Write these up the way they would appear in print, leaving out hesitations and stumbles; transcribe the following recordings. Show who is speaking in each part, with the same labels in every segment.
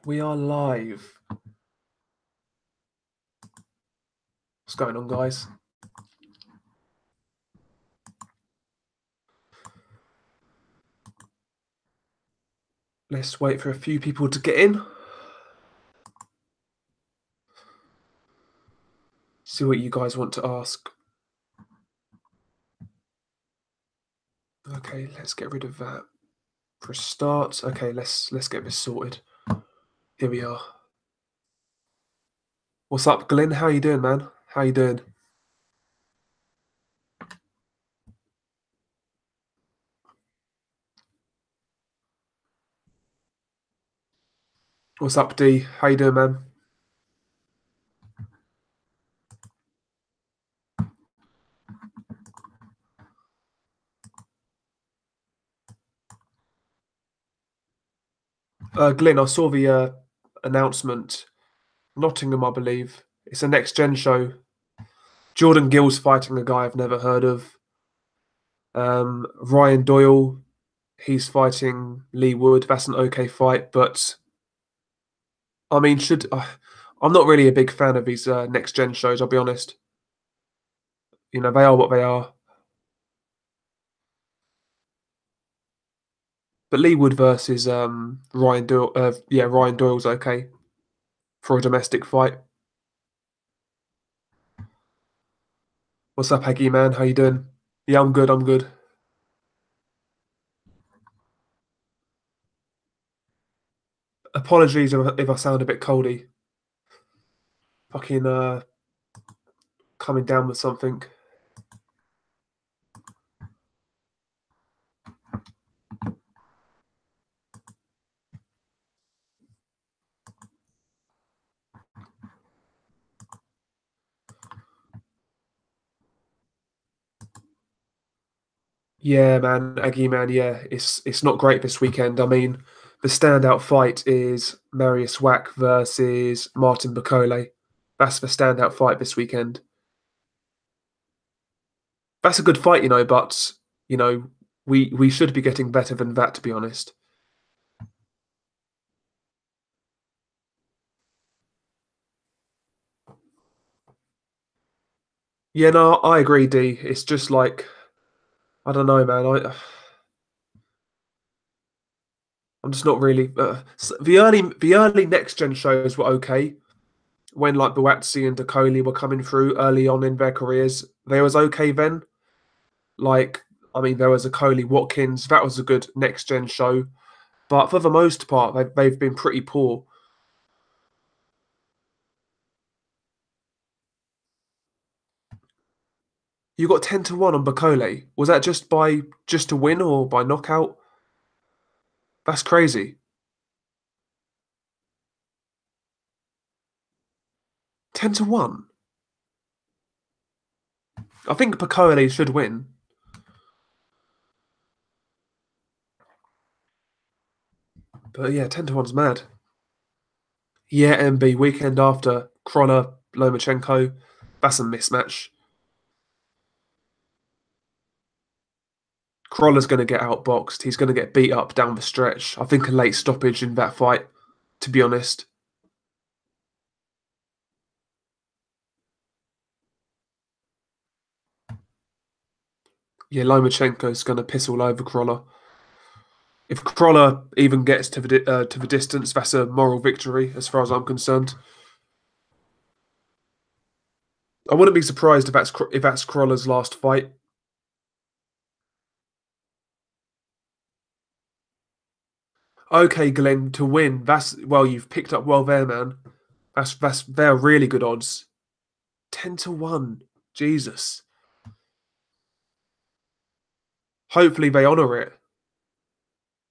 Speaker 1: We are live. What's going on, guys? Let's wait for a few people to get in. See what you guys want to ask. Okay, let's get rid of that for a start. Okay, let's get this sorted. Here we are. What's up, Glenn? How you doing, man? How you doing? What's up, D? How you doing, man? Glenn, I saw the announcement. Nottingham, I believe. It's a next gen show. Jordan Gill's fighting a guy I've never heard of. Ryan Doyle, he's fighting Lee Wood. That's an okay fight, but I mean, I'm not really a big fan of these next gen shows. I'll be honest. You know, they are what they are. But Lee Wood versus Ryan Doyle. Ryan Doyle's okay for a domestic fight. What's up, Haggy man? How you doing? Yeah, I'm good. I'm good. Apologies if I sound a bit coldy. Fucking coming down with something. Yeah, man, Aggie man. Yeah, it's not great this weekend. I mean, the standout fight is Marius Wack versus Martin Bakole. That's the standout fight this weekend. That's a good fight, but you know, we should be getting better than that, to be honest. Yeah, no, I agree, D. It's just like I don't know, man. I'm just not really. The early next gen shows were okay when like Buatsi and Dakoli were coming through early on in their careers. They was okay then. Like I mean, there was a Coley Watkins. That was a good next gen show, but for the most part, they've been pretty poor. You got 10-1 on Bakole. Was that just to win or by knockout? That's crazy. 10-1. I think Bakole should win. But yeah, 10-1's mad. Yeah, MB weekend after Kroner Lomachenko. That's a mismatch. Crawler's going to get outboxed. He's going to get beat up down the stretch. I think a late stoppage in that fight, to be honest. Yeah, Lomachenko's going to piss all over Crawler. If Crawler even gets to the distance, that's a moral victory, as far as I'm concerned. I wouldn't be surprised if that's Crawler's last fight. Okay, Glenn, to win. You've picked up well there, man. They're really good odds. 10-1. Jesus. Hopefully they honour it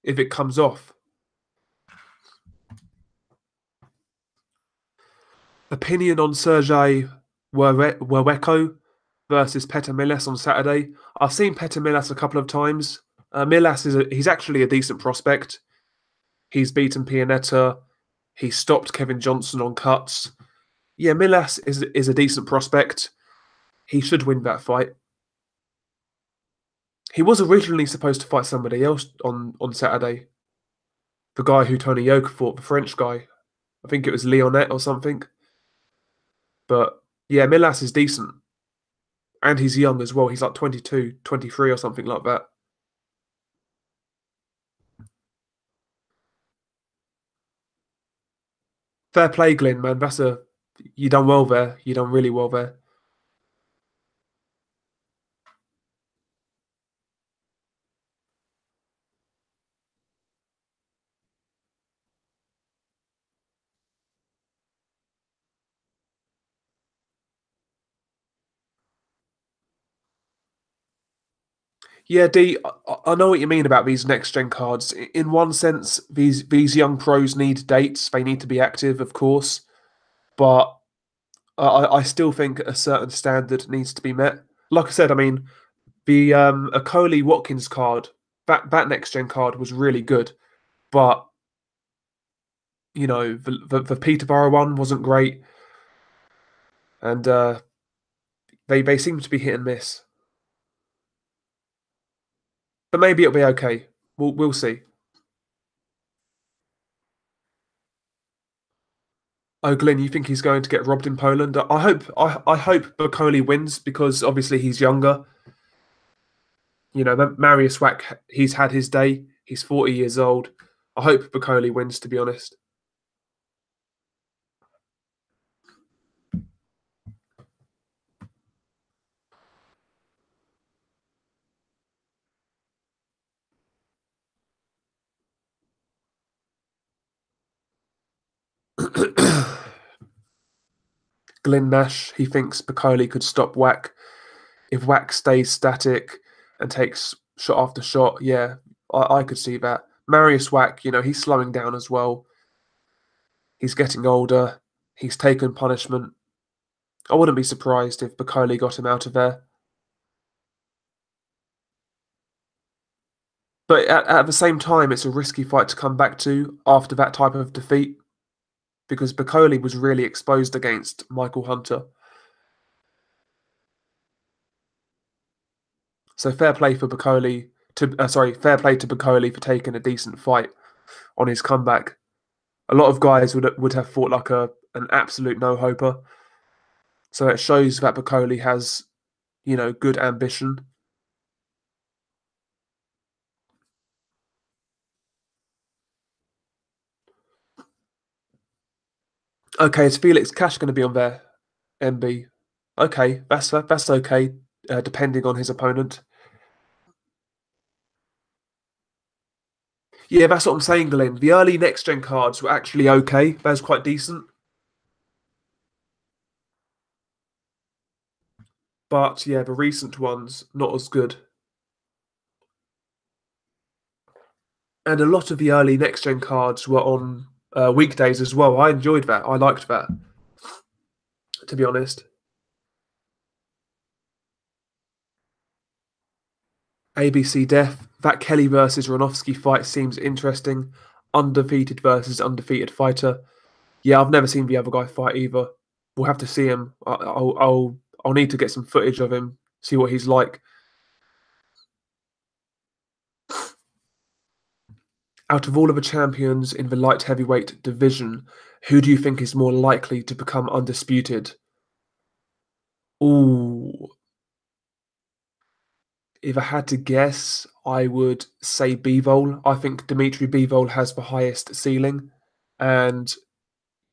Speaker 1: if it comes off. Opinion on Sergey Werweko versus Petr Milas on Saturday. I've seen Petr Milas a couple of times. Milas he's actually a decent prospect. He's beaten Pianetta. He stopped Kevin Johnson on cuts. Yeah, Milas is a decent prospect. He should win that fight. He was originally supposed to fight somebody else on Saturday. The guy who Tony Yoka fought, the French guy. I think it was Leonette or something. But yeah, Milas is decent. And he's young as well. He's like 22, 23 or something like that. Fair play, Glyn, man. You done well there. You done really well there. Yeah, D, I know what you mean about these next gen cards. In one sense, these young pros need dates. They need to be active, of course, but I still think a certain standard needs to be met. Like I said, I mean the Akoli Watkins card, that next gen card was really good, but the Peterborough one wasn't great, and they seem to be hit and miss. But maybe it'll be okay. We'll see. Oh, Glenn, you think he's going to get robbed in Poland? I hope Bacoli wins because obviously he's younger. Marius Wack, he's had his day. He's 40 years old. I hope Bacoli wins, to be honest. Glenn Nash, he thinks Bacoli could stop Wack if Wack stays static and takes shot after shot. Yeah, I could see that. Marius Wack, he's slowing down as well. He's getting older. He's taken punishment. I wouldn't be surprised if Bacoli got him out of there. But at the same time, it's a risky fight to come back to after that type of defeat because Bacoli was really exposed against Michael Hunter. So fair play for Bacoli fair play to Bacoli for taking a decent fight on his comeback. A lot of guys would have fought like an absolute no hoper. So it shows that Bacoli has, good ambition. Okay, is Felix Cash going to be on there? MB. Okay, that's okay, depending on his opponent. Yeah, that's what I'm saying, Glenn. The early next gen cards were actually okay. That was quite decent. But yeah, the recent ones, not as good. And a lot of the early next gen cards were on weekdays as well. I enjoyed that. I liked that, to be honest. ABC Death, that Kelly versus Ronovsky fight seems interesting. Undefeated versus undefeated fighter. Yeah, I've never seen the other guy fight either. We'll have to see him. I'll need to get some footage of him, see what he's like. Out of all of the champions in the light heavyweight division, who do you think is more likely to become undisputed? Ooh, if I had to guess, I would say Bivol. I think Dimitri Bivol has the highest ceiling, and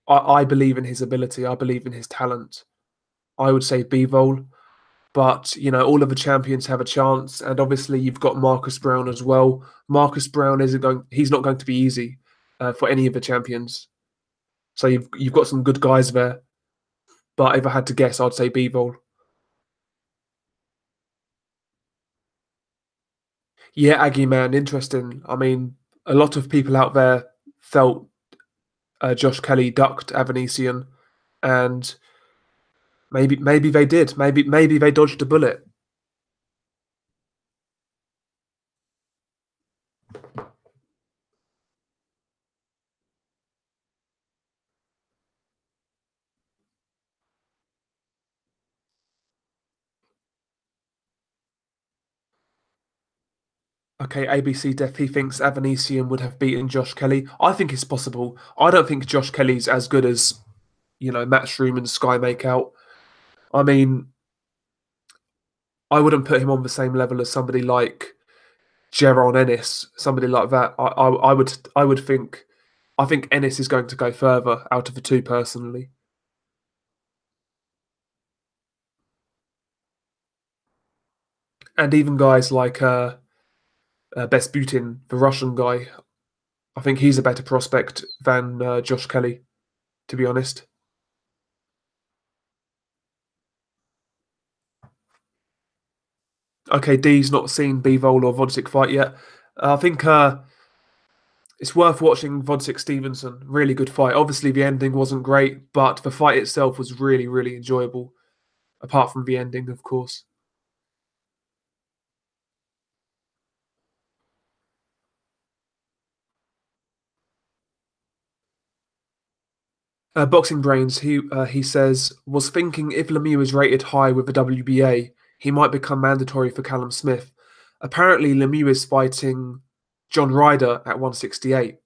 Speaker 1: I believe in his ability. I believe in his talent. I would say Bivol, but all of the champions have a chance, and obviously you've got Marcus Brown as well. Marcus Brown isn't going. He's not going to be easy for any of the champions. So you've got some good guys there. But if I had to guess, I'd say Bivol. Yeah, Aggie man, interesting. I mean, a lot of people out there felt Josh Kelly ducked Avanesian, and maybe they did. Maybe they dodged a bullet. Okay, ABC Def, he thinks Avanesian would have beaten Josh Kelly. I think it's possible. I don't think Josh Kelly's as good as, Matchroom and Sky make out. I mean, I wouldn't put him on the same level as somebody like Jaron Ennis, somebody like that. I think Ennis is going to go further out of the two personally. And even guys like Besputin, the Russian guy, I think he's a better prospect than Josh Kelly, to be honest. Okay, D's not seen Bivol or Vodzik fight yet. I think it's worth watching Vodzik Stevenson. Really good fight. Obviously, the ending wasn't great, but the fight itself was really, really enjoyable. Apart from the ending, of course. Boxing Brains, he says, was thinking if Lemieux is rated high with the WBA, he might become mandatory for Callum Smith. Apparently, Lemieux is fighting John Ryder at 168,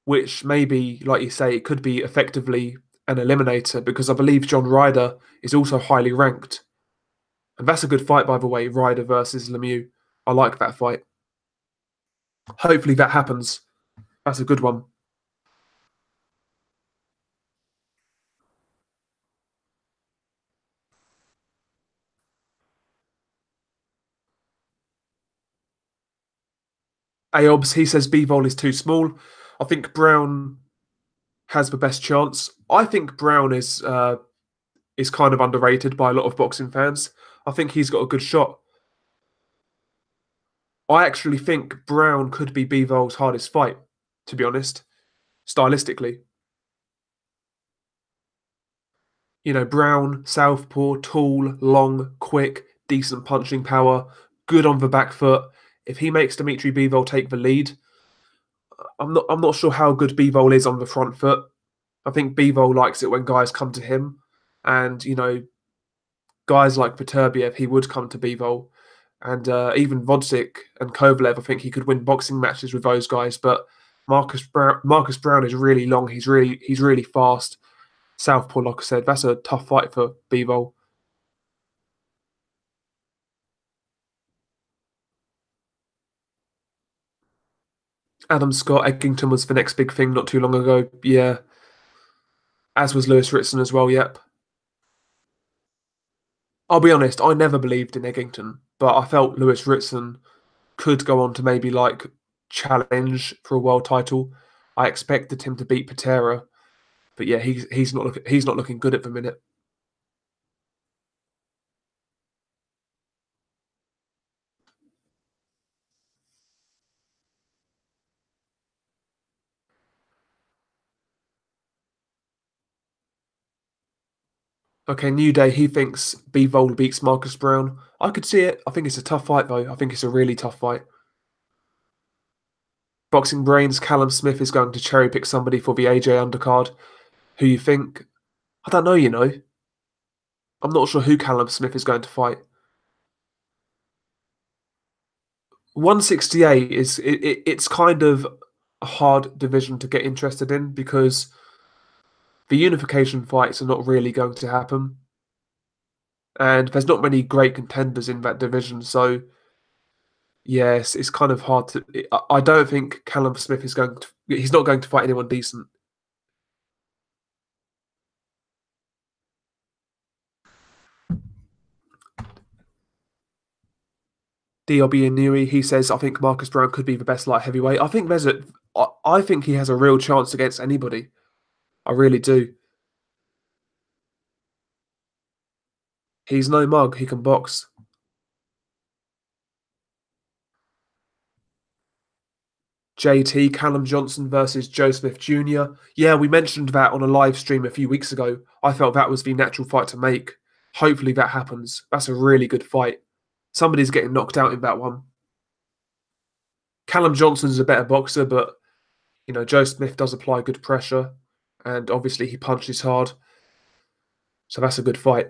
Speaker 1: which maybe, like you say, it could be effectively an eliminator because I believe John Ryder is also highly ranked. And that's a good fight, by the way, Ryder versus Lemieux. I like that fight. Hopefully that happens. That's a good one. Aobs, he says Bivol is too small. I think Brown has the best chance. I think Brown is kind of underrated by a lot of boxing fans. I think he's got a good shot. I actually think Brown could be Bivol's hardest fight, to be honest, stylistically. Brown, southpaw, tall, long, quick, decent punching power, good on the back foot. If he makes Dimitri Bivol take the lead, I'm not sure how good Bivol is on the front foot. I think Bivol likes it when guys come to him, and guys like Beterbiev, he would come to Bivol, and even Vodzik and Kovalev. I think he could win boxing matches with those guys, but Marcus Brown is really long. He's really fast. Southpaw, like I said, that's a tough fight for Bivol. Adam Scott Eggington was the next big thing not too long ago. Yeah, as was Lewis Ritson as well. Yep. I'll be honest, I never believed in Eggington, but I felt Lewis Ritson could go on to maybe like challenge for a world title. I expected him to beat Patera, but yeah, he's not looking good at the minute. Okay, New Day, he thinks Bivol beats Marcus Brown. I could see it. I think it's a tough fight though. I think it's a really tough fight. Boxing Brains, Callum Smith is going to cherry pick somebody for the AJ undercard. Who you think? I don't know. I'm not sure who Callum Smith is going to fight. 168 it's kind of a hard division to get interested in because the unification fights are not really going to happen, and there's not many great contenders in that division. So yes, it's kind of hard to. I don't think Callum Smith is going to. He's not going to fight anyone decent. DRB Inui, he says, I think Marcus Brown could be the best light heavyweight. I think he has a real chance against anybody. I really do. He's no mug. He can box. JT, Callum Johnson versus Joe Smith Jr. Yeah, we mentioned that on a live stream a few weeks ago. I felt that was the natural fight to make. Hopefully that happens. That's a really good fight. Somebody's getting knocked out in that one. Callum Johnson's a better boxer, but Joe Smith does apply good pressure, and obviously he punches hard. So that's a good fight.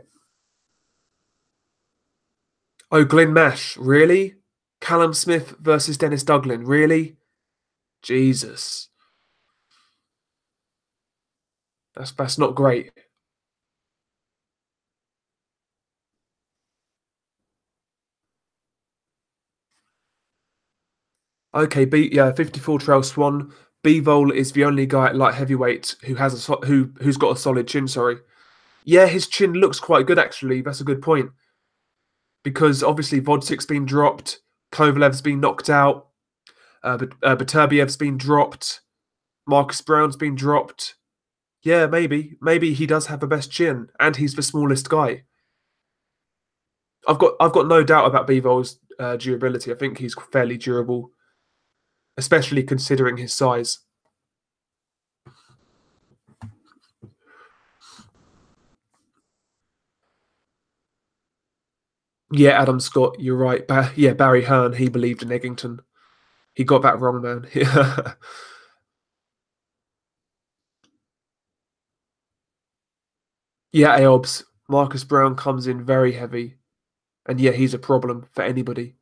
Speaker 1: Oh, Glenn Mash, really? Callum Smith versus Dennis Douglin. Really? Jesus. That's not great. Okay, 54 Trail Swan. Bivol is the only guy at light heavyweight who has who's got a solid chin. Sorry. Yeah, his chin looks quite good actually. That's a good point because obviously Vodsik's been dropped, Kovalev's been knocked out, Beterbiev's been dropped, Marcus Brown's been dropped. Yeah, maybe he does have the best chin, and he's the smallest guy. I've got no doubt about Bivol's durability. I think he's fairly durable, especially considering his size. Yeah, Adam Scott, you're right. Yeah, Barry Hearn, he believed in Eggington. He got that wrong, man. Yeah, Aobs. Marcus Brown comes in very heavy, and yeah, he's a problem for anybody.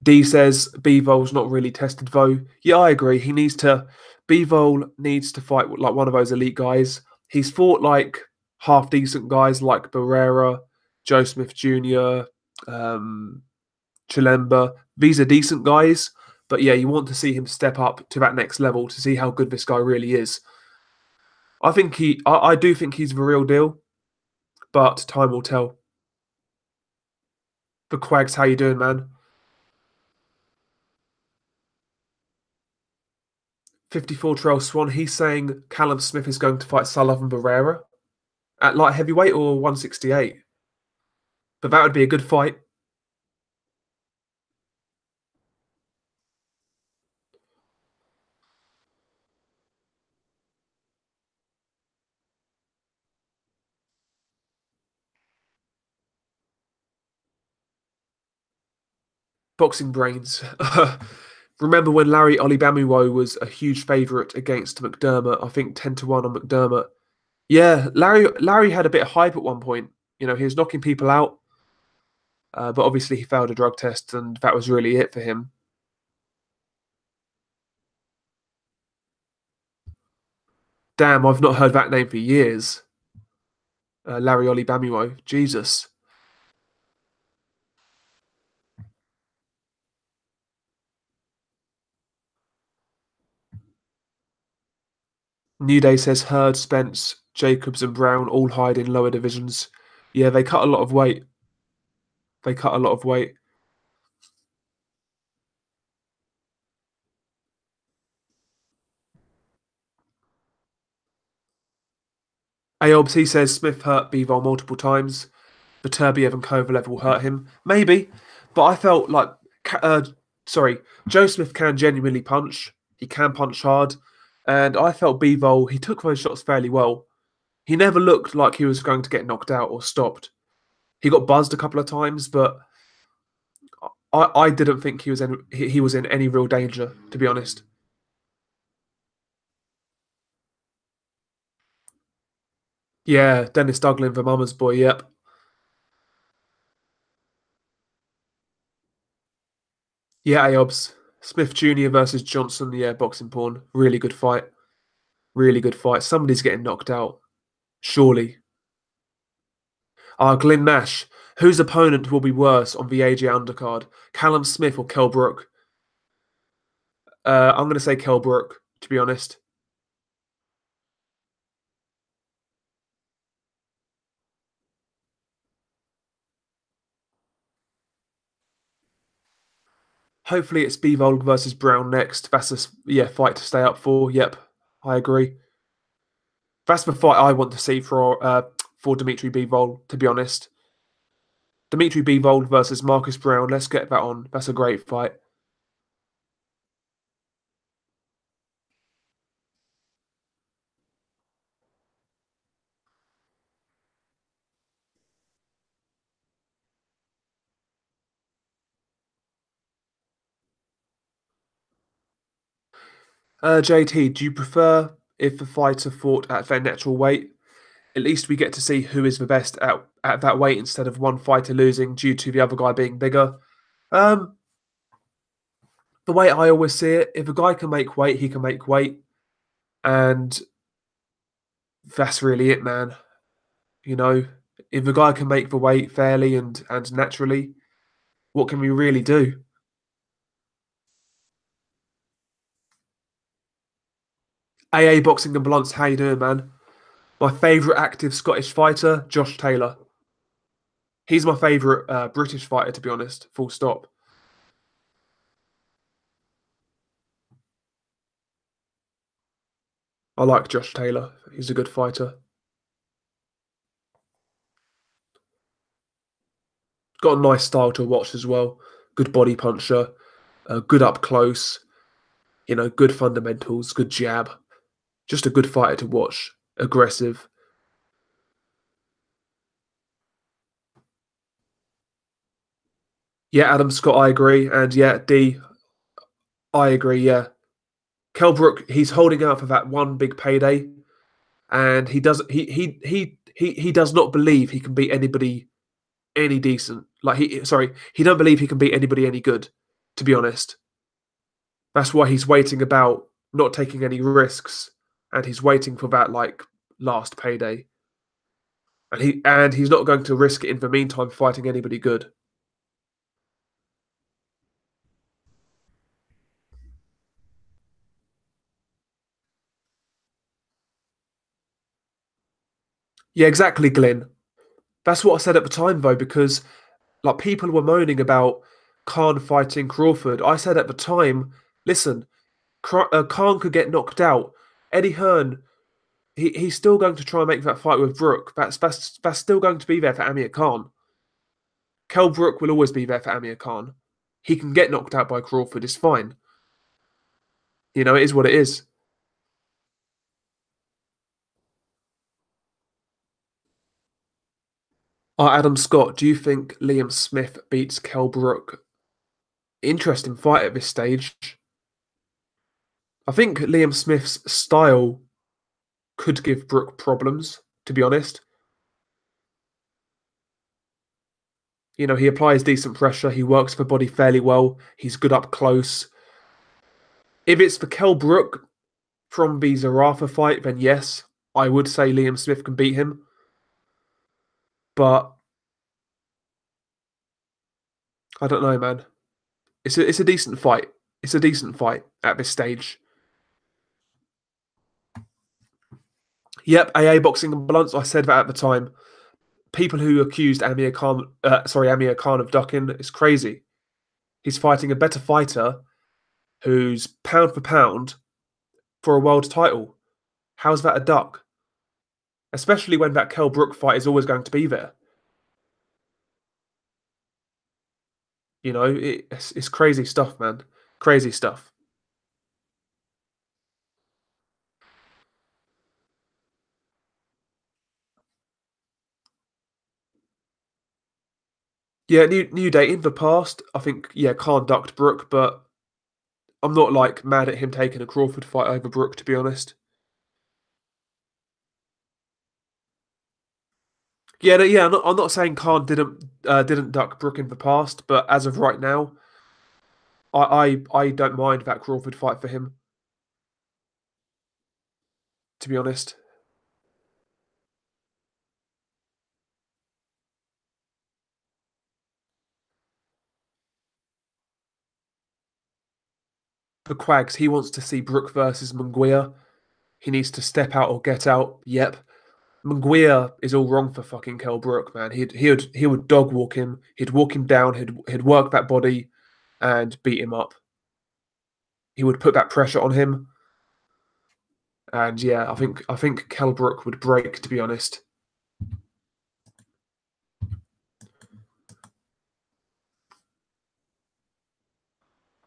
Speaker 1: D says Bivol not really tested though. Yeah, I agree. Bivol needs to fight like one of those elite guys. He's fought like half decent guys like Barrera, Joe Smith Jr., um, Chilemba. These are decent guys, but yeah, you want to see him step up to that next level to see how good this guy really is. I do think he's the real deal, but time will tell. The Quags, how you doing, man? 54 Trail Swan, he's saying Callum Smith is going to fight Sullivan Barrera at light heavyweight or 168. But that would be a good fight. Boxing brains. Remember when Larry Olibamiwo was a huge favourite against McDermott? I think 10-1 on McDermott. Yeah, Larry had a bit of hype at one point. You know, he was knocking people out, but obviously he failed a drug test, and that was really it for him. Damn, I've not heard that name for years. Larry Olibamiwo. Jesus. New Day says Hurd, Spence, Jacobs, and Brown all hide in lower divisions. Yeah, they cut a lot of weight. They cut a lot of weight. Aobs, he says Smith hurt Bivol multiple times. Beterbiev and Kovalev will hurt him. Maybe. But I felt like, Joe Smith can genuinely punch. He can punch hard. And I felt Bivol, he took those shots fairly well. He never looked like he was going to get knocked out or stopped. He got buzzed a couple of times, but I didn't think he was in any real danger, to be honest. Yeah, Dennis Douglin, the mama's boy, yep. Yeah, Aobs. Smith Jr. versus Johnson, yeah, boxing porn. Really good fight. Really good fight. Somebody's getting knocked out. Surely. Glenn Nash. Whose opponent will be worse on the AJ undercard? Callum Smith or Kell Brook? I'm going to say Kell Brook, to be honest. Hopefully it's Bivol versus Brown next. That's a fight to stay up for. Yep, I agree. That's the fight I want to see for Dimitri Bivol, to be honest. Dimitri Bivol versus Marcus Brown. Let's get that on. That's a great fight. JT, do you prefer if the fighter fought at their natural weight? At least we get to see who is the best at that weight instead of one fighter losing due to the other guy being bigger. Um, the way I always see it, if a guy can make weight, he can make weight, and that's really it, man. You know, if a guy can make the weight fairly and naturally, what can we really do? AA Boxing and Blunts, how you doing, man? My favourite active Scottish fighter, Josh Taylor. He's my favourite British fighter, to be honest. Full stop. I like Josh Taylor. He's a good fighter. Got a nice style to watch as well. Good body puncher, good up close. You know, good fundamentals, good jab. Just a good fighter to watch. Aggressive. Yeah, Adam Scott, I agree. And yeah, D, I agree. Yeah, Kell Brook, he's holding out for that one big payday, and he does. He does not believe he can beat anybody any decent. Like he don't believe he can beat anybody any good. To be honest, that's why he's waiting about, not taking any risks, and he's waiting for that like last payday. And he's not going to risk it in the meantime fighting anybody good. Yeah, exactly, Glenn. That's what I said at the time though, because like people were moaning about Khan fighting Crawford. I said at the time, listen, Khan could get knocked out. Eddie Hearn, he's still going to try and make that fight with Brook. That's still going to be there for Amir Khan. Kell Brook will always be there for Amir Khan. He can get knocked out by Crawford. It's fine. You know, it is what it is. Adam Scott, do you think Liam Smith beats Kell Brook? Interesting fight at this stage. I think Liam Smith's style could give Brook problems, to be honest. You know, he applies decent pressure. He works the body fairly well. He's good up close. If it's for Kell Brook from the Zarafa fight, then yes, I would say Liam Smith can beat him. But I don't know, man. It's a decent fight. It's a decent fight at this stage. Yep, AA Boxing and Blunts. I said that at the time. People who accused Amir Khan of ducking is crazy. He's fighting a better fighter who's pound for pound for a world title. How's that a duck? Especially when that Kell Brook fight is always going to be there. You know, it's crazy stuff, man. Crazy stuff. Yeah, New Day in the past, I think, yeah, Khan ducked Brook, but I'm not like mad at him taking a Crawford fight over Brook, to be honest. Yeah, yeah, I'm not saying Khan didn't duck Brook in the past, but as of right now, I don't mind that Crawford fight for him, to be honest. For Quags, he wants to see Brook versus Munguia. He needs to step out or get out. Yep. Munguia is all wrong for fucking Kell Brook, man. He would dog walk him. He'd walk him down. He'd work that body and beat him up. He would put that pressure on him. And yeah, I think Kell Brook would break, to be honest.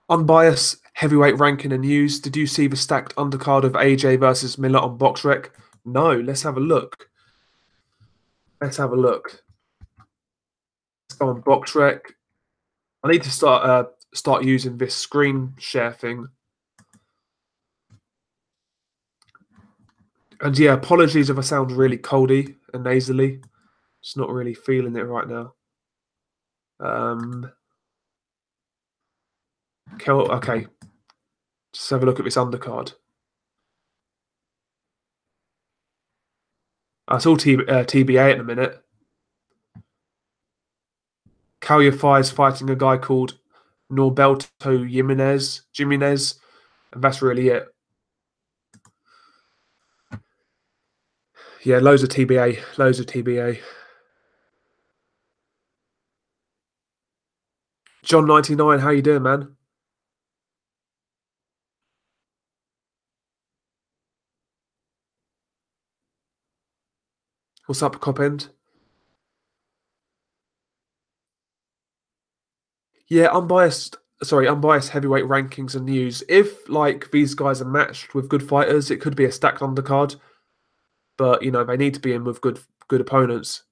Speaker 1: Unbiased heavyweight ranking and news. Did you see the stacked undercard of AJ versus Miller on BoxRec? No, let's have a look. Let's have a look. Let's go on BoxRec. I need to start using this screen share thing. And yeah, apologies if I sound really coldy and nasally. Just not really feeling it right now. Um, Okay, just have a look at this undercard. It's all TBA at the minute. Calify is fighting a guy called Norberto Jimenez, and that's really it. Yeah, loads of TBA, loads of TBA. John99, how you doing, man? What's up, Cop End? Yeah, unbiased heavyweight rankings and news. If like these guys are matched with good fighters, it could be a stacked undercard. But they need to be in with good opponents.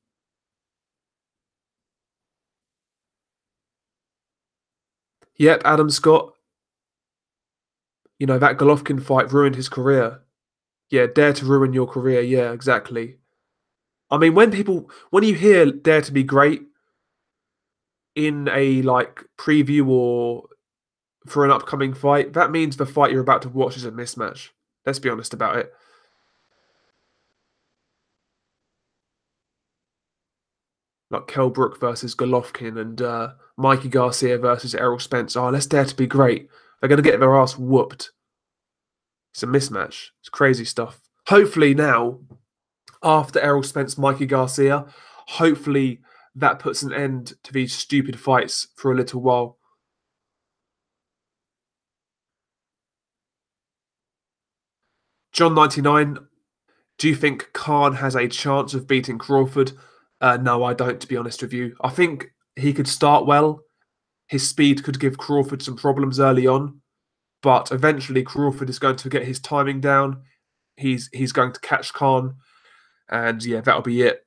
Speaker 1: Yep, Adam Scott. That Golovkin fight ruined his career. Yeah, dare to ruin your career. Yeah, exactly. I mean, when you hear dare to be great in a like preview or for an upcoming fight, that means the fight you're about to watch is a mismatch. Let's be honest about it. Like Kell Brook versus Golovkin and Mikey Garcia versus Errol Spence. Oh, let's dare to be great. They're going to get their ass whooped. It's a mismatch. It's crazy stuff. Hopefully now, after Errol Spence, Mikey Garcia, hopefully that puts an end to these stupid fights for a little while. John99, do you think Khan has a chance of beating Crawford? No, I don't, to be honest with you. I think he could start well. His speed could give Crawford some problems early on, but eventually Crawford is going to get his timing down. He's going to catch Khan, and yeah, that'll be it.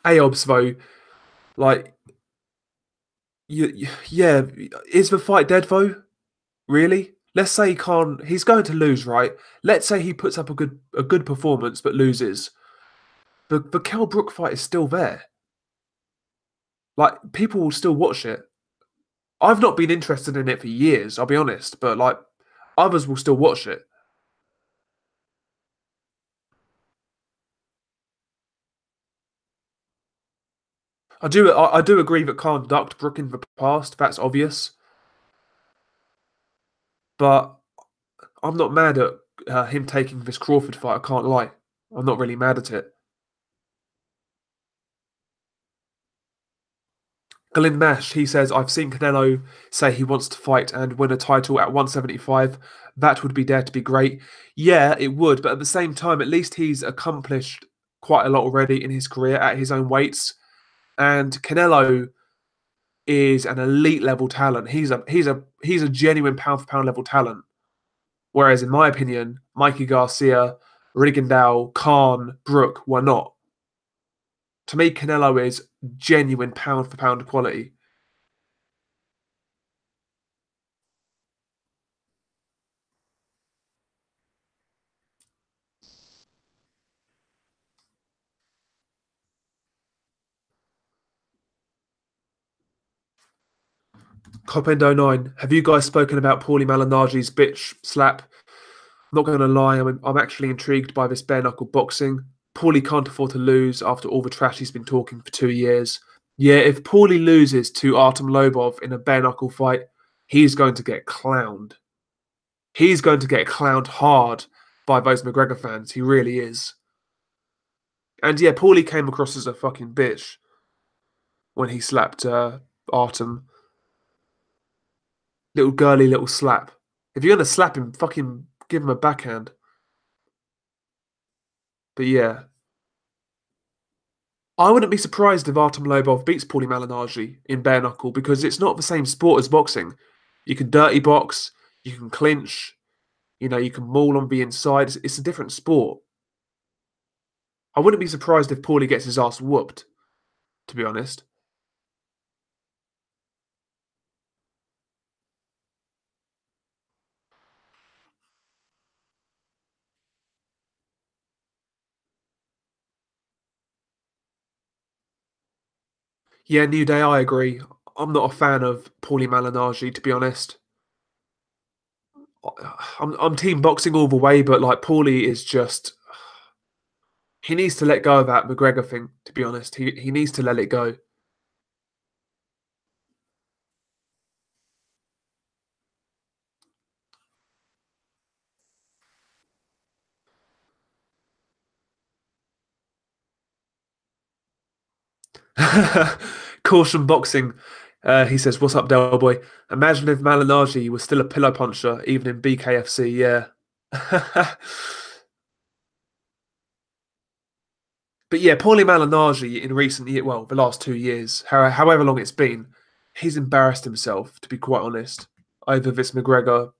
Speaker 1: Aobs though, like, yeah, is the fight dead though? Really? Let's say Khan, he's going to lose, right? Let's say he puts up a good performance but loses. The Kell Brook fight is still there. Like, people will still watch it. I've not been interested in it for years, I'll be honest, but like others will still watch it. I do agree that Khan ducked Brook in the past. That's obvious, but I'm not mad at him taking this Crawford fight. I can't lie. I'm not really mad at it. Glenn Nash, he says, I've seen Canelo say he wants to fight and win a title at 175. That would be dare to be great. Yeah, it would, but at the same time, at least he's accomplished quite a lot already in his career at his own weights. And Canelo is an elite level talent. He's a genuine pound for pound level talent. Whereas in my opinion, Mikey Garcia, Rigondeaux, Khan, Brook were not. To me, Canelo is genuine pound for pound quality. Copendo 9, have you guys spoken about Paulie Malignaggi's bitch slap? I'm not going to lie, I'm actually intrigued by this bare knuckle boxing. Paulie can't afford to lose after all the trash he's been talking for 2 years. Yeah, if Paulie loses to Artem Lobov in a bare knuckle fight, he's going to get clowned. He's going to get clowned hard by those McGregor fans. He really is. And yeah, Paulie came across as a fucking bitch when he slapped Artem. Little girly little slap. If you're going to slap him, fucking give him a backhand. But yeah, I wouldn't be surprised if Artem Lobov beats Paulie Malignaggi in bare knuckle because it's not the same sport as boxing. You can dirty box, you can clinch, you can maul on the inside. It's a different sport. I wouldn't be surprised if Paulie gets his ass whooped, to be honest. Yeah, New Day, I agree. I'm not a fan of Paulie Malignaggi, to be honest. I'm team boxing all the way, but like Paulie is just he needs to let go of that McGregor thing, to be honest. He needs to let it go. Caution boxing. He says, "What's up, Del Boy? Imagine if Malignaggi was still a pillow puncher, even in BKFC." Yeah. But yeah, Paulie Malignaggi in recent years, well, the last 2 years, however long it's been, he's embarrassed himself, to be quite honest, over this McGregor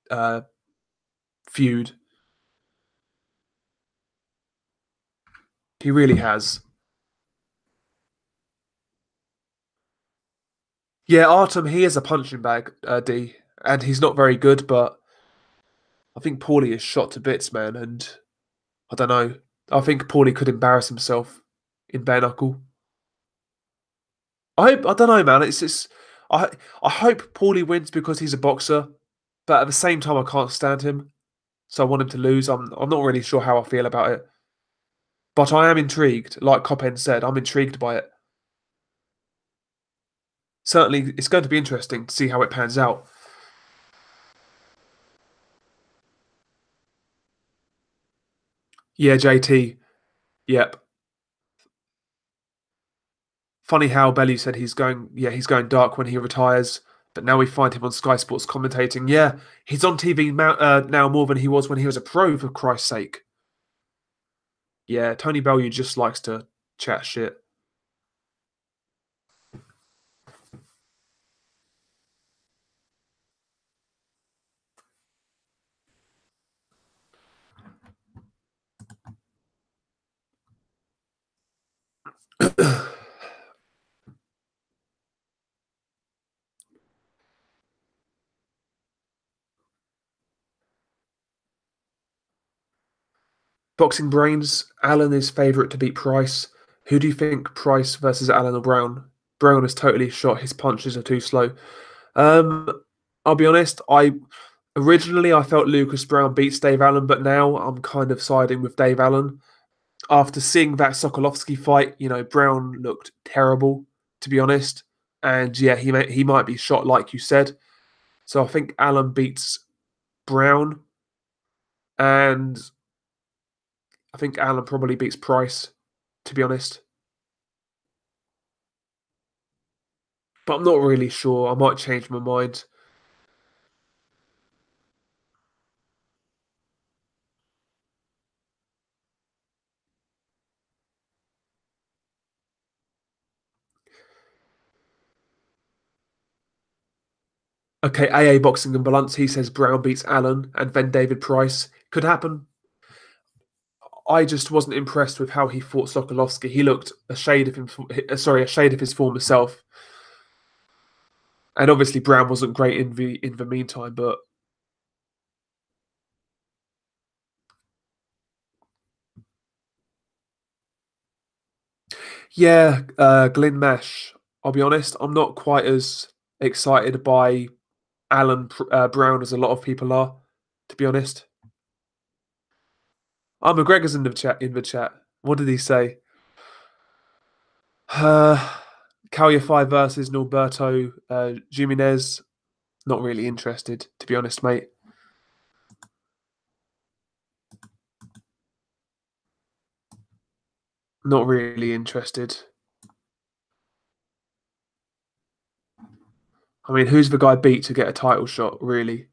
Speaker 1: uh, feud. He really has. Yeah, Artem, he is a punching bag, D, and he's not very good, but I think Paulie is shot to bits, man, and I don't know. I think Paulie could embarrass himself in bare knuckle. I don't know, man. I I hope Paulie wins because he's a boxer, but at the same time, I can't stand him, so I want him to lose. I'm not really sure how I feel about it, but I am intrigued. Like Coppen said, I'm intrigued by it. Certainly, it's going to be interesting to see how it pans out. Yeah, JT. Yep. Funny how Belly said he's going. Yeah, he's going dark when he retires. But now we find him on Sky Sports commentating. Yeah, he's on TV now more than he was when he was a pro. For Christ's sake. Yeah, Tony Bellew just likes to chat shit. Boxing brains. Allen is favourite to beat Price. Who do you think, Price versus Allen or Brown? Brown is totally shot. His punches are too slow. Um, I'll be honest. I originally I felt Lucas Brown beats Dave Allen, but now I'm kind of siding with Dave Allen. After seeing that Sokolovsky fight, Brown looked terrible, to be honest. And yeah, he might be shot like you said. So I think Allen beats Brown, and I think Allen probably beats Price, to be honest. But I'm not really sure. I might change my mind. Okay, AA Boxing and Balance, he says Brown beats Allen and then David Price. Could happen. I just wasn't impressed with how he fought Sokolovsky. He looked a shade of him, sorry, a shade of his former self. And obviously Brown wasn't great in the meantime, but yeah, Glenn Mesh. I'll be honest, I'm not quite as excited by Brown as a lot of people are. To be honest, McGregor's in the chat. In the chat, what did he say? Uh, Calify versus Norberto Jimenez. Not really interested, to be honest, mate. Not really interested. I mean, who's the guy beat to get a title shot, really?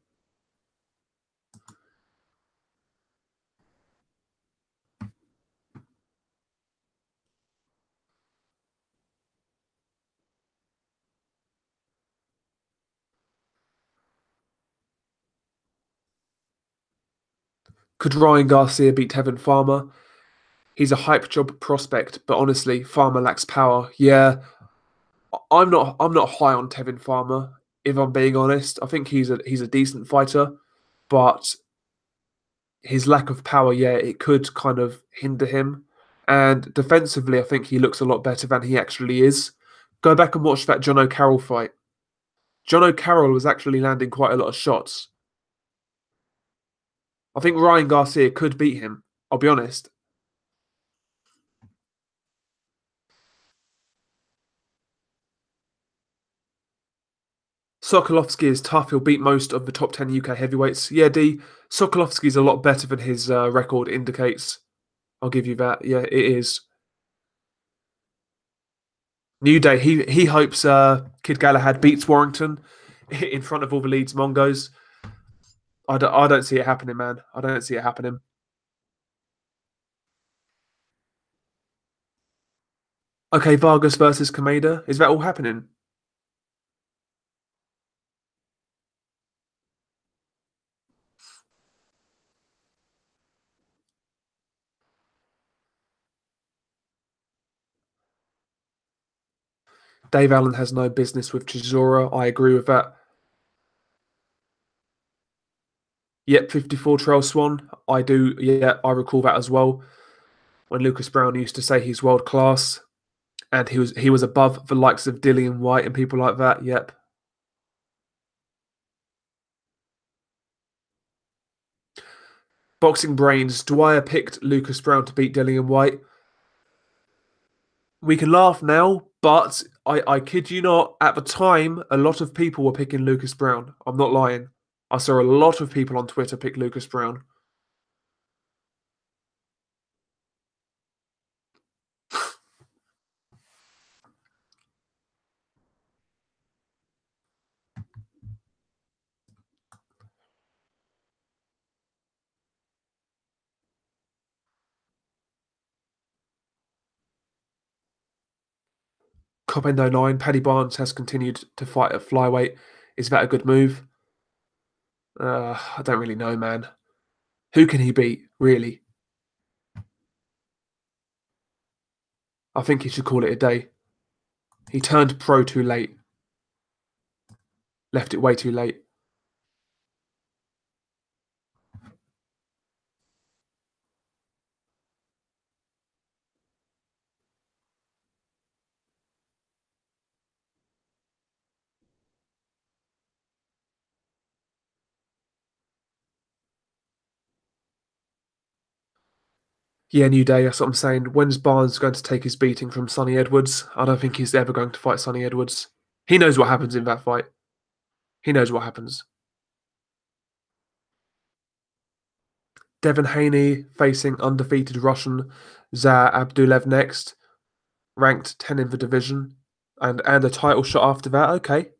Speaker 1: Could Ryan Garcia beat Tevin Farmer? He's a hype job prospect, but honestly, Farmer lacks power. Yeah, I'm not high on Tevin Farmer, if I'm being honest. I think he's a decent fighter, but his lack of power, yeah, it could kind of hinder him. And defensively, I think he looks a lot better than he actually is. Go back and watch that John O'Carroll fight. John O'Carroll was actually landing quite a lot of shots. I think Ryan Garcia could beat him. I'll be honest. Sokolovsky is tough. He'll beat most of the top 10 UK heavyweights. Yeah, D. Sokolovsky's a lot better than his record indicates. I'll give you that. Yeah, it is. New Day. He hopes Kid Galahad beats Warrington in front of all the Leeds Mongos. I don't see it happening, man. I don't see it happening. Okay, Vargas versus Kameda. Is that all happening? Dave Allen has no business with Chisora. I agree with that. Yep, 54 Trail Swan. I do. Yeah, I recall that as well. When Lucas Brown used to say he's world class, and he was above the likes of Dillian White and people like that. Yep. Boxing Brains. Dwyer picked Lucas Brown to beat Dillian White. We can laugh now, but I kid you not, at the time, a lot of people were picking Lucas Brown. I'm not lying. I saw a lot of people on Twitter pick Lucas Brown. Copendo 9, Paddy Barnes has continued to fight at flyweight. Is that a good move? I don't really know, man. Who can he beat, really? I think he should call it a day. He turned pro too late. Left it way too late. Yeah, New Day, that's what I'm saying. When's Barnes going to take his beating from Sonny Edwards? I don't think he's ever going to fight Sonny Edwards. He knows what happens in that fight. He knows what happens. Devin Haney facing undefeated Russian Zar Abdulev next, ranked 10 in the division, and a title shot after that. Okay.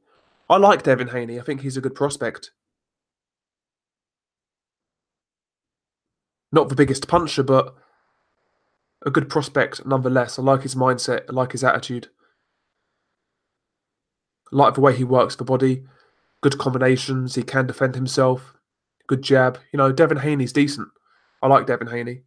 Speaker 1: I like Devin Haney. I think he's a good prospect. Not the biggest puncher, but a good prospect nonetheless. I like his mindset. I like his attitude. I like the way he works the body. Good combinations. He can defend himself. Good jab. You know, Devin Haney's decent. I like Devin Haney.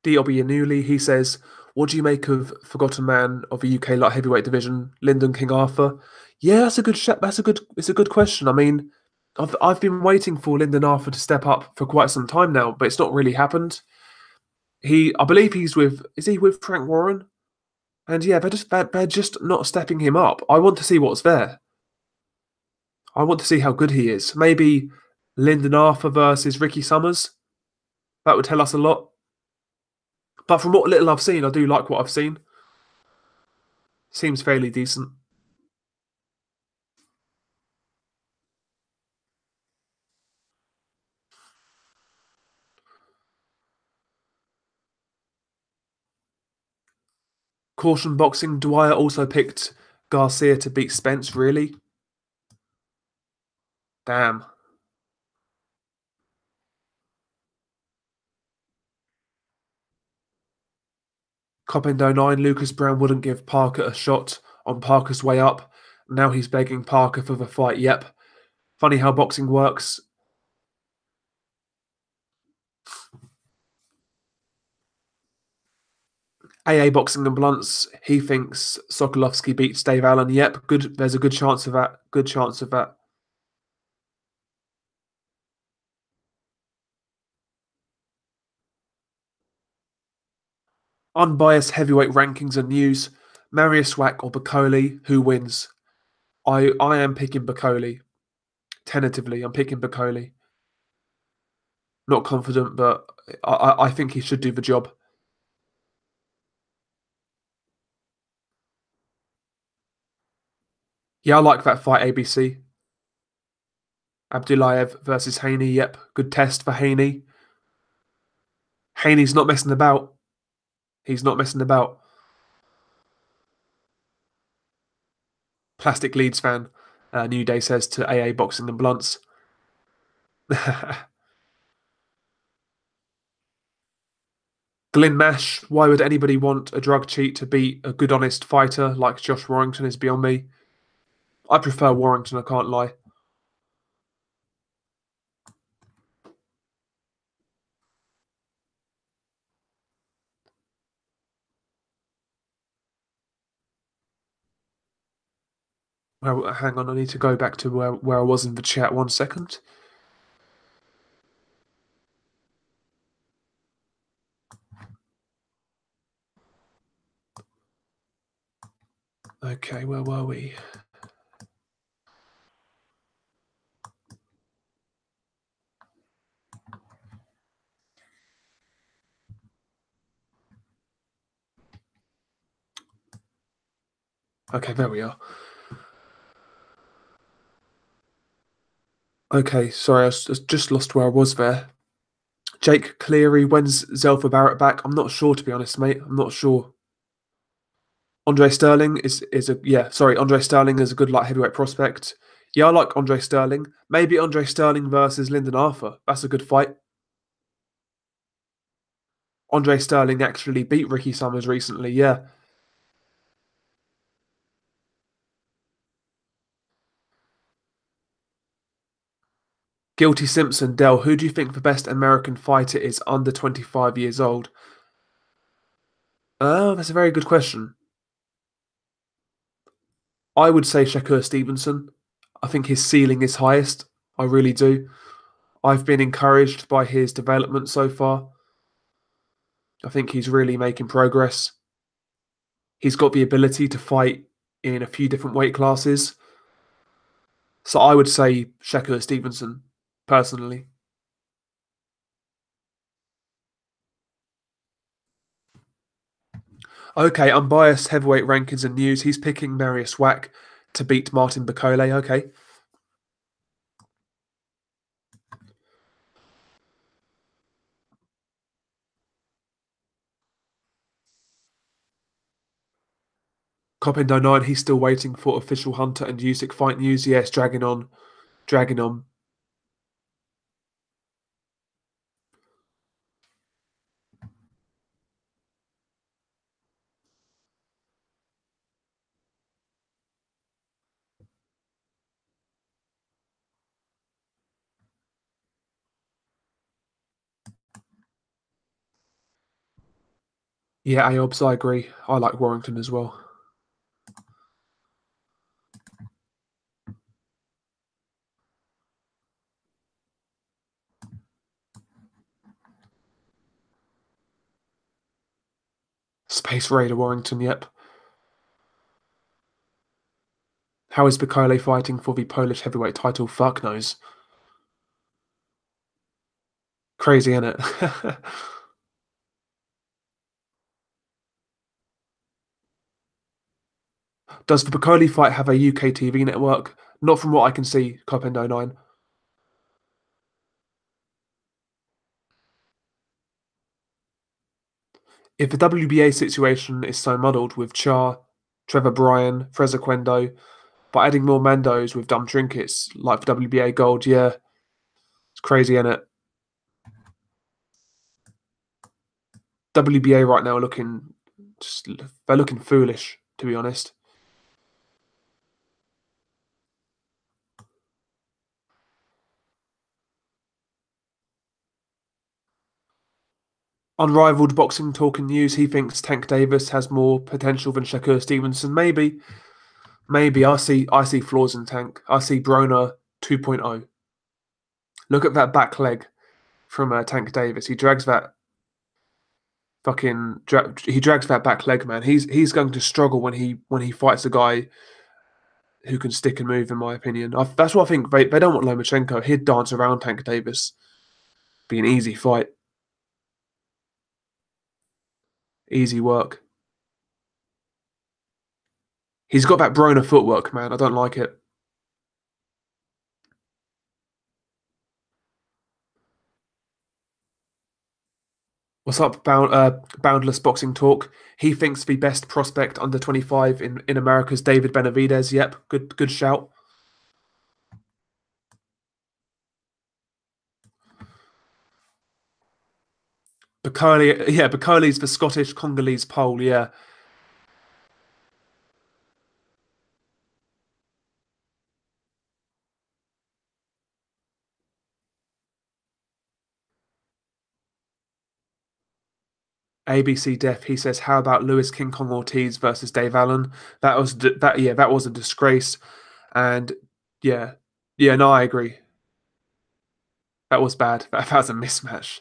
Speaker 1: D.W. Newley, he says, what do you make of forgotten man of the UK light heavyweight division, Lyndon King Arthur? Yeah, that's a good it's a good question. I mean, I've been waiting for Lyndon Arthur to step up for quite some time now, but it's not really happened. I believe is he with Frank Warren? And yeah, they're just not stepping him up. I want to see what's there. I want to see how good he is. Maybe Lyndon Arthur versus Ricky Summers. That would tell us a lot. But from what little I've seen, I do like what I've seen. Seems fairly decent. Caution boxing. Dwyer also picked Garcia to beat Spence, really? Damn. Copendo 9, Lucas Brown wouldn't give Parker a shot on Parker's way up. Now he's begging Parker for the fight. Yep. Funny how boxing works. AA Boxing and Blunts, he thinks Sokolovsky beats Dave Allen. Yep, good. There's a good chance of that. Good chance of that. Unbiased heavyweight rankings and news. Marius Wack or Bakole, who wins? I am picking Bakole. Tentatively, I'm picking Bakole. Not confident, but I think he should do the job. Yeah, I like that fight, ABC. Abdulayev versus Haney. Yep, good test for Haney. Haney's not messing about. He's not messing about. Plastic Leeds fan. New Day says to AA Boxing and Blunts. Glyn Mash. Why would anybody want a drug cheat to beat a good, honest fighter like Josh Warrington is beyond me. I prefer Warrington, I can't lie. Well, hang on, I need to go back to where I was in the chat. 1 second. Okay, where were we? Okay, there we are. Okay, sorry, I just lost where I was there. Jake Cleary, when's Zelfa Barrett back? I'm not sure, to be honest, mate. I'm not sure. Andre Sterling Andre Sterling is a good light heavyweight prospect. Yeah, I like Andre Sterling. Maybe Andre Sterling versus Lyndon Arthur. That's a good fight. Andre Sterling actually beat Ricky Summers recently, yeah. Guilty Simpson, Dell, who do you think the best American fighter is under 25 years old? Oh, that's a very good question. I would say Shakur Stevenson. I think his ceiling is highest. I really do. I've been encouraged by his development so far. I think he's really making progress. He's got the ability to fight in a few different weight classes. So I would say Shakur Stevenson, personally. Okay, unbiased heavyweight rankings and news. He's picking Marius Wack to beat Martin Bakole. Okay. Copindo 9, he's still waiting for official Hunter and Usyk fight news. Yes, dragging on. Dragging on. Yeah, Aobs, I agree. I like Warrington as well. Space Raider Warrington, yep. How is Bakole fighting for the Polish heavyweight title? Fuck knows. Crazy, innit? Does the Bakole fight have a UK TV network? Not from what I can see, Copendo 9. If the WBA situation is so muddled with Char, Trevor Bryan, Freza Quendo, by adding more Mandos with dumb trinkets like for WBA Gold, yeah, it's crazy, innit? WBA right now they're looking foolish, to be honest. Unrivaled boxing talk and news. He thinks Tank Davis has more potential than Shakur Stevenson. Maybe. I see flaws in Tank. I see Broner 2.0. Look at that back leg from Tank Davis. He drags that. fucking he drags that back leg, man. He's going to struggle when he fights a guy who can stick and move. In my opinion, that's what I think. They don't want Lomachenko. He'd dance around Tank Davis. Be an easy fight, easy work. He's got that Broner footwork, man. I don't like it. What's up, Boundless Boxing Talk? He thinks the best prospect under 25 in America's David Benavidez. Yep, good shout. Bacoli, yeah, Bacoli's the Scottish Congolese Pole. Yeah, ABC Def. He says, "How about Lewis King Kong Ortiz versus Dave Allen? That was that. Yeah, that was a disgrace." And yeah, yeah, no, I agree. That was bad. That was a mismatch.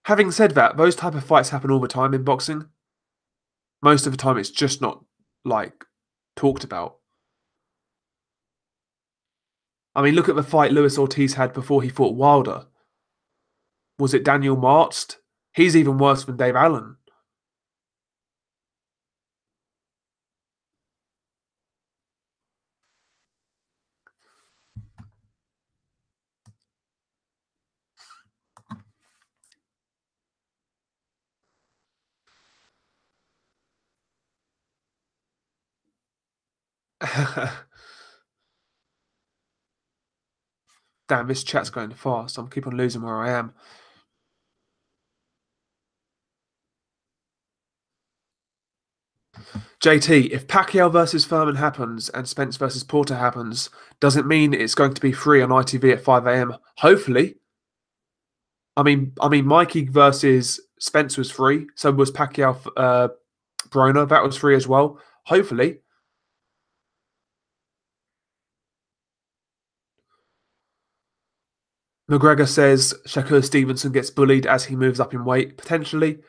Speaker 1: Having said that, those type of fights happen all the time in boxing. Most of the time, it's just not like talked about. I mean, look at the fight Lewis Ortiz had before he fought Wilder. Was it Daniel Marst? He's even worse than Dave Allen. Damn, this chat's going fast. I'm keep on losing where I am. JT, if Pacquiao versus Furman happens and Spence versus Porter happens, does it mean it's going to be free on ITV at 5 a.m.? Hopefully. I mean, Mikey versus Spence was free. So was Pacquiao, Broner. That was free as well. Hopefully. McGregor says Shakur Stevenson gets bullied as he moves up in weight, potentially.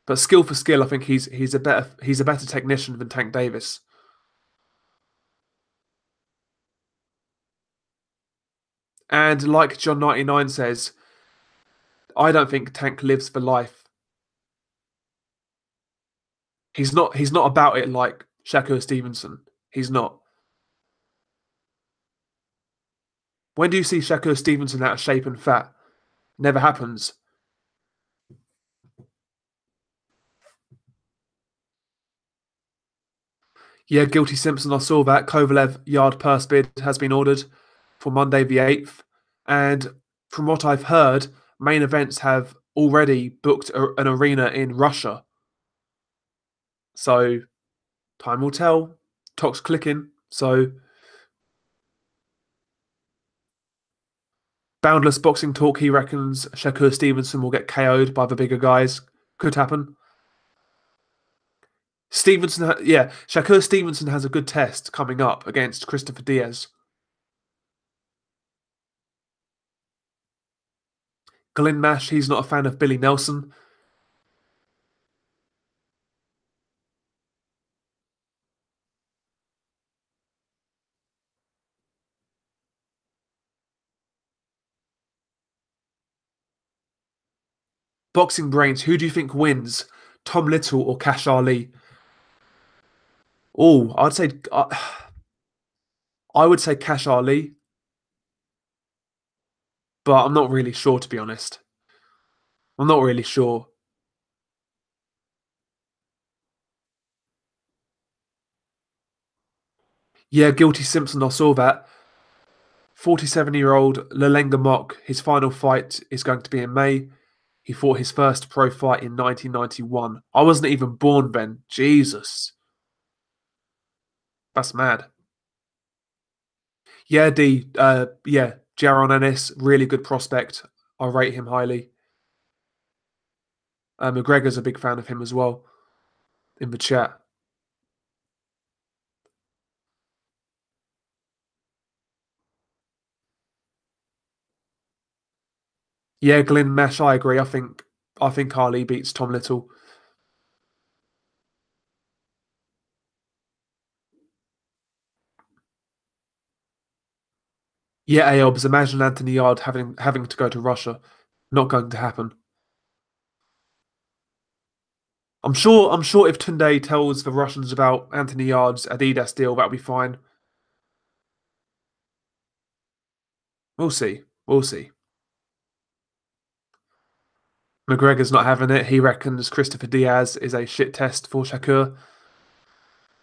Speaker 1: But skill for skill, I think he's a better technician than Tank Davis. And like John 99 says, I don't think Tank lives for life. He's not about it like Shakur Stevenson. He's not. When do you see Shakur Stevenson out of shape and fat? Never happens. Yeah, guilty Simpson. I saw that Kovalev yard purse bid has been ordered for Monday the 8th, and from what I've heard, main events have already booked an arena in Russia. So time will tell. Talk's clicking. So Boundless Boxing Talk, he reckons Shakur Stevenson will get KO'd by the bigger guys. Could happen. Yeah, Shakur Stevenson has a good test coming up against Christopher Diaz. Glenn Nash, he's not a fan of Billy Nelson. Boxing Brains, who do you think wins? Tom Little or Cash Ali? Oh, I would say Cash Ali, but I'm not really sure to be honest. I'm not really sure. Yeah, Guilty Simpson, I saw that. 47-year-old Lalenga Mock, his final fight is going to be in May. He fought his first pro fight in 1991. I wasn't even born then. Jesus. That's mad. Yeah, yeah, Jaron Ennis, really good prospect. I rate him highly. McGregor's a big fan of him as well in the chat. Yeah, Glenn Mesh, I agree. I think Ali beats Tom Little. Yeah, Aobs, imagine Anthony Yard having to go to Russia. Not going to happen. I'm sure if Tunde tells the Russians about Anthony Yard's Adidas deal, that'll be fine. We'll see. We'll see. McGregor's not having it. He reckons Christopher Diaz is a shit test for Shakur.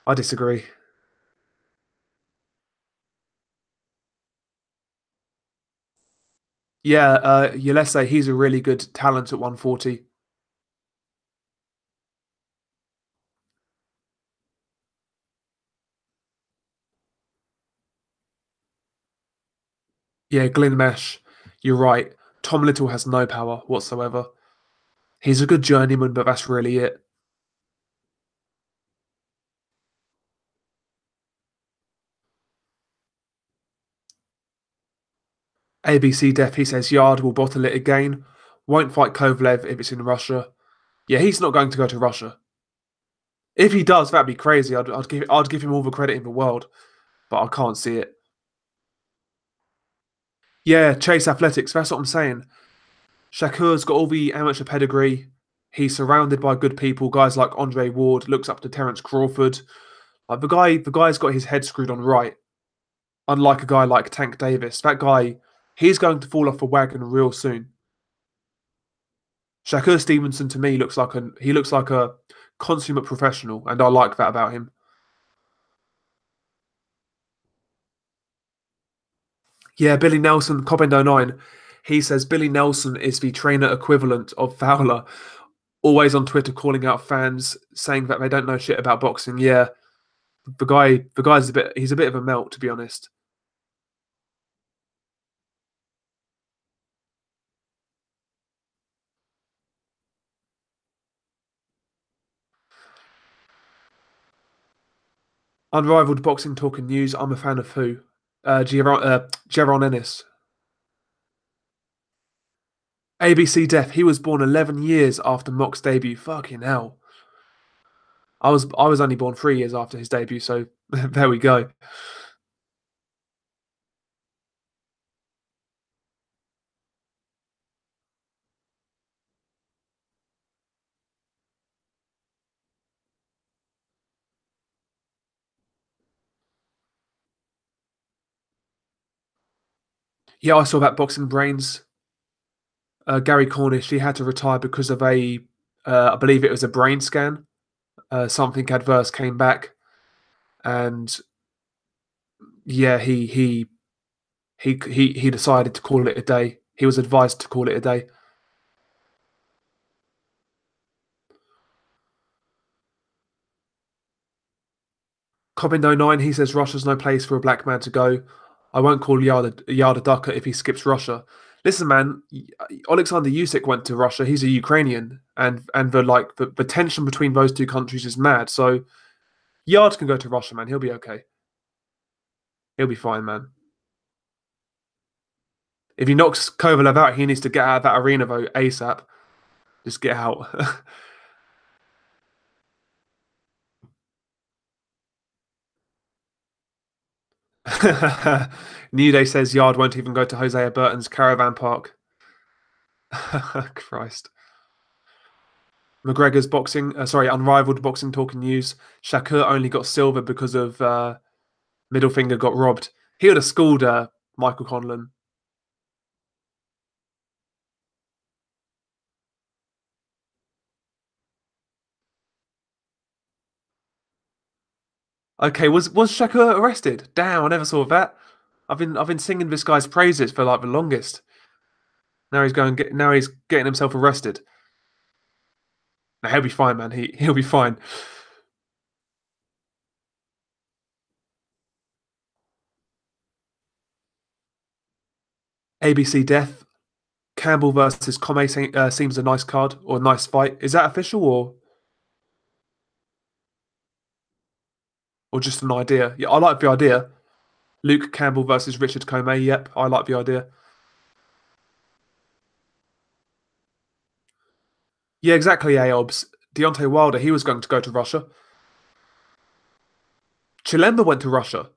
Speaker 1: I disagree. Yeah, Yelese, he's a really good talent at 140. Yeah, Glenn Mesh, you're right. Tom Little has no power whatsoever. He's a good journeyman, but that's really it. ABC Def, he says Yard will bottle it again. Won't fight Kovalev if it's in Russia. Yeah, he's not going to go to Russia. If he does, that'd be crazy. I'd give him all the credit in the world, but I can't see it. Yeah, Chase Athletics. That's what I'm saying. Shakur's got all the amateur pedigree. He's surrounded by good people. Guys like Andre Ward looks up to Terence Crawford. Like the guy's got his head screwed on right. Unlike a guy like Tank Davis, that guy, he's going to fall off the wagon real soon. Shakur Stevenson to me looks like a consummate professional, and I like that about him. Yeah, Billy Nelson, Cobendo9, he says Billy Nelson is the trainer equivalent of Fowler, always on Twitter calling out fans, saying that they don't know shit about boxing. Yeah, the guy's he's a bit of a melt, to be honest. Unrivaled boxing talk and news. I'm a fan of who? Jaron Ennis. ABC Def. He was born 11 years after Mock's debut. Fucking hell. I was only born 3 years after his debut, so there we go. Yeah, I saw that boxing brains. Gary Cornish. He had to retire because of I believe it was a brain scan. Something adverse came back, and yeah, he decided to call it a day. He was advised to call it a day. Cobindo9, he says Russia's no place for a black man to go. I won't call Yard a ducker if he skips Russia. Listen, man, Alexander Usyk went to Russia. He's a Ukrainian, and the tension between those two countries is mad. So Yard can go to Russia, man. He'll be okay. He'll be fine, man. If he knocks Kovalev out, he needs to get out of that arena though ASAP. Just get out. New Day says Yard won't even go to Hosea Burton's caravan park. Christ. McGregor's boxing, unrivaled boxing talking news. Shakur only got silver because of middle finger got robbed. He would have schooled Michael Conlan. Okay, was Shakur arrested? Damn, I never saw that. I've been singing this guy's praises for like the longest. Now he's getting himself arrested. Now, he'll be fine, man. He'll be fine. ABC Death. Campbell versus seems a nice card or a nice fight. Is that official or just an idea? Yeah, I like the idea. Luke Campbell versus Richard Comey. Yep, I like the idea. Yeah, exactly, Aobs. Deontay Wilder, he was going to go to Russia. Chilemba went to Russia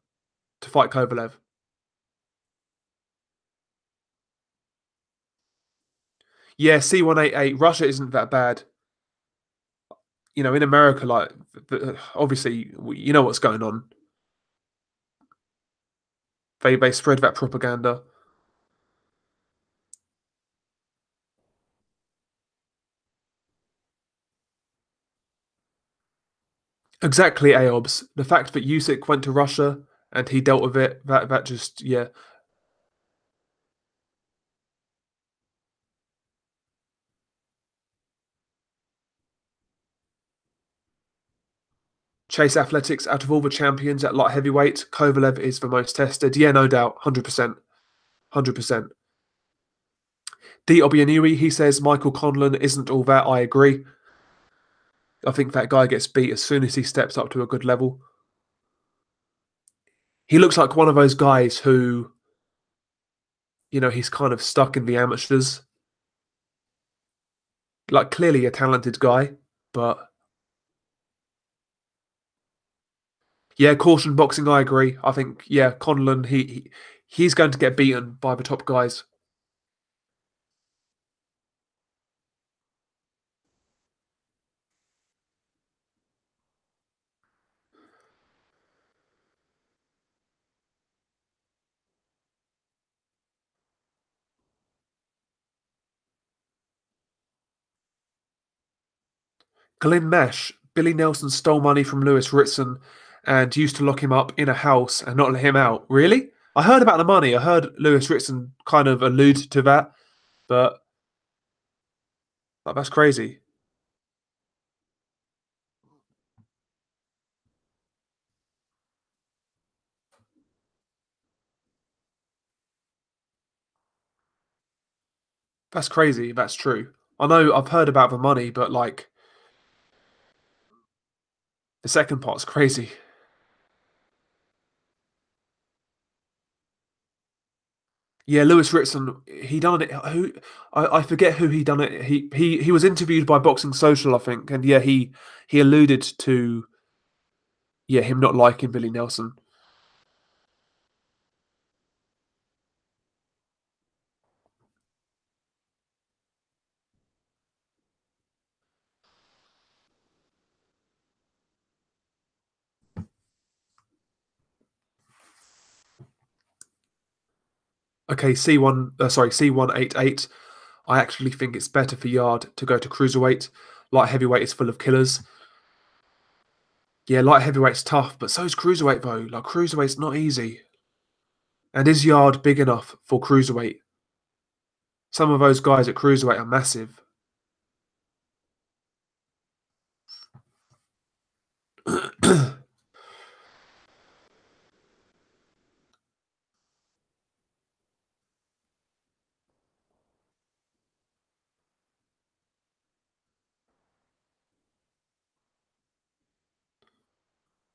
Speaker 1: to fight Kovalev. Yeah, C188. Russia isn't that bad. You know, in America, like obviously, you know what's going on. They spread that propaganda. Exactly, Aobs. The fact that Usyk went to Russia and he dealt with it, that just yeah. Chase Athletics, out of all the champions at light heavyweight, Kovalev is the most tested. Yeah, no doubt, 100%, 100%. D. Obianui, he says Michael Conlan isn't all that. I agree. I think that guy gets beat as soon as he steps up to a good level. He looks like one of those guys who, you know, he's kind of stuck in the amateurs. Like clearly a talented guy, but yeah, caution boxing. I agree. I think yeah, Conlan he's going to get beaten by the top guys. Glenn Nash, Billy Nelson stole money from Lewis Ritson and used to lock him up in a house and not let him out. Really? I heard about the money. I heard Lewis Ritson kind of allude to that, but like, that's crazy. That's crazy. That's true. I know I've heard about the money, but like the second part's crazy. Yeah, Lewis Ritson, he done it. Who I forget who he done it. He was interviewed by Boxing Social, I think, and yeah, he alluded to yeah him not liking Billy Nelson. Okay, C188. I actually think it's better for Yard to go to cruiserweight. Light heavyweight is full of killers. Yeah, light heavyweight's tough, but so is cruiserweight though. Like cruiserweight's not easy. And is Yard big enough for cruiserweight? Some of those guys at cruiserweight are massive.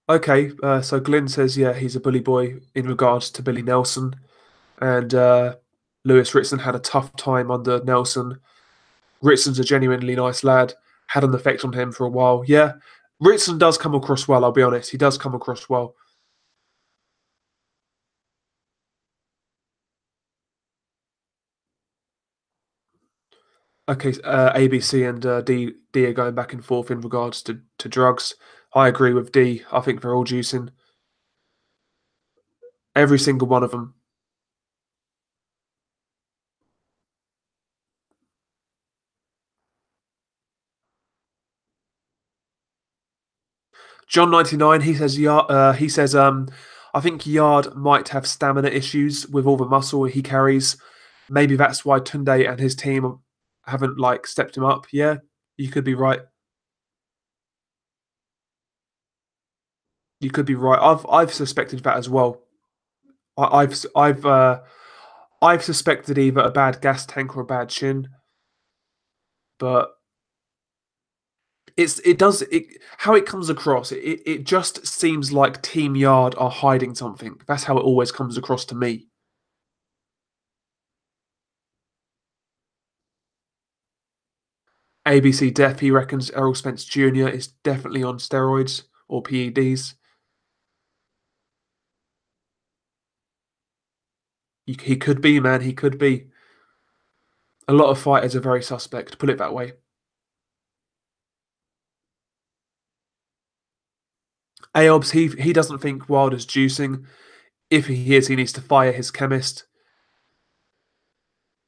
Speaker 1: Okay, so Glenn says, yeah, he's a bully boy in regards to Billy Nelson. And Lewis Ritson had a tough time under Nelson. Ritson's a genuinely nice lad, had an effect on him for a while. Yeah, Ritson does come across well, I'll be honest. He does come across well. Okay, ABC and D are going back and forth in regards to drugs. I agree with D. I think they're all juicing. Every single one of them. John 99, he says I think Yard might have stamina issues with all the muscle he carries. Maybe that's why Tunde and his team haven't like stepped him up. Yeah, you could be right. You could be right. I've suspected that as well. I've suspected either a bad gas tank or a bad chin, but it does it how it comes across. It just seems like Team Yard are hiding something. That's how it always comes across to me. ABC Def, he reckons Errol Spence Jr. is definitely on steroids or PEDs. He could be, man. He could be. A lot of fighters are very suspect, put it that way. Aobs, he doesn't think Wilder's juicing. If he is, he needs to fire his chemist.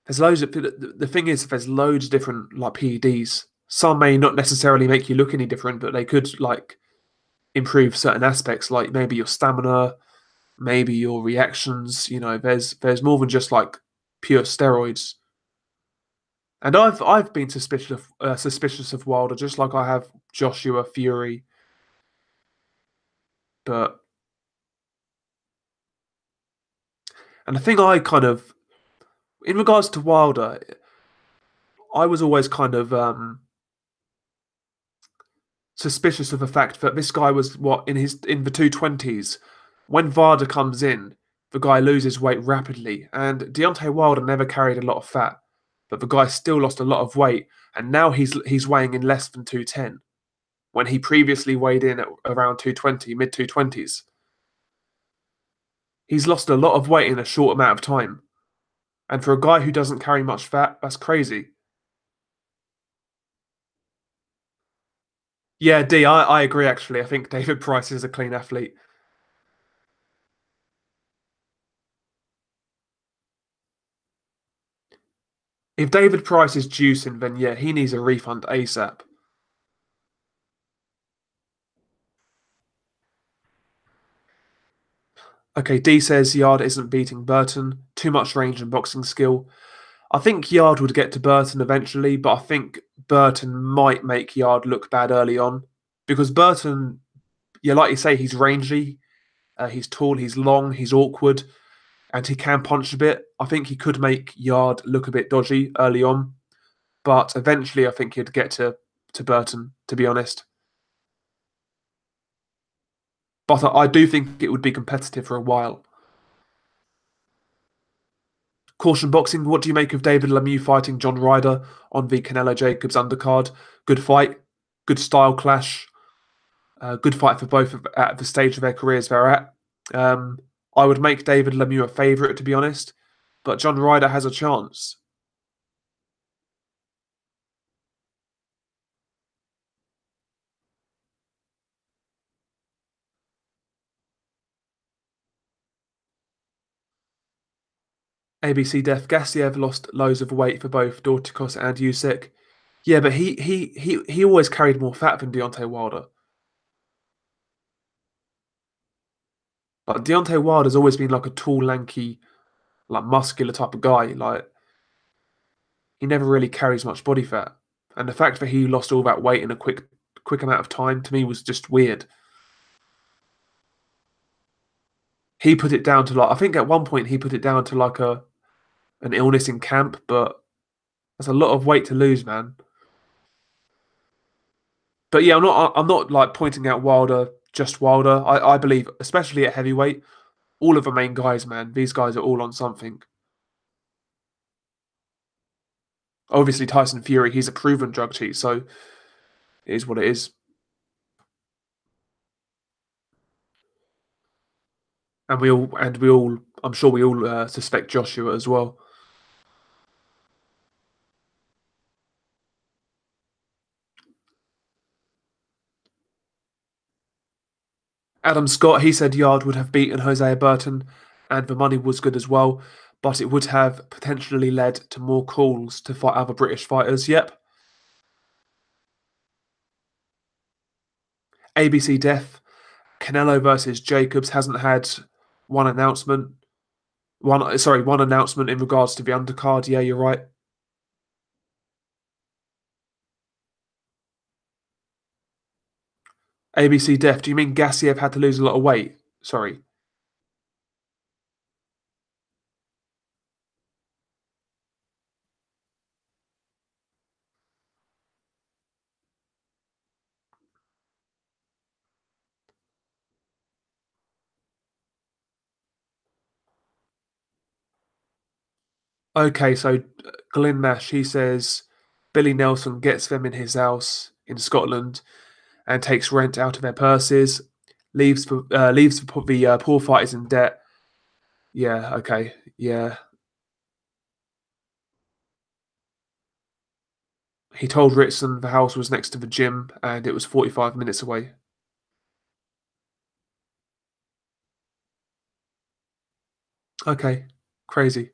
Speaker 1: There's loads of the thing is, there's loads of different like PEDs. Some may not necessarily make you look any different, but they could like improve certain aspects, like maybe your stamina, maybe your reactions. You know, there's more than just like pure steroids. And I've been suspicious of Wilder, just like I have Joshua Fury. But and the thing I kind of, in regards to Wilder, I was always kind of suspicious of the fact that this guy was what in the 220s. When Varda comes in, the guy loses weight rapidly, and Deontay Wilder never carried a lot of fat, but the guy still lost a lot of weight, and now he's weighing in less than 210 when he previously weighed in at around 220, mid 220s. He's lost a lot of weight in a short amount of time, and for a guy who doesn't carry much fat, that's crazy. Yeah, I agree. Actually, I think David Price is a clean athlete. If David Price is juicing, then yeah, he needs a refund ASAP. Okay, D says Yard isn't beating Burton. Too much range and boxing skill. I think Yard would get to Burton eventually, but I think Burton might make Yard look bad early on. Because Burton, yeah, like you say, he's rangy, he's tall, he's long, he's awkward, and he can punch a bit. I think he could make Yard look a bit dodgy early on, but eventually I think he'd get to Burton, to be honest. But I do think it would be competitive for a while. Caution boxing, what do you make of David Lemieux fighting John Ryder on the Canelo Jacobs undercard? Good fight, good style clash, good fight for both at the stage of their careers they're at. I would make David Lemieux a favourite, to be honest, but John Ryder has a chance. ABC Def Gassiev lost loads of weight for both Dorticos and Usyk. Yeah, but he always carried more fat than Deontay Wilder. Like Deontay Wilder's always been like a tall, lanky, like muscular type of guy. Like he never really carries much body fat. And the fact that he lost all that weight in a quick amount of time to me was just weird. He put it down to like I think at one point he put it down to like a an illness in camp, but that's a lot of weight to lose, man. But yeah, I'm not like pointing out Wilder, just Wilder. I believe, especially at heavyweight, all of the main guys, man, these guys are all on something. Obviously Tyson Fury, he's a proven drug cheat, so it is what it is. And we all I'm sure we all suspect Joshua as well. Adam Scott, he said Yard would have beaten Hosea Burton, and the money was good as well, but it would have potentially led to more calls to fight other British fighters. Yep. ABC Def, Canelo versus Jacobs hasn't had one announcement. One announcement in regards to the undercard. Yeah, you're right. ABC Def, do you mean Gassiev had to lose a lot of weight? Sorry. Okay, so Glenn Nash, he says Billy Nelson gets them in his house in Scotland and takes rent out of their purses, leaves the poor fighters in debt. Yeah, okay, yeah. He told Ritson the house was next to the gym and it was 45 minutes away. Okay, crazy.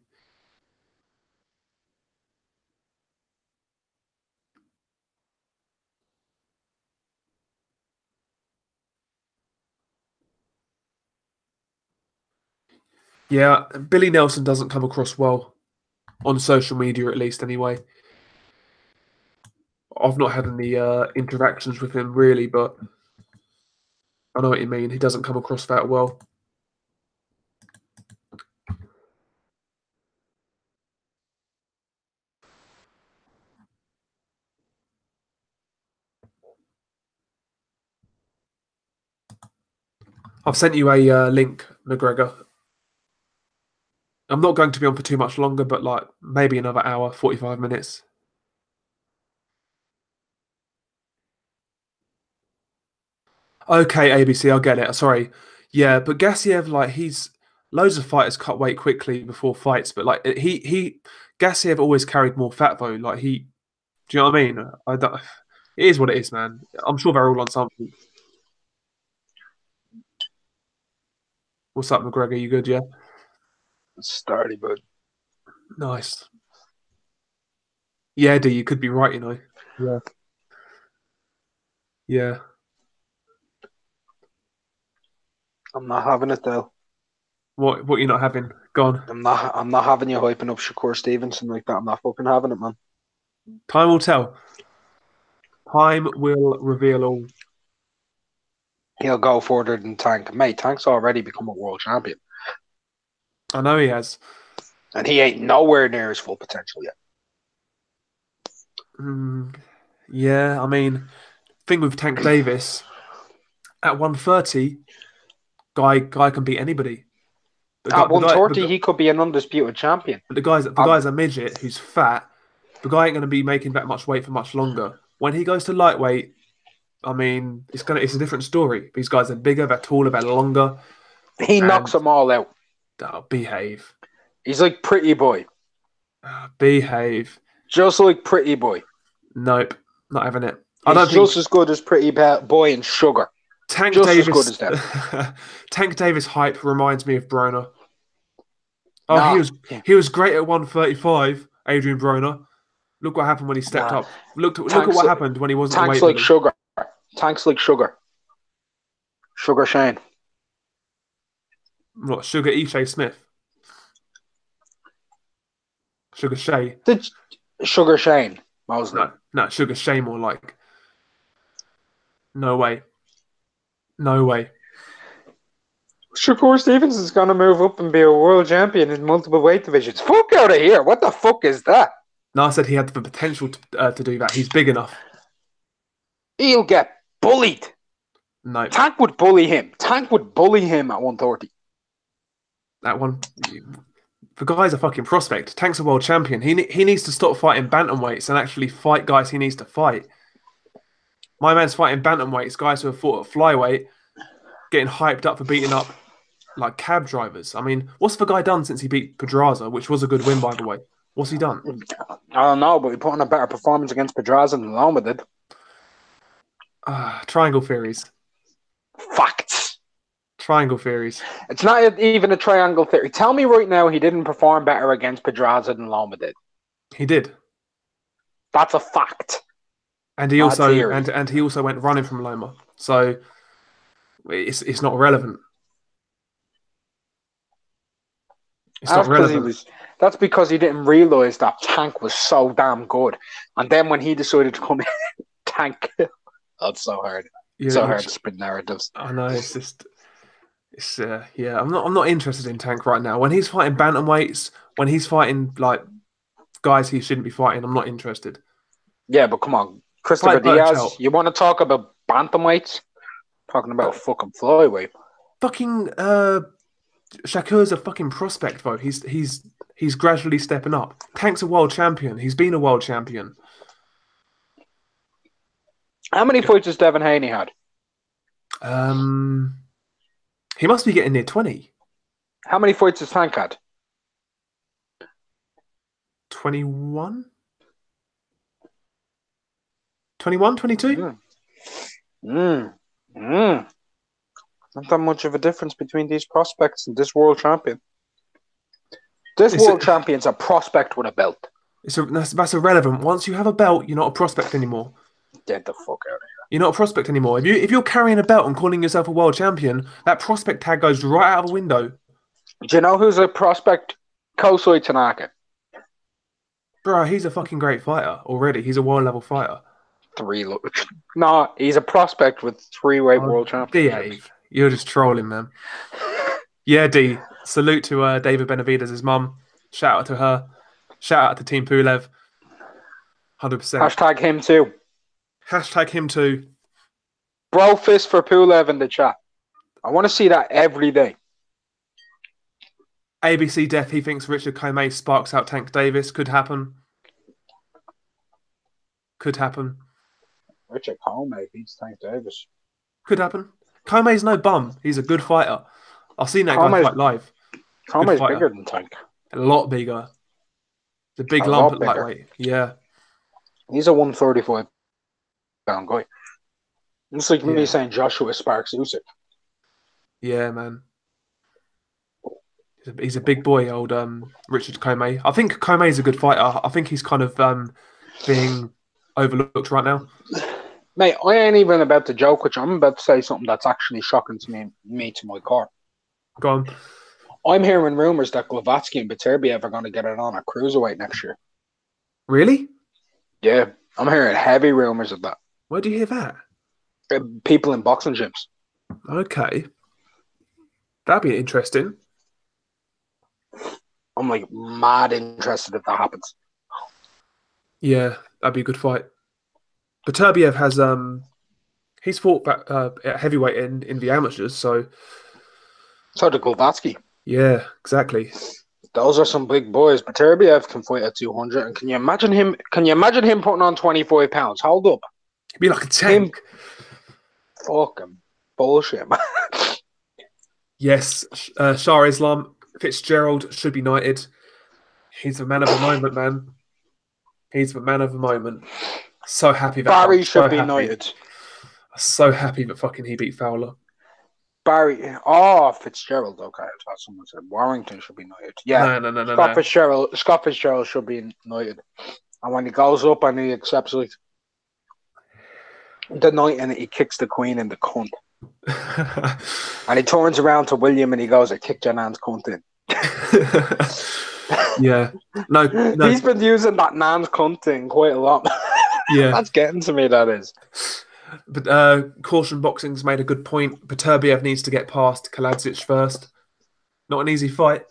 Speaker 1: Yeah, Billy Nelson doesn't come across well on social media, at least, anyway. I've not had any interactions with him really, but I know what you mean. He doesn't come across that well. I've sent you a link, McGregor. I'm not going to be on for too much longer, but like maybe another hour, 45 minutes. Okay, ABC, I'll get it. Sorry. Yeah, but Gassiev, like he's loads of fighters cut weight quickly before fights, but like he Gassiev always carried more fat though. Like do you know what I mean? I don't. It is what it is, man. I'm sure they're all on something. What's up, McGregor? You good? Yeah.
Speaker 2: Starty, but
Speaker 1: Nice. Yeah, D, you could be right. Yeah. Yeah.
Speaker 2: I'm not having it though.
Speaker 1: What you not having? Gone.
Speaker 2: I'm not having you hyping up Shakur Stevenson like that. I'm not fucking having it, man.
Speaker 1: Time will tell. Time will reveal all.
Speaker 2: He'll go further than Tank. Mate, Tank's already become a world champion.
Speaker 1: I know he has.
Speaker 2: And he ain't nowhere near his full potential yet.
Speaker 1: Yeah, I mean, thing with Tank Davis at 130, guy can beat anybody.
Speaker 2: At 130, he could be an undisputed champion.
Speaker 1: But the guy's a midget who's fat. The guy ain't going to be making that much weight for much longer. When he goes to lightweight, I mean, it's a different story. These guys are bigger, they're taller, they're longer.
Speaker 2: He knocks them all out.
Speaker 1: Behave.
Speaker 2: He's like Pretty Boy.
Speaker 1: Behave.
Speaker 2: Just like Pretty Boy.
Speaker 1: Nope, not having it.
Speaker 2: He's just as good as Pretty Boy and Sugar.
Speaker 1: Tank
Speaker 2: just
Speaker 1: Davis,
Speaker 2: as good as that.
Speaker 1: Tank Davis hype reminds me of Broner. Oh, he was great at 135, Adrian Broner. Look what happened when he stepped up. Look at what happened when he wasn't.
Speaker 2: Tank's like Sugar. Tank's like Sugar. Sugar Shane.
Speaker 1: What, Sugar Shea Smith? Sugar Shea.
Speaker 2: Sugar Shane. Mosley.
Speaker 1: No, Sugar Shea more like. No way. No way.
Speaker 2: Shakur Stevenson's going to move up and be a world champion in multiple weight divisions. Fuck out of here. What the fuck is that?
Speaker 1: No, I said he had the potential to do that. He's big enough.
Speaker 2: He'll get bullied.
Speaker 1: No.
Speaker 2: Tank would bully him. Tank would bully him at 130.
Speaker 1: That one. The guy's a fucking prospect. Tank's a world champion. He needs to stop fighting bantamweights and actually fight guys he needs to fight. My man's fighting bantamweights, guys who have fought at flyweight, getting hyped up for beating up like cab drivers. I mean, what's the guy done since he beat Pedraza, which was a good win, by the way? What's he done?
Speaker 2: I don't know, but he put on a better performance against Pedraza than Loma did.
Speaker 1: Triangle theories.
Speaker 2: Facts.
Speaker 1: Triangle theories.
Speaker 2: It's not even a triangle theory. Tell me right now he didn't perform better against Pedraza than Loma did.
Speaker 1: He did.
Speaker 2: That's a fact.
Speaker 1: And he also and he also went running from Loma. So it's not relevant. It's not relevant.
Speaker 2: That's because he didn't realise that Tank was so damn good. And then when he decided to come in, Tank... That's so hard. So hard to spin narratives.
Speaker 1: I know, yeah, I'm not interested in Tank right now. When he's fighting bantamweights, when he's fighting like guys he shouldn't be fighting, I'm not interested.
Speaker 2: Yeah, but come on. Christopher Diaz, you want to talk about bantamweights? Talking about fucking flyweight.
Speaker 1: Fucking Shakur's a fucking prospect though. He's gradually stepping up. Tank's a world champion. He's been a world champion.
Speaker 2: How many fights has Devin Haney had?
Speaker 1: He must be getting near 20.
Speaker 2: How many fights has Tank had?
Speaker 1: 21? 21, 22?
Speaker 2: Not that much of a difference between these prospects and this world champion. This world champion's a prospect with a belt.
Speaker 1: That's irrelevant. Once you have a belt, you're not a prospect anymore.
Speaker 2: Get the fuck out of here.
Speaker 1: You're not a prospect anymore. If you're carrying a belt and calling yourself a world champion, that prospect tag goes right out of the window.
Speaker 2: Do you know who's a prospect? Kosei Tanaka.
Speaker 1: Bro, he's a fucking great fighter already. He's a world level fighter.
Speaker 2: No, he's a prospect with 3-weight world championships.
Speaker 1: D, you're just trolling, man. Yeah, D. Salute to David Benavidez' mum. Shout out to her. Shout out to Team Pulev. 100%.
Speaker 2: Hashtag him too.
Speaker 1: Hashtag him too.
Speaker 2: Bro fist for Pulev in the chat. I want to see that every day.
Speaker 1: ABC Death, he thinks Richard Comey sparks out Tank Davis. Could happen. Could happen.
Speaker 2: Richard Comey beats Tank Davis.
Speaker 1: Could happen. Comey's no bum. He's a good fighter. I've seen that guy fight live.
Speaker 2: Comey's bigger than Tank.
Speaker 1: A lot bigger. It's a big lump at lightweight. Yeah.
Speaker 2: He's a 135-pound guy. It's like me saying Joshua Sparks Usyk.
Speaker 1: Yeah, man. He's a big boy, old Richard Comey. I think Comey's a good fighter. I think he's kind of being overlooked right now.
Speaker 2: Mate, I ain't even about to joke with you. I'm about to say something that's actually shocking to me to my core.
Speaker 1: Go on.
Speaker 2: I'm hearing rumors that Glavatsky and Beterbiev are going to get it on at cruiserweight next year.
Speaker 1: Really?
Speaker 2: Yeah, I'm hearing heavy rumors of that.
Speaker 1: Where do you hear that?
Speaker 2: People in boxing gyms.
Speaker 1: Okay. That'd be interesting.
Speaker 2: I'm like mad interested if that happens.
Speaker 1: Yeah, that'd be a good fight. Beterbiev has he's fought at heavyweight in the amateurs, so
Speaker 2: did Glavatsky.
Speaker 1: Yeah, exactly.
Speaker 2: Those are some big boys. Beterbiev can fight at 200, and can you imagine him? Can you imagine him putting on 25 pounds? Hold up,
Speaker 1: he'd be like a tank.
Speaker 2: Fucking bullshit, man.
Speaker 1: Yes, Shah Islam Fitzgerald should be knighted. He's the man of the moment, man. He's the man of the moment. So happy that
Speaker 2: Barry should be knighted.
Speaker 1: So happy that fucking he beat Fowler.
Speaker 2: Barry, Fitzgerald. Okay, I thought someone said Warrington should be knighted. Yeah,
Speaker 1: no.
Speaker 2: Scott Fitzgerald should be knighted. And when he goes up and he accepts like the knight and he kicks the queen in the cunt. And he turns around to William and he goes, I kicked your nan's cunt in.
Speaker 1: Yeah. No.
Speaker 2: He's been using that nan's cunt thing quite a lot.
Speaker 1: Yeah.
Speaker 2: That's getting to me, that is.
Speaker 1: But Caution Boxing's made a good point. Beterbiev needs to get past Kaladzic first. Not an easy fight.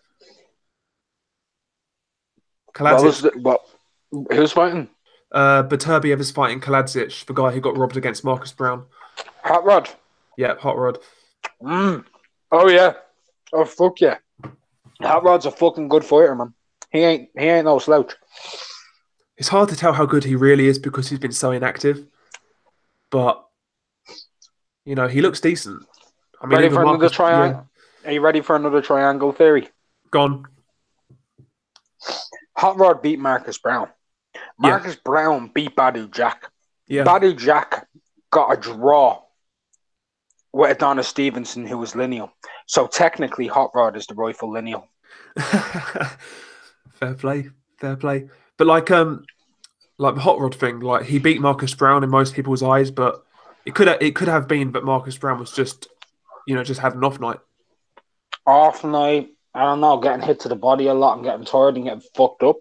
Speaker 2: Kaladzic. Who's fighting?
Speaker 1: Beterbiev is fighting Kaladzic, the guy who got robbed against Marcus Brown.
Speaker 2: Hot Rod.
Speaker 1: Yeah, Hot Rod.
Speaker 2: Oh yeah. Oh fuck yeah. Hot Rod's a fucking good fighter, man. He ain't no slouch.
Speaker 1: It's hard to tell how good he really is because he's been so inactive. But you know, he looks decent. I mean,
Speaker 2: ready for another triangle? Yeah. Are you ready for another triangle theory?
Speaker 1: Gone.
Speaker 2: Hot Rod beat Marcus Brown. Marcus Brown beat Badu Jack.
Speaker 1: Yeah.
Speaker 2: Badu Jack got a draw with Adonis Stevenson, who was lineal. So technically, Hot Rod is the rightful lineal.
Speaker 1: Fair play. But like the Hot Rod thing, like he beat Marcus Brown in most people's eyes, but it could have been that Marcus Brown was just had an off night.
Speaker 2: Off night. I don't know, getting hit to the body a lot and getting tired and getting fucked up.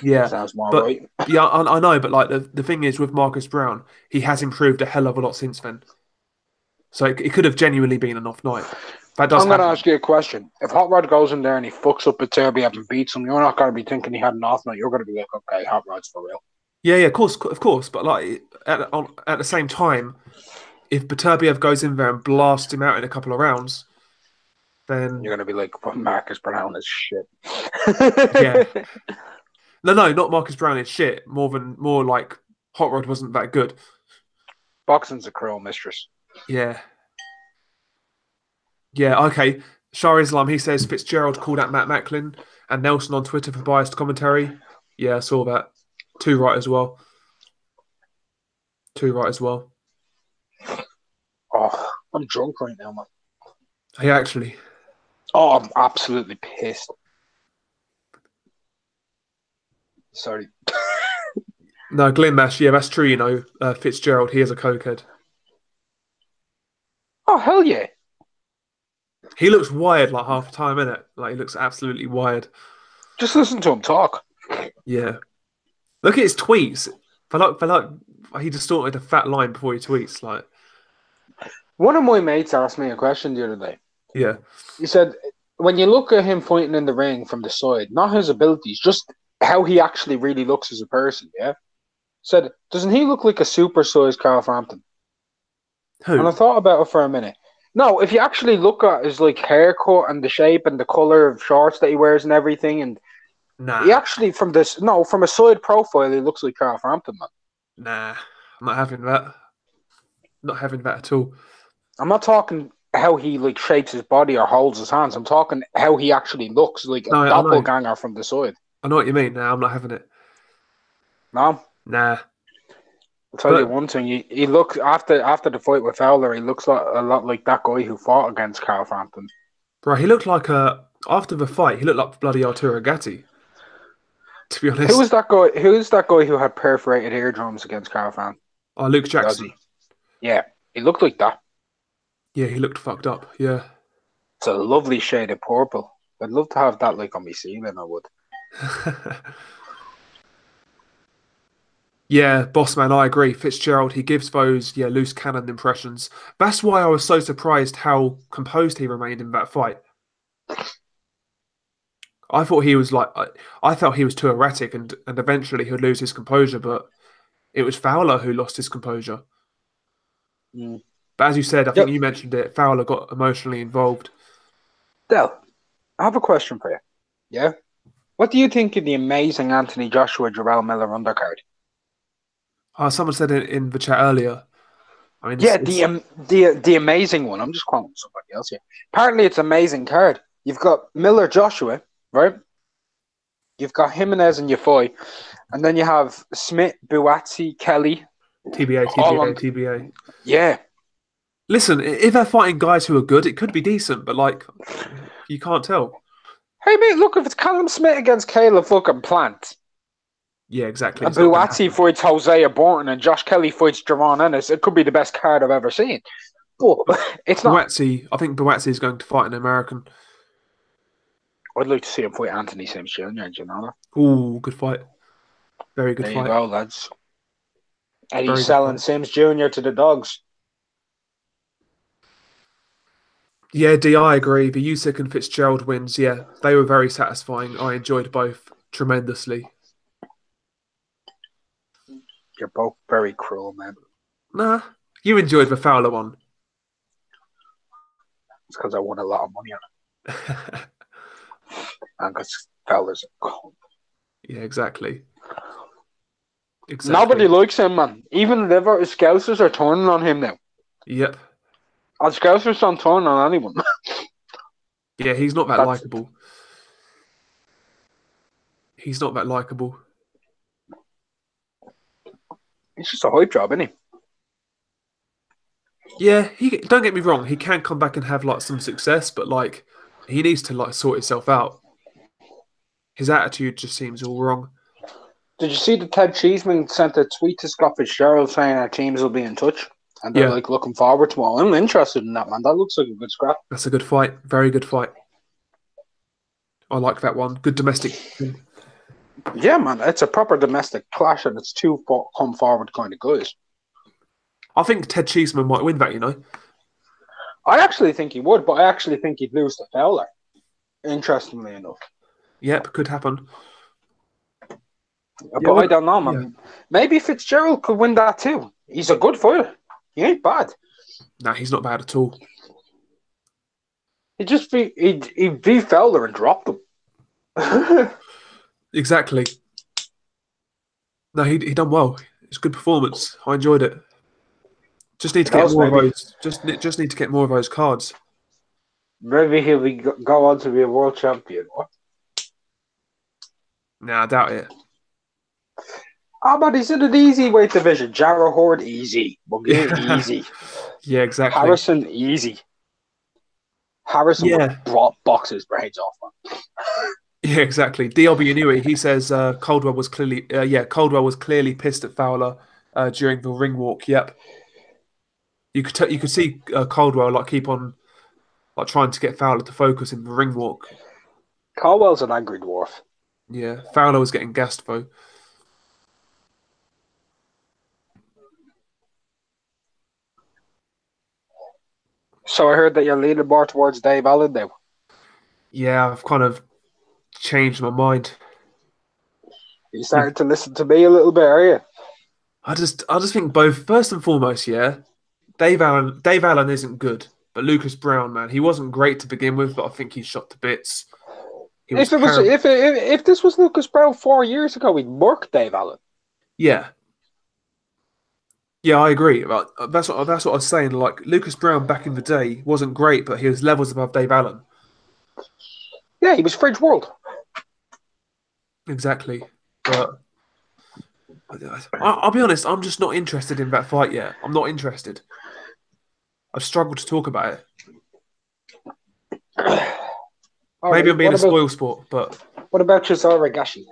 Speaker 1: Yeah.
Speaker 2: Sounds more right.
Speaker 1: Yeah, I know, but like the thing is with Marcus Brown, he has improved a hell of a lot since then. So it could have genuinely been an off night. I'm
Speaker 2: going to ask you a question. If Hot Rod goes in there and he fucks up Beterbiev and beats him, you're not going to be thinking he had an off night. You're going to be like, okay, Hot Rod's for real.
Speaker 1: Yeah, of course. But like at the same time, if Beterbiev goes in there and blasts him out in a couple of rounds, then
Speaker 2: you're going to be like, well, Marcus Brown is shit.
Speaker 1: Yeah. No, not Marcus Brown is shit. More like Hot Rod wasn't that good.
Speaker 2: Boxing's a cruel mistress.
Speaker 1: Yeah. Yeah, okay. Shah Islam, he says Fitzgerald called out Matt Macklin and Nelson on Twitter for biased commentary. Yeah, I saw that. Too right as well. Too right as well.
Speaker 2: Oh, I'm drunk right now, man.
Speaker 1: Hey, actually.
Speaker 2: Oh, I'm absolutely pissed. Sorry.
Speaker 1: No, Glenn Mash, yeah, that's true, you know. Fitzgerald, he is a cokehead.
Speaker 2: Oh, hell yeah.
Speaker 1: He looks wired like half the time, innit? Like, he looks absolutely wired.
Speaker 2: Just listen to him talk.
Speaker 1: Yeah. Look at his tweets. He distorted a fat line before he tweets. Like,
Speaker 2: one of my mates asked me a question the other day.
Speaker 1: Yeah.
Speaker 2: He said, when you look at him fighting in the ring from the side, not his abilities, just how he actually really looks as a person, yeah? Said, doesn't he look like a supersized Carl Frampton?
Speaker 1: Who?
Speaker 2: And I thought about it for a minute. No, if you actually look at his like haircut and the shape and the color of shorts that he wears and everything, and he actually from a side profile, he looks like Carl Frampton, man.
Speaker 1: Nah, I'm not having that. Not having that at all.
Speaker 2: I'm not talking how he like shapes his body or holds his hands. I'm talking how he actually looks like a doppelganger from the side.
Speaker 1: I know what you mean. Nah, I'm not having it.
Speaker 2: No?
Speaker 1: Nah.
Speaker 2: I'll tell you one thing. He looks after the fight with Fowler. He looks a lot like that guy who fought against Carl Frampton.
Speaker 1: Bro, he looked like after the fight. He looked like bloody Arturo Gatti. To be honest,
Speaker 2: who was that guy? Who was that guy who had perforated eardrums against Carl Frampton?
Speaker 1: Oh, Luke Jackson.
Speaker 2: Yeah, he looked like that.
Speaker 1: Yeah, he looked fucked up. Yeah,
Speaker 2: it's a lovely shade of purple. I'd love to have that like on my ceiling. I would.
Speaker 1: Yeah, boss man, I agree. Fitzgerald, he gives those loose cannon impressions. That's why I was so surprised how composed he remained in that fight. I thought he was I felt he was too erratic and eventually he'd lose his composure, but it was Fowler who lost his composure.
Speaker 2: Mm.
Speaker 1: But as you said, I think you mentioned it, Fowler got emotionally involved.
Speaker 2: Del, I have a question for you. Yeah? What do you think of the amazing Anthony Joshua Jarrell Miller undercard?
Speaker 1: Someone said it in the chat earlier. I mean,
Speaker 2: the amazing one. I'm just quoting somebody else here. Apparently, it's an amazing card. You've got Miller Joshua, right? You've got Jimenez and Yafoi, and then you have Smith, Buatsi, Kelly.
Speaker 1: TBA.
Speaker 2: Yeah.
Speaker 1: Listen, if they're fighting guys who are good, it could be decent, but you can't tell.
Speaker 2: Hey mate, look, if it's Callum Smith against Caleb fucking Plant.
Speaker 1: Yeah, exactly.
Speaker 2: And Buatsi fights Hosea Borton and Josh Kelly fights Jerron Ennis. It could be the best card I've ever seen. But it's not.
Speaker 1: Buatsi, I think Buatsi is going to fight an American.
Speaker 2: I'd like to see him fight Anthony Sims Jr. Do you know that?
Speaker 1: Ooh, good fight. Very good fight.
Speaker 2: There you go, lads. And he's selling Sims Jr. to the dogs.
Speaker 1: Yeah, I agree. The Usyk and Fitzgerald wins, yeah, they were very satisfying. I enjoyed both tremendously.
Speaker 2: You're both very cruel, man.
Speaker 1: Nah, you enjoyed the Fowler one.
Speaker 2: It's because I won a lot of money on it. And because Fowler's a cunt.
Speaker 1: Yeah, exactly.
Speaker 2: Nobody likes him, man. Even liver Scousers are turning on him now.
Speaker 1: Yep.
Speaker 2: And Scousers don't turn on anyone.
Speaker 1: Yeah, he's not that likable. He's not that likable.
Speaker 2: It's just a hype job, isn't he?
Speaker 1: Yeah, don't get me wrong, he can come back and have some success, but he needs to sort himself out. His attitude just seems all wrong.
Speaker 2: Did you see that Ted Cheeseman sent a tweet to Scott Fitzgerald saying our teams will be in touch? And they're looking forward to it. I'm interested in that, man. That looks like a good scrap.
Speaker 1: That's a good fight. Very good fight. I like that one. Good domestic.
Speaker 2: Yeah, man. It's a proper domestic clash and it's two come forward kind of guys.
Speaker 1: I think Ted Cheeseman might win that, you know.
Speaker 2: I actually think he would, but I actually think he'd lose to Fowler. Interestingly enough.
Speaker 1: Yep, could happen.
Speaker 2: But I don't know, man. Yeah. Maybe Fitzgerald could win that too. He's a good fighter. He ain't bad.
Speaker 1: Nah, he's not bad at all.
Speaker 2: He beat Fowler and dropped him.
Speaker 1: Exactly. No, he done well. It's a good performance. I enjoyed it. Just need to
Speaker 2: Who
Speaker 1: get
Speaker 2: knows,
Speaker 1: more of
Speaker 2: maybe.
Speaker 1: those. Just need to get more of those cards.
Speaker 2: Maybe he'll go on to be a world champion. What?
Speaker 1: Nah, I doubt it.
Speaker 2: Ah, but he's in an easy weight division. Jarrah Horde, easy. Munguia,
Speaker 1: Yeah,
Speaker 2: easy.
Speaker 1: yeah, exactly.
Speaker 2: Harrison, easy. Harrison would
Speaker 1: Yeah,
Speaker 2: box his brains off, man.
Speaker 1: yeah, exactly. DLB Inui, he says Coldwell was clearly, Coldwell was clearly pissed at Fowler during the ring walk. Yep, you could see Coldwell like keep on like trying to get Fowler to focus in the ring walk.
Speaker 2: Caldwell's an angry dwarf.
Speaker 1: Yeah, Fowler was getting gassed though.
Speaker 2: So I heard that you're leaning more towards Dave Allen now.
Speaker 1: Yeah, I've kind of changed my mind.
Speaker 2: You starting to listen to me a little bit, are you?
Speaker 1: I just think both first and foremost, yeah, Dave Allen isn't good, but Lucas Brown, man, he wasn't great to begin with, but I think he's shot to bits. He was terrible.
Speaker 2: If this was Lucas Brown 4 years ago, we'd murk Dave Allen.
Speaker 1: Yeah, yeah, I agree. But that's what I was saying. Like Lucas Brown back in the day wasn't great, but he was levels above Dave Allen.
Speaker 2: Yeah, he was Fridge World.
Speaker 1: Exactly. But I'll be honest, I'm just not interested in that fight yet. I'm not interested. I've struggled to talk about it. Maybe I'm being a spoil sport, but
Speaker 2: what about Chisora Gashi?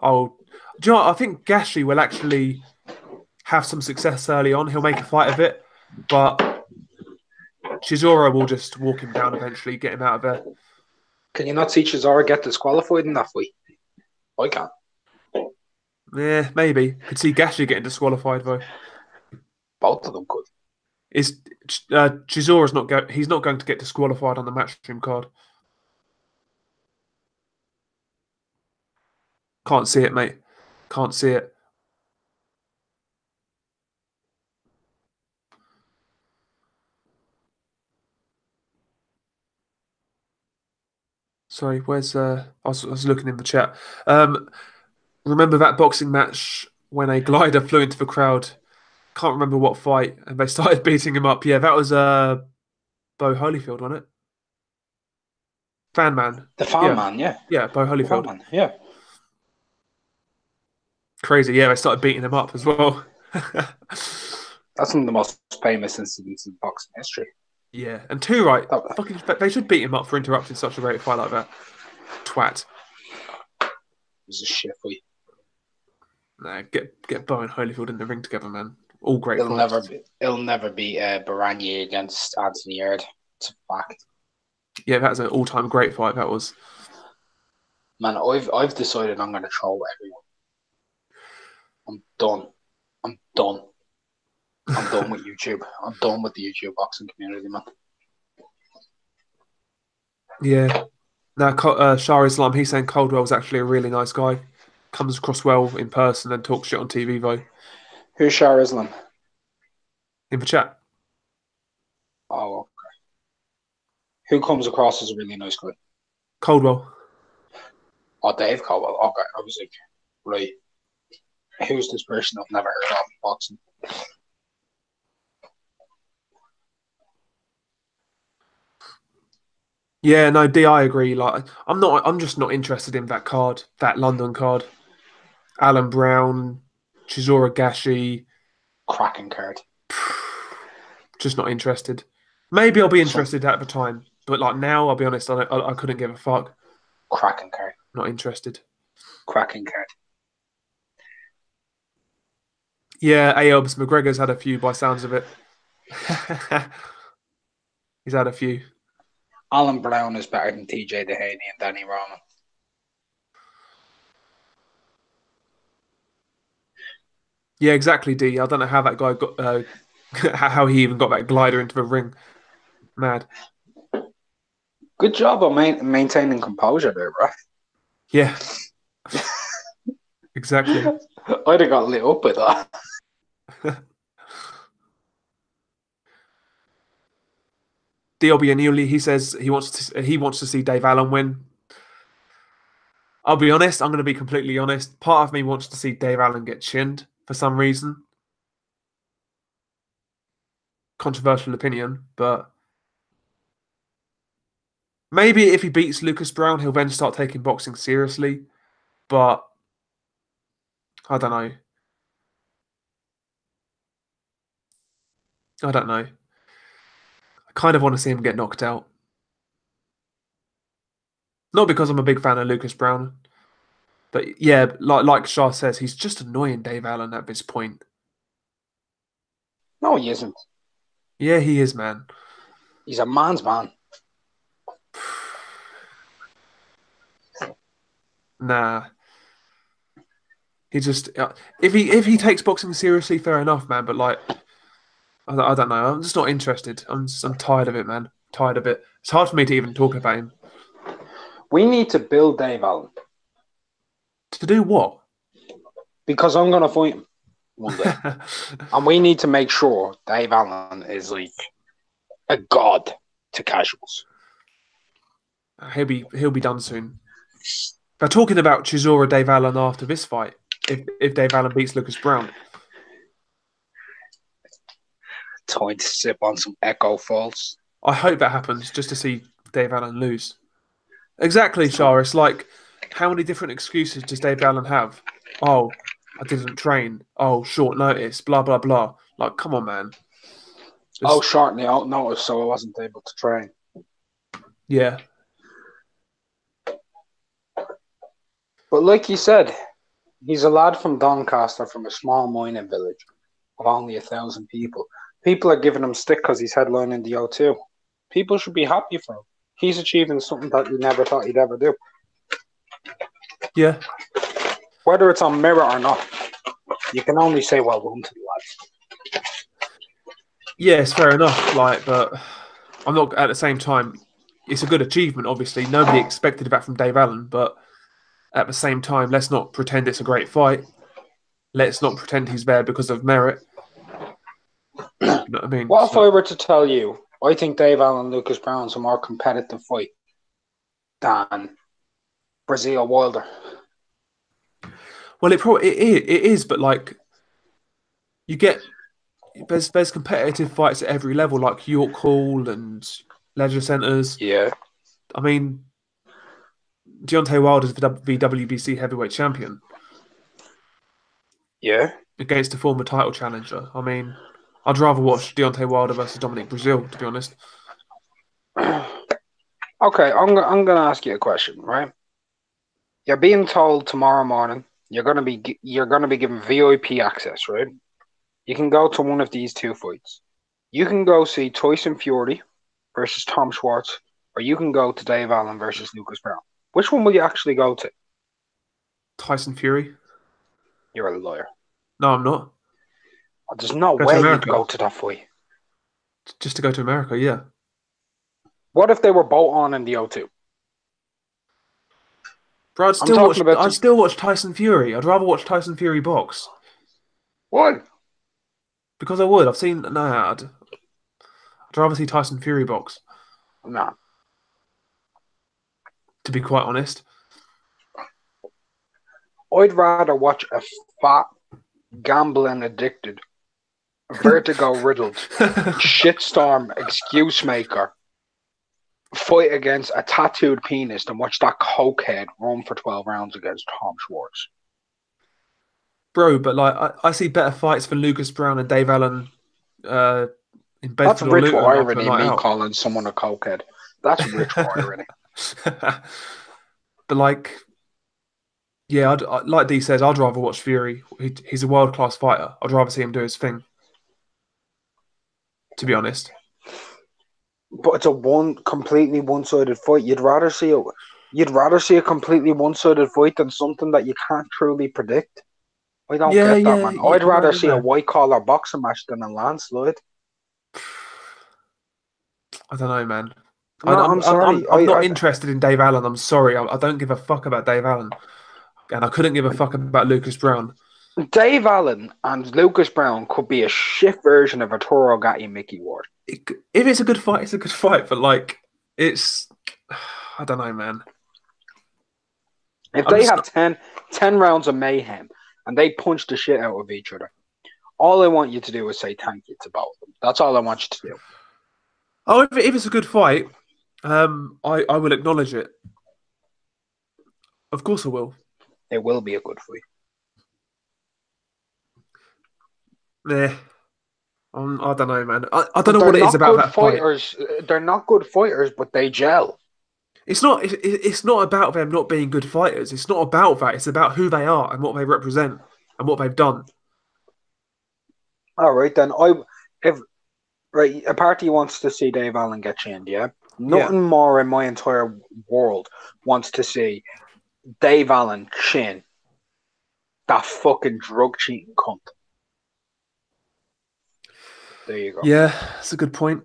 Speaker 1: oh, do you know what? I think Gashi will actually have some success early on. He'll make a fight of it, but Chisora will just walk him down eventually, get him out of there.
Speaker 2: Can you not see Chisora get disqualified in that fight? I can't.
Speaker 1: Yeah, maybe. Could see Gashi getting disqualified though.
Speaker 2: Both of them could.
Speaker 1: Is Chizora's not he's not going to get disqualified on the matchroom card. Can't see it, mate. Can't see it. Sorry, where's I was looking in the chat. Remember that boxing match when a glider flew into the crowd? Can't remember what fight, and they started beating him up. Yeah, that was Bo Holyfield, wasn't it? Fan Man.
Speaker 2: The Fan Man, yeah.
Speaker 1: Yeah, Bo Holyfield.
Speaker 2: Man, yeah.
Speaker 1: Crazy, yeah, they started beating him up as well.
Speaker 2: That's one of the most famous incidents in boxing history.
Speaker 1: Yeah, and too right. Fucking, they should beat him up for interrupting such a great fight like that. Twat.
Speaker 2: It was a shit fight.
Speaker 1: Nah, get Bo and Holyfield in the ring together, man. All great.
Speaker 2: It'll never be Baranya against Anthony Yarde. It's a fact.
Speaker 1: Yeah, that was an all-time great fight. That was.
Speaker 2: Man, I've decided I'm going to troll everyone. I'm done. I'm done with YouTube. I'm done with the YouTube boxing community, man.
Speaker 1: Yeah. Now, Shah Islam, he's saying Coldwell's actually a really nice guy. Comes across well in person and talks shit on TV, though.
Speaker 2: Who's Shah Islam?
Speaker 1: In the chat.
Speaker 2: Oh, okay. Who comes across as a really nice guy?
Speaker 1: Coldwell.
Speaker 2: Oh, Dave Coldwell. Okay, I was like, right. Who's this person I've never heard of in boxing?
Speaker 1: Yeah, no, D, I agree. Like, I'm just not interested in that card, that London card. Alan Brown, Chisora Gashi.
Speaker 2: Cracking card.
Speaker 1: Just not interested. Maybe I'll be interested at the time, but like now, I'll be honest, I couldn't give a fuck.
Speaker 2: Cracking card.
Speaker 1: Not interested.
Speaker 2: Cracking card.
Speaker 1: Yeah, Aobs McGregor's had a few by sounds of it. He's had a few.
Speaker 2: Alan Brown is better than TJ Dehaney and Danny Roman.
Speaker 1: Yeah, exactly, D. I don't know how that guy got, how he even got that glider into the ring. Mad.
Speaker 2: Good job on maintaining composure there, bro.
Speaker 1: Yeah. Exactly.
Speaker 2: I'd have got lit up with that.
Speaker 1: DLB Anuli, he says he wants to see Dave Allen win. I'll be honest, I'm going to be completely honest. Part of me wants to see Dave Allen get chinned for some reason. controversial opinion, but maybe if he beats Lucas Brown, he'll then start taking boxing seriously. But I don't know. I don't know. I kind of want to see him get knocked out. Not because I'm a big fan of Lucas Brown, but yeah, like Shah says, he's just annoying Dave Allen at this point.
Speaker 2: No, he isn't.
Speaker 1: Yeah, he is, man.
Speaker 2: He's a man's man.
Speaker 1: Nah. He just if he takes boxing seriously, fair enough, man. But like, I don't know. I'm just not interested. I'm tired of it, man. Tired of it. It's hard for me to even talk about him.
Speaker 2: We need to build Dave Allen.
Speaker 1: To do what?
Speaker 2: Because I'm going to fight him one day. And we need to make sure Dave Allen is like a god to casuals.
Speaker 1: He'll be done soon. They're talking about Chisora Dave Allen after this fight. If Dave Allen beats Lucas Brown.
Speaker 2: Time to sip on some Echo Falls.
Speaker 1: I hope that happens just to see Dave Allen lose. Exactly, Shah. It's like, how many different excuses does Dave Allen have? Oh, I didn't train. Oh, short notice. Blah, blah, blah. Like, come on, man.
Speaker 2: Short notice, so I wasn't able to train.
Speaker 1: Yeah.
Speaker 2: But like you said, he's a lad from Doncaster, from a small mining village of only 1,000 people. People are giving him stick because he's headlining the O2. People should be happy for him. He's achieving something that you never thought he'd ever do.
Speaker 1: Yeah.
Speaker 2: Whether it's on merit or not, you can only say well done to the lads.
Speaker 1: Yes, fair enough. Like, but I'm not at the same time. It's a good achievement, obviously. Nobody expected that from Dave Allen, but at the same time, let's not pretend it's a great fight. Let's not pretend he's there because of merit. You know what I mean?
Speaker 2: What if I were to tell you, I think Dave Allen and Lucas Brown's a more competitive fight than Brazil Wilder?
Speaker 1: Well, it is, but like, you get there's competitive fights at every level, like York Hall and Leisure Centres.
Speaker 2: Yeah.
Speaker 1: I mean, Deontay Wilder is the WBC heavyweight champion.
Speaker 2: Yeah.
Speaker 1: Against a former title challenger. I mean, I'd rather watch Deontay Wilder versus Dominic Breazeale, to be honest.
Speaker 2: Okay, I'm going to ask you a question, right? You're being told tomorrow morning you're going to be given VIP access, right? You can go to one of these two fights. You can go see Tyson Fury versus Tom Schwartz, or you can go to Dave Allen versus Lucas Brown. Which one will you actually go to?
Speaker 1: Tyson Fury.
Speaker 2: You're a liar.
Speaker 1: No, I'm not.
Speaker 2: There's no way you'd go to that fight.
Speaker 1: Just to go to America, yeah.
Speaker 2: What if they were both on in the O2?
Speaker 1: Bro, I'd still watch Tyson Fury. I'd rather watch Tyson Fury box.
Speaker 2: What?
Speaker 1: Because I would. I'd rather see Tyson Fury box.
Speaker 2: Nah.
Speaker 1: To be quite honest.
Speaker 2: I'd rather watch a fat, gambling addicted, vertigo riddled, shitstorm excuse maker fight against a tattooed penis than watch that cokehead run for 12 rounds against Tom Schwartz.
Speaker 1: Bro, but like I see better fights for Lucas Brown and Dave Allen in Bedford.
Speaker 2: That's rich
Speaker 1: Luton
Speaker 2: irony, me calling someone a cokehead. That's rich irony.
Speaker 1: But like, yeah, like D says, I'd rather watch Fury. He's a world-class fighter. I'd rather see him do his thing. To be honest.
Speaker 2: But it's a completely one-sided fight. You'd rather see a completely one-sided fight than something that you can't truly predict. I don't get that, man. I'd rather see a white-collar boxing match than a landslide.
Speaker 1: I don't know, man.
Speaker 2: No, I'm sorry.
Speaker 1: I'm not interested in Dave Allen. I'm sorry. I don't give a fuck about Dave Allen. And I couldn't give a fuck about Lucas Brown.
Speaker 2: Dave Allen and Lucas Brown could be a shit version of Arturo Gatti and Mickey Ward.
Speaker 1: If it's a good fight, it's a good fight. But like, I don't know, man.
Speaker 2: If they have 10 rounds of mayhem and they punch the shit out of each other, All I want you to do is say thank you to both of them. That's all I want you to do.
Speaker 1: Oh, if it's a good fight, I will acknowledge it. Of course I will.
Speaker 2: It will be a good fight.
Speaker 1: Yeah. I don't know, man. I
Speaker 2: But
Speaker 1: don't know
Speaker 2: they're
Speaker 1: what it is
Speaker 2: not
Speaker 1: about
Speaker 2: good
Speaker 1: that fight.
Speaker 2: fighters. They're not good fighters, but they gel.
Speaker 1: It's not. It's not about them not being good fighters. It's not about that. It's about who they are and what they represent and what they've done.
Speaker 2: All right, then. If right, a party wants to see Dave Allen get chained, yeah?
Speaker 1: Yeah.
Speaker 2: Nothing more in my entire world wants to see Dave Allen chin that fucking drug cheating cunt. There you go.
Speaker 1: Yeah, it's a good point.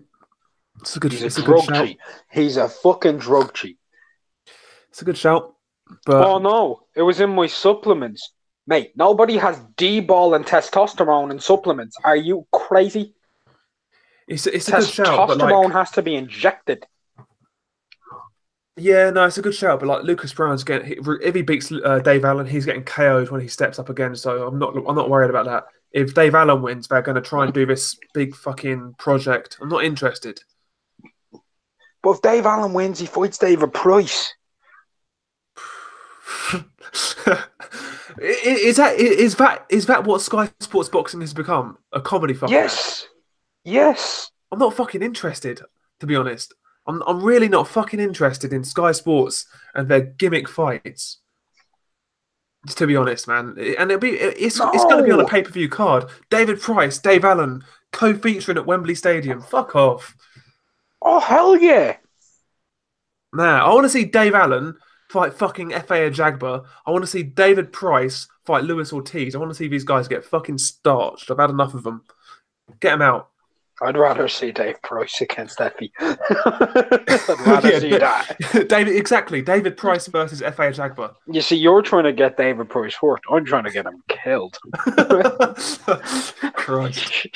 Speaker 1: It's a good.
Speaker 2: He's
Speaker 1: It's
Speaker 2: a
Speaker 1: a good
Speaker 2: drug
Speaker 1: shout.
Speaker 2: cheat. He's a fucking drug cheat.
Speaker 1: It's a good shout. But
Speaker 2: Oh no, it was in my supplements. Mate, nobody has D-ball and testosterone in supplements. Are you crazy?
Speaker 1: it's a good shout. But
Speaker 2: Testosterone
Speaker 1: like,
Speaker 2: has to be injected.
Speaker 1: yeah, no, it's a good shout. But like, Lucas Brown's getting if he beats Dave Allen, he's getting KO'd when he steps up again. So I'm not worried about that. If Dave Allen wins, they're going to try and do this big fucking project. I'm not interested.
Speaker 2: But if Dave Allen wins, he fights David Price.
Speaker 1: Is that what Sky Sports Boxing has become? A comedy fucking act?
Speaker 2: Yes.
Speaker 1: I'm not fucking interested, to be honest. I'm really not fucking interested in Sky Sports and their gimmick fights. Just to be honest, man. And it's going to be on a pay-per-view card. David Price, Dave Allen, co-featuring at Wembley Stadium. Fuck off.
Speaker 2: Oh, hell yeah.
Speaker 1: Nah, I want to see Dave Allen fight fucking F.A. Ajagba. I want to see David Price fight Luis Ortiz. I want to see these guys get fucking starched. I've had enough of them. Get them out.
Speaker 2: I'd rather see Dave Price against Effie. I'd rather see that.
Speaker 1: David Price versus F.A. Ajagba.
Speaker 2: You see, you're trying to get David Price hurt. I'm trying to get him killed.
Speaker 1: Christ.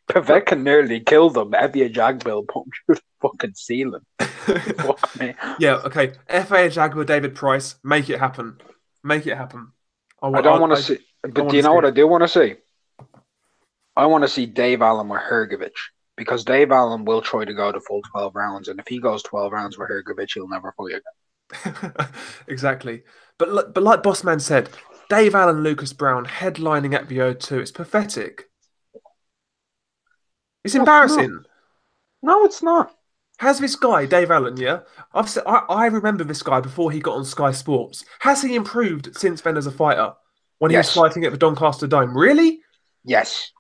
Speaker 2: Pavetta nearly killed him. Effie Ajagba put him through the fucking ceiling. Fuck me.
Speaker 1: Yeah, okay. F.A. Ajagba, David Price, make it happen. Make it happen.
Speaker 2: I don't want to see. But do you know what I do want to see? I want to see Dave Allen with Hrgovic, because Dave Allen will try to go the full 12 rounds, and if he goes 12 rounds with Hrgovic, he'll never fight again.
Speaker 1: Exactly. But like Bossman said, Dave Allen, Lucas Brown headlining at the O2, it's pathetic. It's embarrassing.
Speaker 2: No, it's not.
Speaker 1: Has this guy, Dave Allen, yeah? I remember this guy before he got on Sky Sports. Has he improved since then as a fighter? When he was fighting at the Doncaster Dome? Really?
Speaker 2: Yes.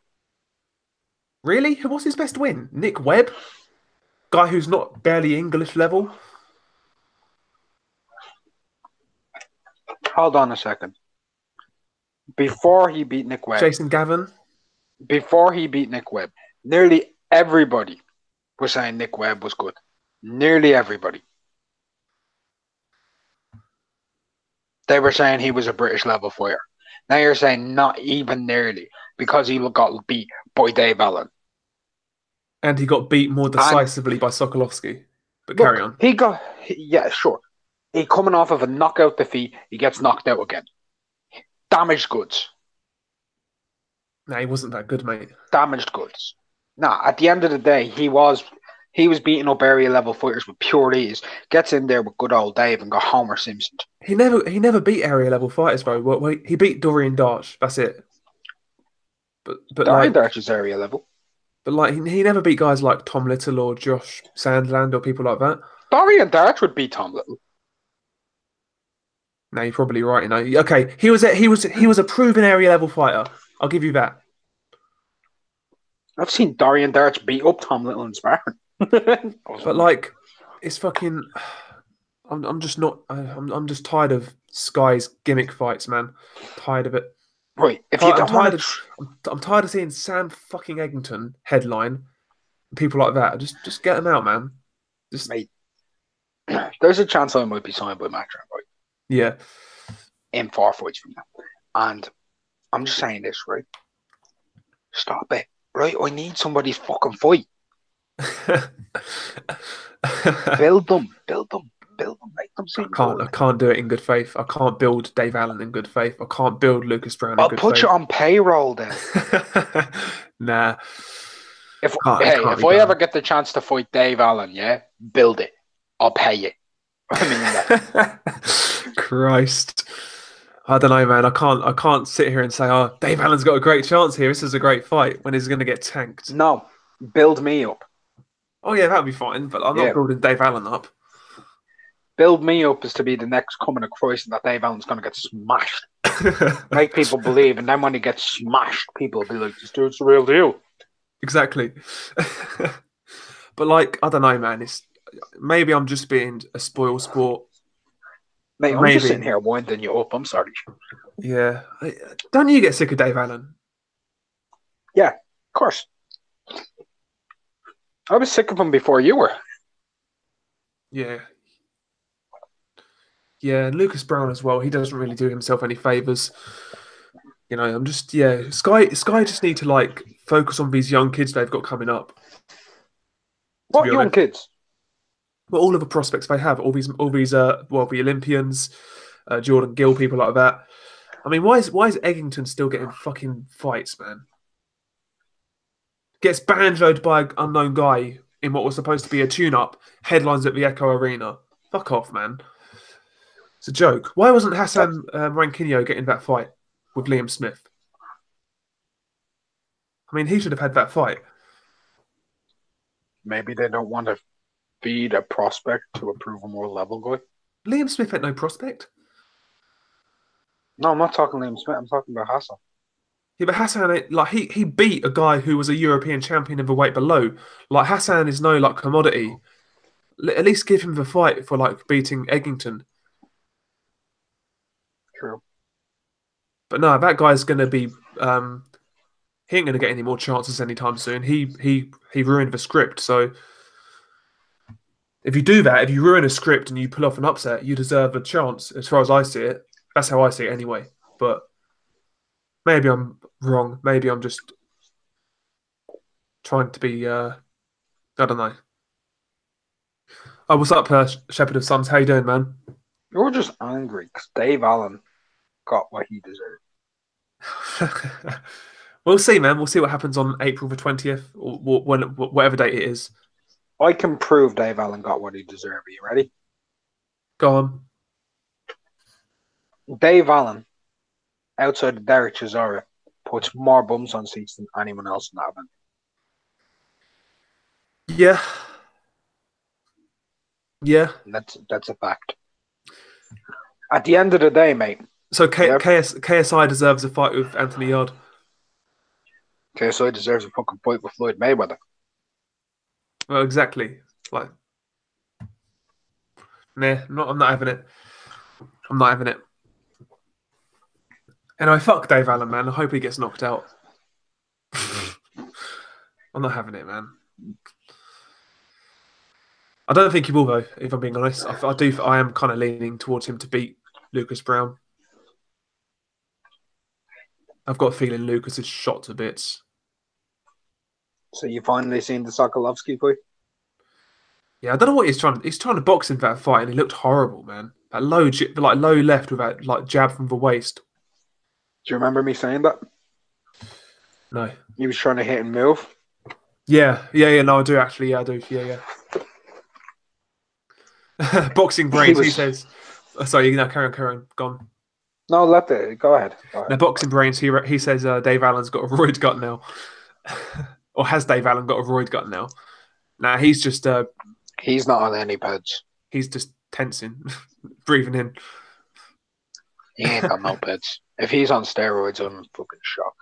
Speaker 1: Really? Who was his best win? Nick Webb? Guy who's not barely English level?
Speaker 2: Hold on a second. Before he beat Nick Webb.
Speaker 1: Jason Gavin?
Speaker 2: Before he beat Nick Webb, nearly everybody was saying Nick Webb was good. Nearly everybody. They were saying he was a British level fighter. Now you're saying not even nearly, because he got beat by Dave Allen.
Speaker 1: And he got beat more decisively by Sokolovsky. But carry on.
Speaker 2: Yeah, sure. He coming off of a knockout defeat, he gets knocked out again. Damaged goods.
Speaker 1: Nah, he wasn't that good, mate.
Speaker 2: Damaged goods. Nah, at the end of the day, he was beating up area level fighters with pure ease. Gets in there with good old Dave and got Homer Simpson.
Speaker 1: He never beat area level fighters though. Well, he beat Dorian Darch. That's it. But
Speaker 2: Dorian Darch is area level.
Speaker 1: But like he never beat guys like Tom Little or Josh Sandland or people like that.
Speaker 2: Dorian Darch would beat Tom Little.
Speaker 1: No, you're probably right. You know, okay, he was a proven area level fighter. I'll give you that.
Speaker 2: I've seen Dorian Darch beat up Tom Little in sparring.
Speaker 1: But like, it's fucking. I'm just not. I'm just tired of Sky's gimmick fights, man. Tired of it.
Speaker 2: Right.
Speaker 1: I'm tired of seeing Sam fucking Eggington headline, people like that. Just get them out, man. Just
Speaker 2: mate. There's a chance I might be signed by Matchroom, right?
Speaker 1: Yeah.
Speaker 2: In 4 fights from now, and I'm just saying this, right? Stop it, right? I need somebody's fucking fight. Build them, make them see you
Speaker 1: I
Speaker 2: bored.
Speaker 1: can't do it in good faith. I can't build Dave Allen in good faith. I can't build Lucas Brown in
Speaker 2: I'll
Speaker 1: good
Speaker 2: put
Speaker 1: faith.
Speaker 2: you on payroll then.
Speaker 1: Nah.
Speaker 2: If
Speaker 1: Can't
Speaker 2: if
Speaker 1: be
Speaker 2: I
Speaker 1: done.
Speaker 2: ever get the chance to fight Dave Allen, yeah, build it. I'll pay you. I mean that.
Speaker 1: Christ. I don't know, man. I can't sit here and say, oh, Dave Allen's got a great chance here. This is a great fight when he's going to get tanked.
Speaker 2: No, build me up.
Speaker 1: Oh, yeah, that'd be fine, but I'm
Speaker 2: Yeah.
Speaker 1: not building Dave Allen up.
Speaker 2: Build me up is to be the next coming of Christ, and that Dave Allen's going to get smashed. Make people believe, and then when he gets smashed, people will be like, "This dude's the real deal."
Speaker 1: Exactly. But like, I don't know, man. It's maybe I'm just being a spoiled sport.
Speaker 2: Mate, I'm
Speaker 1: Maybe.
Speaker 2: just sitting here winding you up. I'm sorry.
Speaker 1: Yeah. Don't you get sick of Dave Allen?
Speaker 2: Yeah, of course. I was sick of him before you were.
Speaker 1: Yeah. Yeah, and Lucas Brown as well. He doesn't really do himself any favors. You know, I'm just Sky just need to like focus on these young kids they've got coming up.
Speaker 2: What
Speaker 1: be
Speaker 2: young
Speaker 1: honest.
Speaker 2: kids?
Speaker 1: Well, all of the prospects they have, all these the Olympians, Jordan Gill, people like that. I mean, why is Eggington still getting fucking fights, man? Gets banjoed by an unknown guy in what was supposed to be a tune-up, headlines at the Echo Arena. Fuck off, man. It's a joke. Why wasn't Hassan Rankinho getting that fight with Liam Smith? I mean, he should have had that fight.
Speaker 2: Maybe they don't want to feed a prospect to a proven world level guy.
Speaker 1: Liam Smith had no prospect.
Speaker 2: No, I'm not talking Liam Smith. I'm talking about Hassan.
Speaker 1: Yeah, but Hassan, like he beat a guy who was a European champion of the weight below. Like Hassan is no like commodity. At least give him the fight for like beating Eggington.
Speaker 2: True.
Speaker 1: But no, that guy's gonna be. He ain't gonna get any more chances anytime soon. He ruined the script. So if you do that, if you ruin a script and you pull off an upset, you deserve a chance. As far as I see it, that's how I see it anyway. But maybe I'm wrong. Maybe I'm just trying to be. I don't know. Oh, what's up, Shepherd of Sons? How you doing, man?
Speaker 2: You're just angry because Dave Allen got what he deserved.
Speaker 1: We'll see, man. We'll see what happens on April the 20th, or whatever date it is.
Speaker 2: I can prove Dave Allen got what he deserved. Are you ready?
Speaker 1: Go on.
Speaker 2: Dave Allen, outside of Derek Chisora, puts more bums on seats than anyone else in that event.
Speaker 1: Yeah. Yeah.
Speaker 2: That's a fact. At the end of the day, mate.
Speaker 1: So KSI deserves a fight with Anthony Yard.
Speaker 2: KSI deserves a fucking fight with Floyd Mayweather.
Speaker 1: Well, exactly. Like, nah, I'm not having it. I'm not having it. Anyway, fuck Dave Allen, man. I hope he gets knocked out. I'm not having it, man. I don't think he will, though, if I'm being honest. I am kind of leaning towards him to beat Lucas Brown. I've got a feeling Lucas is shot to bits.
Speaker 2: So you finally seen the Sokolovsky fight?
Speaker 1: Yeah, I don't know what he's trying. He's trying to box him for that fight, and he looked horrible, man. That low left with that like jab from the waist.
Speaker 2: Do you remember me saying that?
Speaker 1: No.
Speaker 2: He was trying to hit and move.
Speaker 1: Yeah. No, I do actually. Yeah, I do. Yeah. Boxing brains. He says. Sorry, no, carry on. Gone.
Speaker 2: No, go ahead.
Speaker 1: Now, boxing brains. He says Dave Allen's got a roid gut now, or has Dave Allen got a roid gut now? Nah, he's just.
Speaker 2: He's not on any pads.
Speaker 1: He's just tensing, breathing in.
Speaker 2: He ain't on no pads. If he's on steroids, I'm in fucking shock.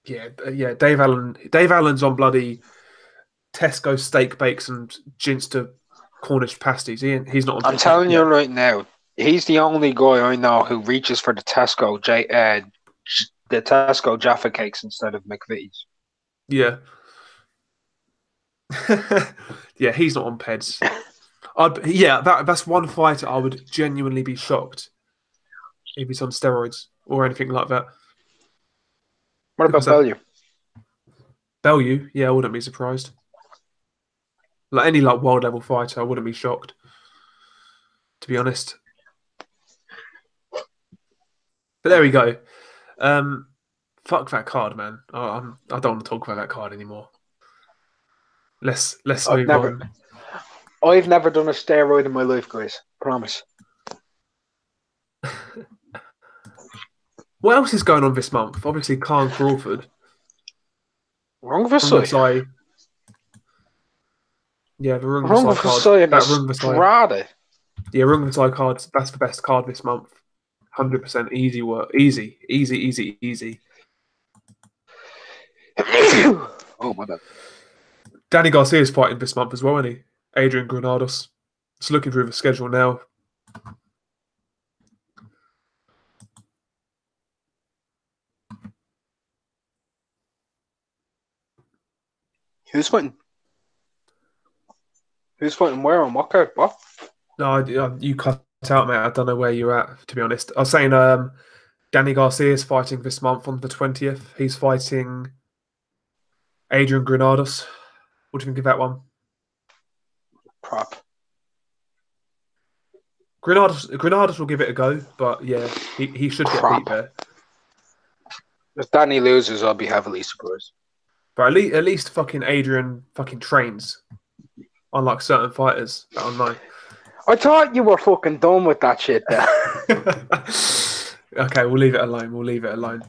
Speaker 1: Yeah. Dave Allen's on bloody Tesco steak bakes and Ginster Cornish pasties. He's not on.
Speaker 2: I'm telling you right now, he's the only guy I know who reaches for the Tesco Jaffa cakes instead of McVitie's.
Speaker 1: Yeah. Yeah, he's not on peds. That's one fighter I would genuinely be shocked if he's on steroids or anything like that.
Speaker 2: What about Bellew?
Speaker 1: Bellew, yeah, I wouldn't be surprised. Like any world level fighter, I wouldn't be shocked. to be honest. But there we go. Fuck that card, man. I don't want to talk about that card anymore. Let's move on.
Speaker 2: I've never done a steroid in my life, guys. Promise.
Speaker 1: What else is going on this month? Obviously, Khan Crawford.
Speaker 2: Rungvisai.
Speaker 1: Yeah, the Rungvisai card.
Speaker 2: That Rungvisai.
Speaker 1: Yeah, Rungvisai card. That's the best card this month. 100% easy work. Easy.
Speaker 2: Oh, my bad.
Speaker 1: Danny Garcia's fighting this month as well, isn't he? Adrian Granados. Just looking through the schedule now.
Speaker 2: Who's fighting? Who's fighting where on what card? What?
Speaker 1: No, you cut out, mate. I don't know where you're at, to be honest. I was saying Danny Garcia's fighting this month on the 20th. He's fighting Adrian Granados. What do you think of that one?
Speaker 2: Prop.
Speaker 1: Granados will give it a go, but yeah, he should get beat there.
Speaker 2: If Danny loses, I'll be heavily surprised.
Speaker 1: But at least fucking Adrian fucking trains, unlike certain fighters that I know.
Speaker 2: I thought you were fucking done with that shit there.
Speaker 1: Okay, we'll leave it alone.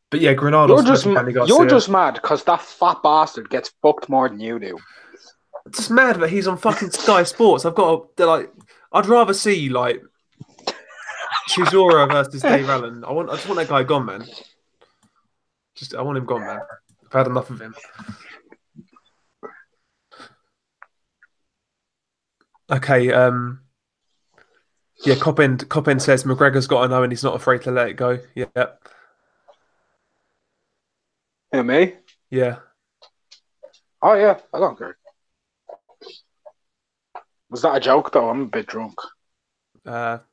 Speaker 1: But yeah, Granados.
Speaker 2: You're just mad because that fat bastard gets fucked more than you do.
Speaker 1: I'm just mad that he's on fucking Sky Sports. I'd rather see like Chisora versus Dave Allen. I just want that guy gone, man. I want him gone, man. I've had enough of him. Okay, yeah, Copend says McGregor's got to know and he's not afraid to let it go. Yeah.
Speaker 2: Yeah, me?
Speaker 1: Yeah.
Speaker 2: Oh, yeah, I don't care. Was that a joke, though? I'm a bit drunk.
Speaker 1: I'll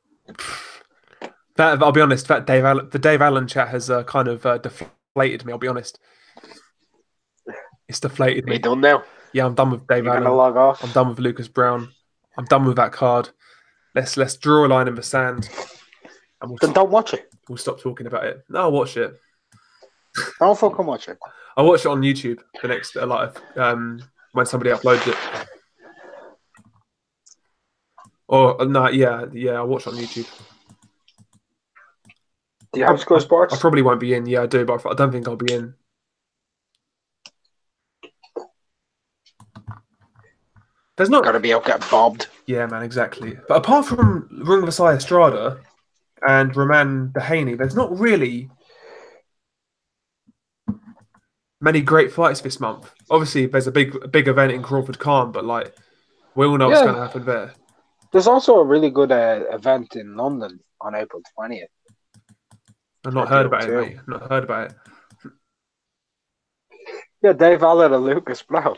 Speaker 1: be honest, the Dave Allen chat has kind of deflated me, I'll be honest. It's deflated me.
Speaker 2: Are you done now?
Speaker 1: Yeah, I'm done with Dave Allen.
Speaker 2: Log off?
Speaker 1: I'm done with Lucas Brown. I'm done with that card. Let's draw a line in the sand. And
Speaker 2: then don't watch it.
Speaker 1: We'll stop talking about it. No, I'll watch it.
Speaker 2: Don't fucking watch it.
Speaker 1: I'll watch it on YouTube the next when somebody uploads it. Or no, yeah, I'll watch it on YouTube.
Speaker 2: Do you have Sky Sports?
Speaker 1: I probably won't be in. Yeah, I do, but I don't think I'll be in. There's not
Speaker 2: gotta be out getting bobbed.
Speaker 1: Yeah, man, exactly. But apart from Rungvisai Estrada and Roman Dehaney, there's not really many great fights this month. Obviously, there's a big event in Crawford Khan, but like we all know what's going to happen there.
Speaker 2: There's also a really good event in London on April 20th.
Speaker 1: I've not heard about it, mate. Not heard about it.
Speaker 2: Yeah, Dave Allen and Lucas Brown.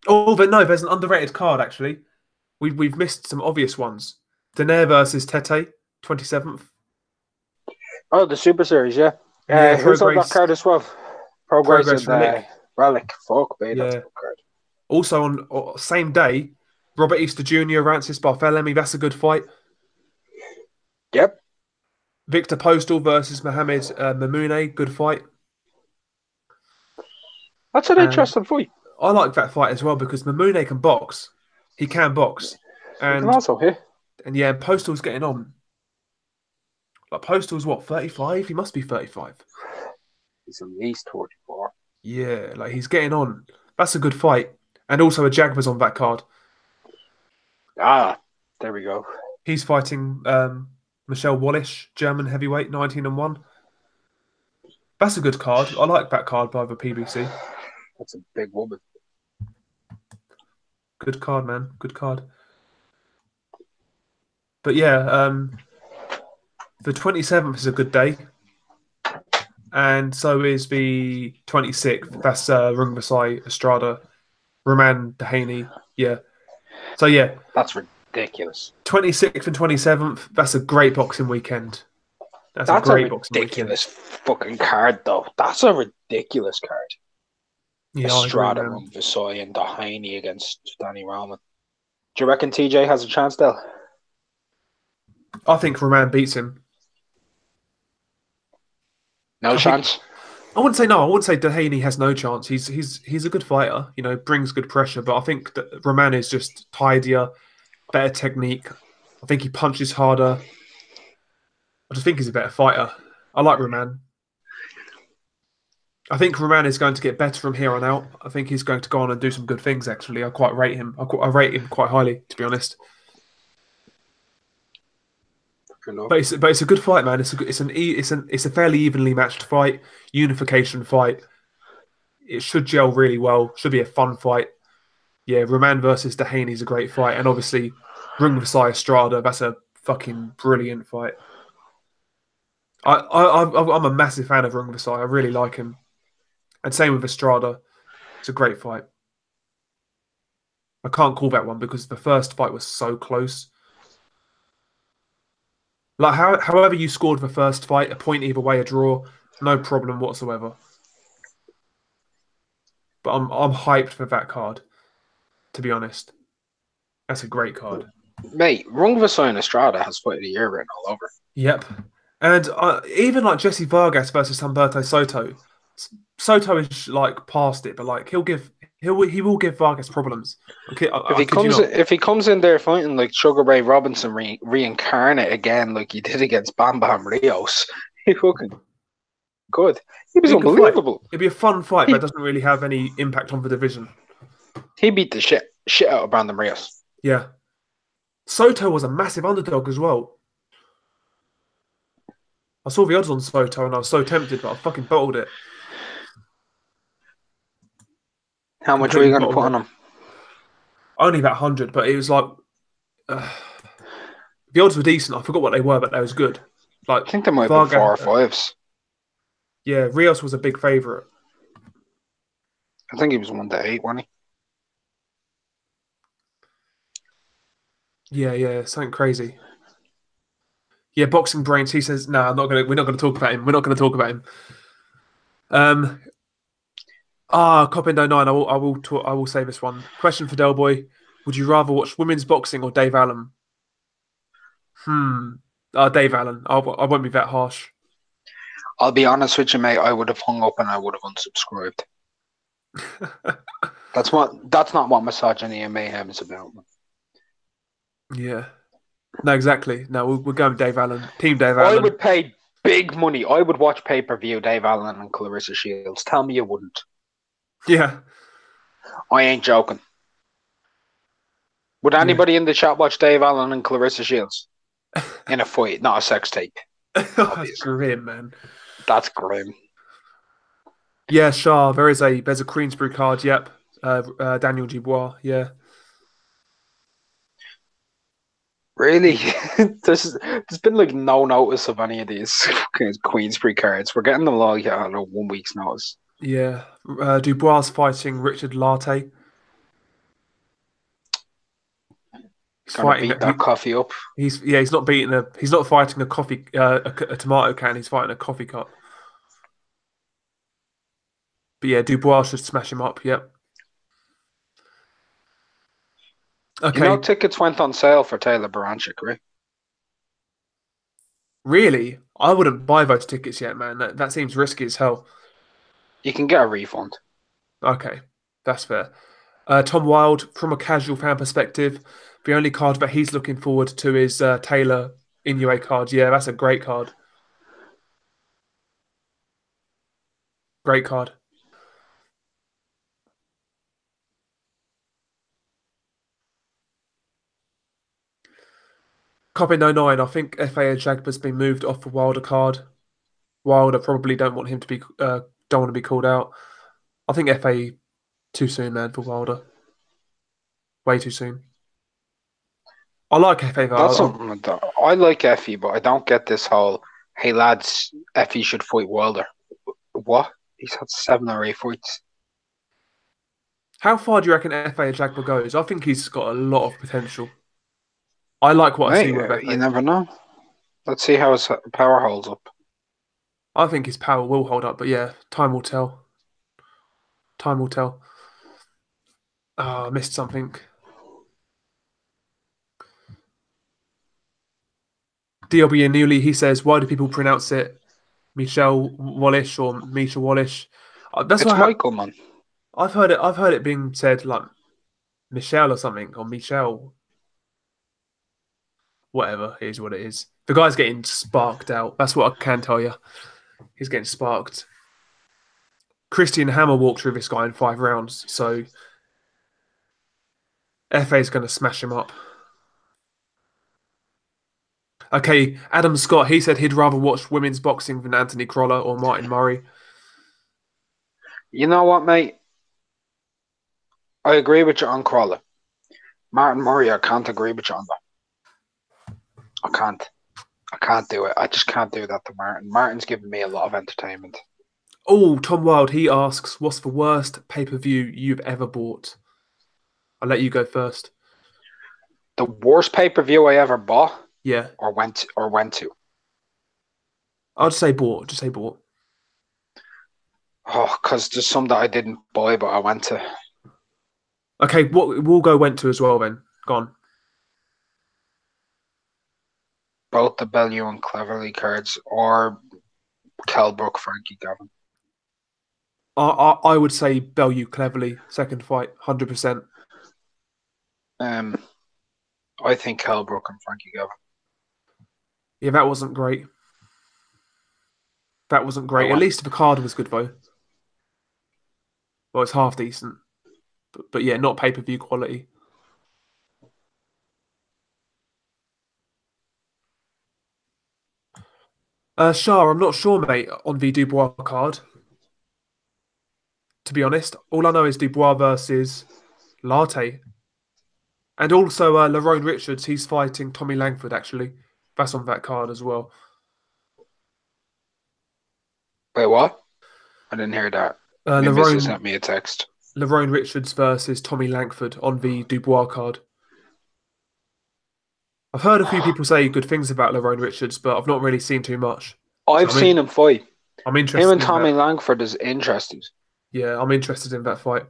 Speaker 1: Oh, but no, there's an underrated card, actually. We've missed some obvious ones. Daenerys versus Tete, 27th.
Speaker 2: Oh, the Super Series, yeah. Who's on that card as well? Progress and Relic. Fuck, man, that's a good card.
Speaker 1: Also, on same day, Robert Easter Jr., Francis Barthélemy, that's a good fight.
Speaker 2: Yep.
Speaker 1: Victor Postal versus Mohamed Mamoune, good fight.
Speaker 2: That's an interesting fight.
Speaker 1: I like that fight as well because Mamoune can box. He can box. And,
Speaker 2: he can also hit.
Speaker 1: And yeah, Postal's getting on. Like Postal's what, 35? He must be 35.
Speaker 2: He's at least 44.
Speaker 1: Yeah, like he's getting on. That's a good fight. And also a Jaguar's on that card.
Speaker 2: Ah, there we go.
Speaker 1: He's fighting Michelle Wallish, German heavyweight, 19-1. That's a good card. I like that card by the PBC.
Speaker 2: That's a big woman.
Speaker 1: Good card, man. Good card. But yeah, the 27th is a good day. And so is the 26th. That's Rungvisai Estrada, Roman Dehaney. Yeah. So yeah.
Speaker 2: That's ridiculous.
Speaker 1: 26th and 27th, that's a great boxing weekend. That's a great
Speaker 2: ridiculous fucking card, though. That's a ridiculous card. Yeah, Estrada, Rungvisai, and Dehaney against Danny Roman. Do you reckon TJ has a chance still?
Speaker 1: I think Roman beats him.
Speaker 2: No
Speaker 1: I think
Speaker 2: chance.
Speaker 1: I wouldn't say no. I wouldn't say Dehaney has no chance. He's a good fighter. You know, brings good pressure. But I think that Roman is just tidier, better technique. I think he punches harder. I just think he's a better fighter. I like Roman. I think Roman is going to get better from here on out. I think he's going to go on and do some good things. Actually, I quite rate him. I rate him quite highly, to be honest. But it's a good fight, man. It's a fairly evenly matched fight, unification fight. It should gel really well. Should be a fun fight. Yeah, Roman versus Dehaney is a great fight, and obviously Rungvisai Estrada. That's a fucking brilliant fight. I'm a massive fan of Rungvisai. I really like him, and same with Estrada. It's a great fight. I can't call that one because the first fight was so close. Like however you scored the first fight, a point either way, a draw, no problem whatsoever. But I'm hyped for that card, to be honest. That's a great card.
Speaker 2: Mate, Rungvisai and Estrada has fight of the year written all over.
Speaker 1: Yep. And even like Jesse Vargas versus Humberto Soto. Soto is like past it, but like he will give Vargas problems. Okay,
Speaker 2: If he comes in there fighting like Sugar Ray Robinson reincarnate again, like he did against Bam Bam Rios, he fucking good. He was unbelievable.
Speaker 1: It'd be a fun fight, but it doesn't really have any impact on the division.
Speaker 2: He beat the shit out of Brandon Rios.
Speaker 1: Yeah. Soto was a massive underdog as well. I saw the odds on Soto and I was so tempted, but I fucking bottled it.
Speaker 2: How much were you going to put on him?
Speaker 1: Only about 100, but it was like the odds were decent. I forgot what they were, but they was good. Like
Speaker 2: I think they might have been 4 or 5s.
Speaker 1: Yeah, Rios was a big favourite.
Speaker 2: I think he was 1-8, wasn't
Speaker 1: he? Yeah, something crazy. Yeah, Boxing Brains. He says, "No, we're not gonna talk about him. We're not gonna talk about him." Copindo 9. I will say this one. Question for Del Boy: would you rather watch women's boxing or Dave Allen? Dave Allen. I won't be that harsh.
Speaker 2: I'll be honest with you, mate. I would have hung up and I would have unsubscribed. That's not what Misogyny and Mayhem is about.
Speaker 1: Yeah. No, exactly. No, we're going Dave Allen. Team Dave Allen.
Speaker 2: I would pay big money. I would watch pay-per-view Dave Allen and Clarissa Shields. Tell me you wouldn't.
Speaker 1: Yeah.
Speaker 2: I ain't joking. Would anybody in the chat watch Dave Allen and Clarissa Shields? In a fight, not a sex tape.
Speaker 1: That's grim, man.
Speaker 2: That's grim.
Speaker 1: Yeah, Shah. There's a Queensbury card. Yep. Daniel Dubois. Yeah.
Speaker 2: Really? There's been like no notice of any of these Queensbury cards. We're getting them like 1 week's notice.
Speaker 1: Yeah. Dubois fighting Richard Latte.
Speaker 2: He's fighting that coffee up.
Speaker 1: He's not fighting a tomato can. He's fighting a coffee cup. But yeah, Dubois should smash him up. Yep. Okay.
Speaker 2: You know, tickets went on sale for Taylor Baranchik, right?
Speaker 1: Really? I wouldn't buy those tickets yet, man. That seems risky as hell.
Speaker 2: You can get a refund.
Speaker 1: Okay, that's fair. Tom Wilde, from a casual fan perspective, the only card that he's looking forward to is Taylor Inoue card. Yeah, that's a great card. Great card. Copy 09. I think FA Jagba's been moved off the Wilder card. Wilder probably don't want him to be don't want to be called out. I think FA too soon, man, for Wilder. Way too soon. I like FA though.
Speaker 2: That's something I like Effie, but I don't get this whole hey lads, Effie should fight Wilder. What? He's had 7 or 8 fights.
Speaker 1: How far do you reckon FA Jagba goes? I think he's got a lot of potential. I like what I see with FA.
Speaker 2: You never know. Let's see how his power holds up.
Speaker 1: I think his power will hold up, but yeah, time will tell. Time will tell. Oh, I missed something. DLB and Newley, he says, why do people pronounce it Michelle Wallish or Misha Wallish? That's
Speaker 2: It's
Speaker 1: what
Speaker 2: Michael, man.
Speaker 1: I've heard it. I've heard it being said like Michelle or something, or Michelle. Whatever, it is what it is. The guy's getting sparked out. That's what I can tell you. He's getting sparked. Christian Hammer walked through this guy in 5 rounds, so FA's going to smash him up. Okay, Adam Scott, he said he'd rather watch women's boxing than Anthony Crolla or Martin Murray.
Speaker 2: You know what, mate? I agree with you on Crawler. Martin Murray, I can't agree with you on that. I can't do it. I just can't do that to Martin. Martin's given me a lot of entertainment.
Speaker 1: Oh, Tom Wild, he asks, what's the worst pay-per-view you've ever bought? I'll let you go first.
Speaker 2: The worst pay-per-view I ever bought?
Speaker 1: Yeah.
Speaker 2: Or went to?
Speaker 1: I'll just say bought. Just say bought.
Speaker 2: Oh, because there's some that I didn't buy, but I went to.
Speaker 1: Okay, we'll go went to as well then. Go on.
Speaker 2: Both the Bellew and Cleverly cards or Kell Brook, Frankie Gavin.
Speaker 1: I would say Bellew Cleverly, second fight, 100%.
Speaker 2: I think Kell Brook and Frankie Gavin.
Speaker 1: Yeah, that wasn't great. That wasn't great. At least the card was good, though. Well, it's half decent. But yeah, not pay-per-view quality. Shah, I'm not sure, mate, on the Dubois card. To be honest, all I know is Dubois versus Latte. And also Lerone Richards, he's fighting Tommy Langford, actually. That's on that card as well.
Speaker 2: Wait, what? I didn't hear that. Lerone sent me a text.
Speaker 1: Lerone Richards versus Tommy Langford on the Dubois card. I've heard a few people say good things about Lerone Richards, but I've not really seen too much.
Speaker 2: I've seen him fight.
Speaker 1: I'm interested.
Speaker 2: Him and Tommy Langford is interesting.
Speaker 1: Yeah, I'm interested in that fight.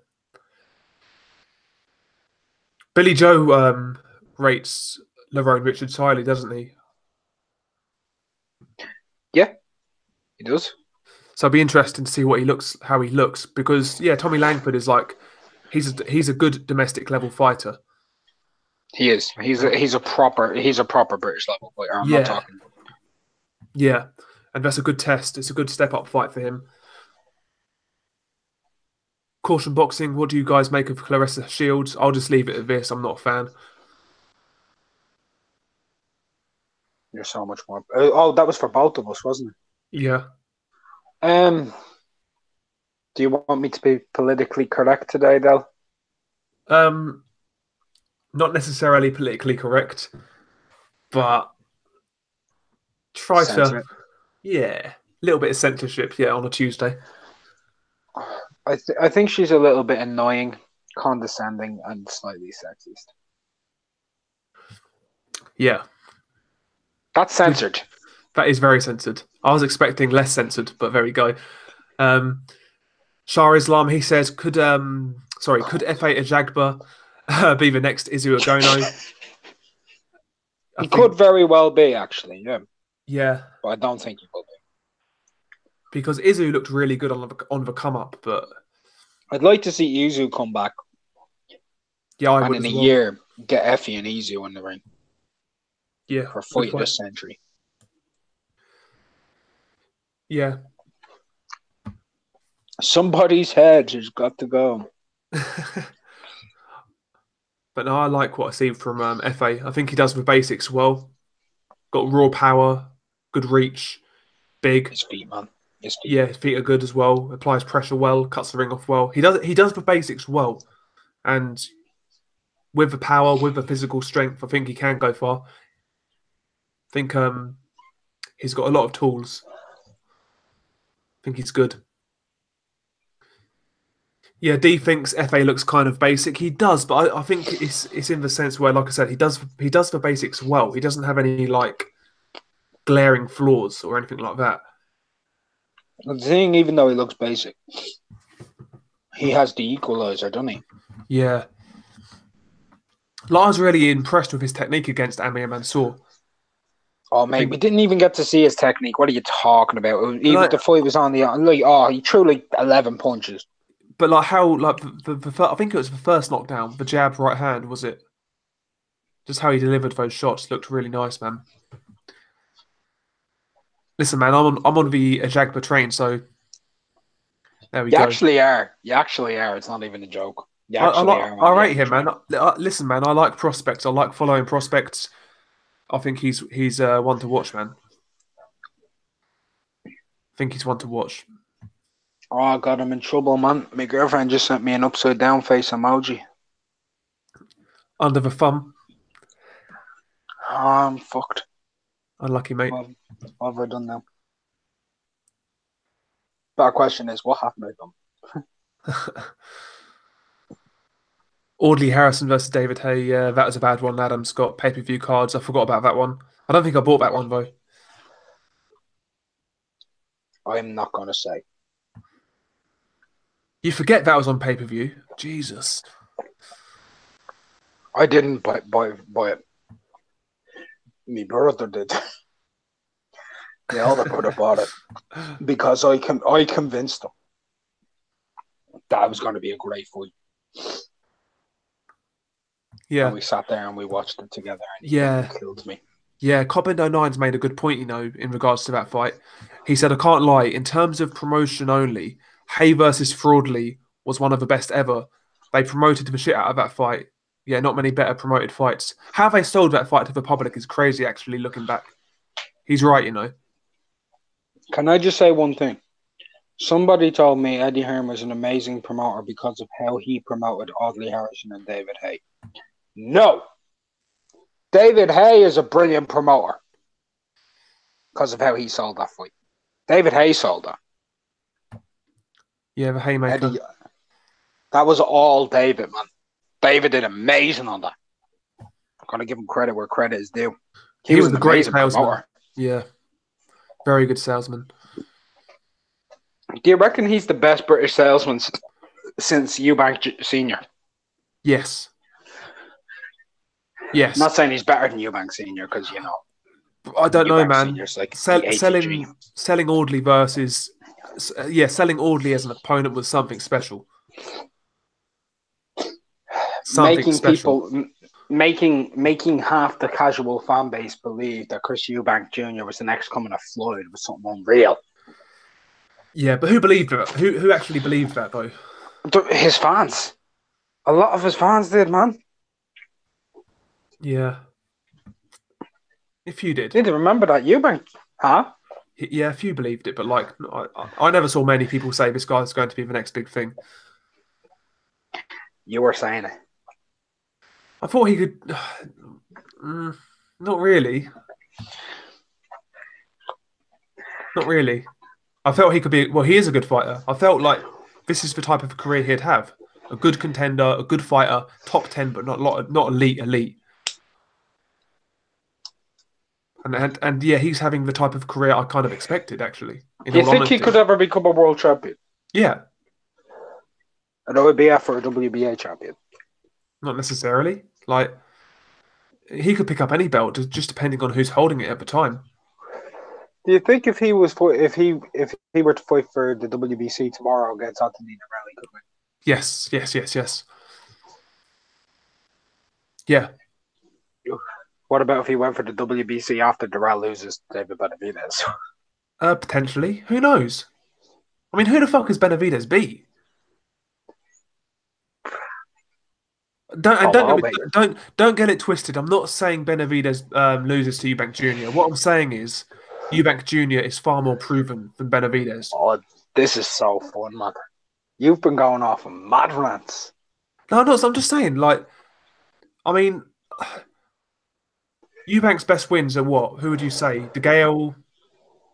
Speaker 1: Billy Joe rates Lerone Richards highly, doesn't he?
Speaker 2: Yeah, he does.
Speaker 1: So it'll be interesting to see how he looks, because yeah, Tommy Langford is like he's a good domestic level fighter.
Speaker 2: He is. He's a proper British level fighter. I'm not talking.
Speaker 1: Yeah, and that's a good test. It's a good step up fight for him. Caution boxing. What do you guys make of Claressa Shields? I'll just leave it at this. I'm not a fan.
Speaker 2: You're so much more. Oh, that was for both of us, wasn't it?
Speaker 1: Yeah.
Speaker 2: Do you want me to be politically correct today, Del?
Speaker 1: Not necessarily politically correct, but try to, a little bit of censorship, on a Tuesday.
Speaker 2: I think she's a little bit annoying, condescending, and slightly sexist.
Speaker 1: Yeah.
Speaker 2: That's censored.
Speaker 1: That is very censored. I was expecting less censored, but there we go. Shah Islam, he says, could F8 Ajagba be the next Izu Agono?
Speaker 2: He could very well be, actually, yeah.
Speaker 1: Yeah.
Speaker 2: But I don't think he will be.
Speaker 1: Because Izu looked really good on the come-up, but...
Speaker 2: I'd like to see Izu come back.
Speaker 1: Yeah, I would
Speaker 2: in a year, get Effie and Izu in the ring.
Speaker 1: Yeah.
Speaker 2: For fight of the century.
Speaker 1: Yeah.
Speaker 2: Somebody's head has got to go.
Speaker 1: But no, I like what I see from FA. I think he does the basics well. Got raw power, good reach, big.
Speaker 2: His feet, man. His feet.
Speaker 1: Yeah, his feet are good as well. Applies pressure well, cuts the ring off well. He does the basics well. And with the power, with the physical strength, I think he can go far. I think he's got a lot of tools. I think he's good. Yeah, D thinks FA looks kind of basic. He does, but I think it's in the sense where, like I said, he does the basics well. He doesn't have any like glaring flaws or anything like that.
Speaker 2: The thing, even though he looks basic, he has the equalizer, doesn't he?
Speaker 1: Yeah. I was really impressed with his technique against Amir Mansour.
Speaker 2: Oh,
Speaker 1: I
Speaker 2: mate,
Speaker 1: think,
Speaker 2: we didn't even get to see his technique. What are you talking about? Even
Speaker 1: like,
Speaker 2: the fight was on the like. Oh, he threw like 11 punches.
Speaker 1: but like how like I think it was the first knockdown, the jab right hand was it? Just how he delivered those shots looked really nice, man. Listen, man, I'm on the Ajagba train, so there we
Speaker 2: You
Speaker 1: go.
Speaker 2: actually are. You actually are. It's not even a joke. You actually are
Speaker 1: I
Speaker 2: on the
Speaker 1: rate
Speaker 2: M
Speaker 1: him,
Speaker 2: train.
Speaker 1: man. Listen, man, I like prospects. I like following prospects. I think he's one to watch, man. I think he's one to watch.
Speaker 2: Oh God, I'm in trouble, man. My girlfriend just sent me an upside down face emoji.
Speaker 1: Under the thumb,
Speaker 2: Oh, I'm fucked.
Speaker 1: unlucky mate.
Speaker 2: What have I done now? Better question is, what happened to them?
Speaker 1: Audley Harrison versus David Hay. Yeah, that was a bad one. Adam's got pay-per-view cards. I forgot about that one. I don't think I bought that one though.
Speaker 2: I'm not gonna say.
Speaker 1: You forget that was on pay-per-view. Jesus.
Speaker 2: I didn't buy it. My brother did. The older brother bought it because I convinced him that it was going to be a great fight.
Speaker 1: Yeah.
Speaker 2: And we sat there and we watched it together, and
Speaker 1: Yeah.
Speaker 2: he killed me.
Speaker 1: Yeah, Cobbin09's made a good point, in regards to that fight. He said, I can't lie, in terms of promotion only, Hay versus Fraudley was one of the best ever. They promoted the shit out of that fight. Yeah, not many better promoted fights. How they sold that fight to the public is crazy, actually, looking back. He's right.
Speaker 2: Can I just say one thing? Somebody told me Eddie Hearn was an amazing promoter because of how he promoted Audley Harrison and David Hay. No! David Hay is a brilliant promoter because of how he sold that fight. David Hay sold that.
Speaker 1: Yeah, the Haymaker.
Speaker 2: Eddie, that was all David, man. David did amazing on that. I'm going to give him credit where credit is due. He was
Speaker 1: a great salesman.
Speaker 2: promoter.
Speaker 1: Yeah, very good salesman.
Speaker 2: Do you reckon he's the best British salesman since Eubank Senior?
Speaker 1: Yes. Yes.
Speaker 2: I'm not saying he's better than Eubank Senior because
Speaker 1: I don't know, man.
Speaker 2: Senior's like
Speaker 1: selling Audley versus selling Audley as an opponent was something special.
Speaker 2: Making half the casual fan base believe that Chris Eubank Jr. was the next coming of Floyd was something unreal.
Speaker 1: Yeah, but who believed that? Who actually believed that though?
Speaker 2: His fans. A lot of his fans did, man.
Speaker 1: Yeah. If you did.
Speaker 2: Did you remember that Eubank? Huh?
Speaker 1: Yeah, if you believed it, but like I never saw many people say this guy's going to be the next big thing.
Speaker 2: You were saying it.
Speaker 1: I thought he could. Not really. Not really. I felt he could be. Well, he is a good fighter. I felt like this is the type of career he'd have: a good contender, a good fighter, top 10, but not elite. And yeah, he's having the type of career I kind of expected, actually.
Speaker 2: Do you think he could ever become a world champion?
Speaker 1: Yeah.
Speaker 2: An OBF or a WBA champion?
Speaker 1: Not necessarily. Like, he could pick up any belt, just depending on who's holding it at the time.
Speaker 2: Do you think if he were to fight for the WBC tomorrow against Anthony Dirrell, he could win?
Speaker 1: Yes. Yeah.
Speaker 2: What about if he went for the WBC after Dirrell loses David Benavidez?
Speaker 1: Potentially. Who knows? I mean, who the fuck is Benavidez be? Don't get it twisted. I'm not saying Benavidez loses to Eubank Jr. What I'm saying is Eubank Jr. is far more proven than Benavidez.
Speaker 2: Oh, this is so fun, man. You've been going off on mad rants.
Speaker 1: No, I'm just saying, like, I mean, Eubank's best wins are what? Who would you say? DeGale,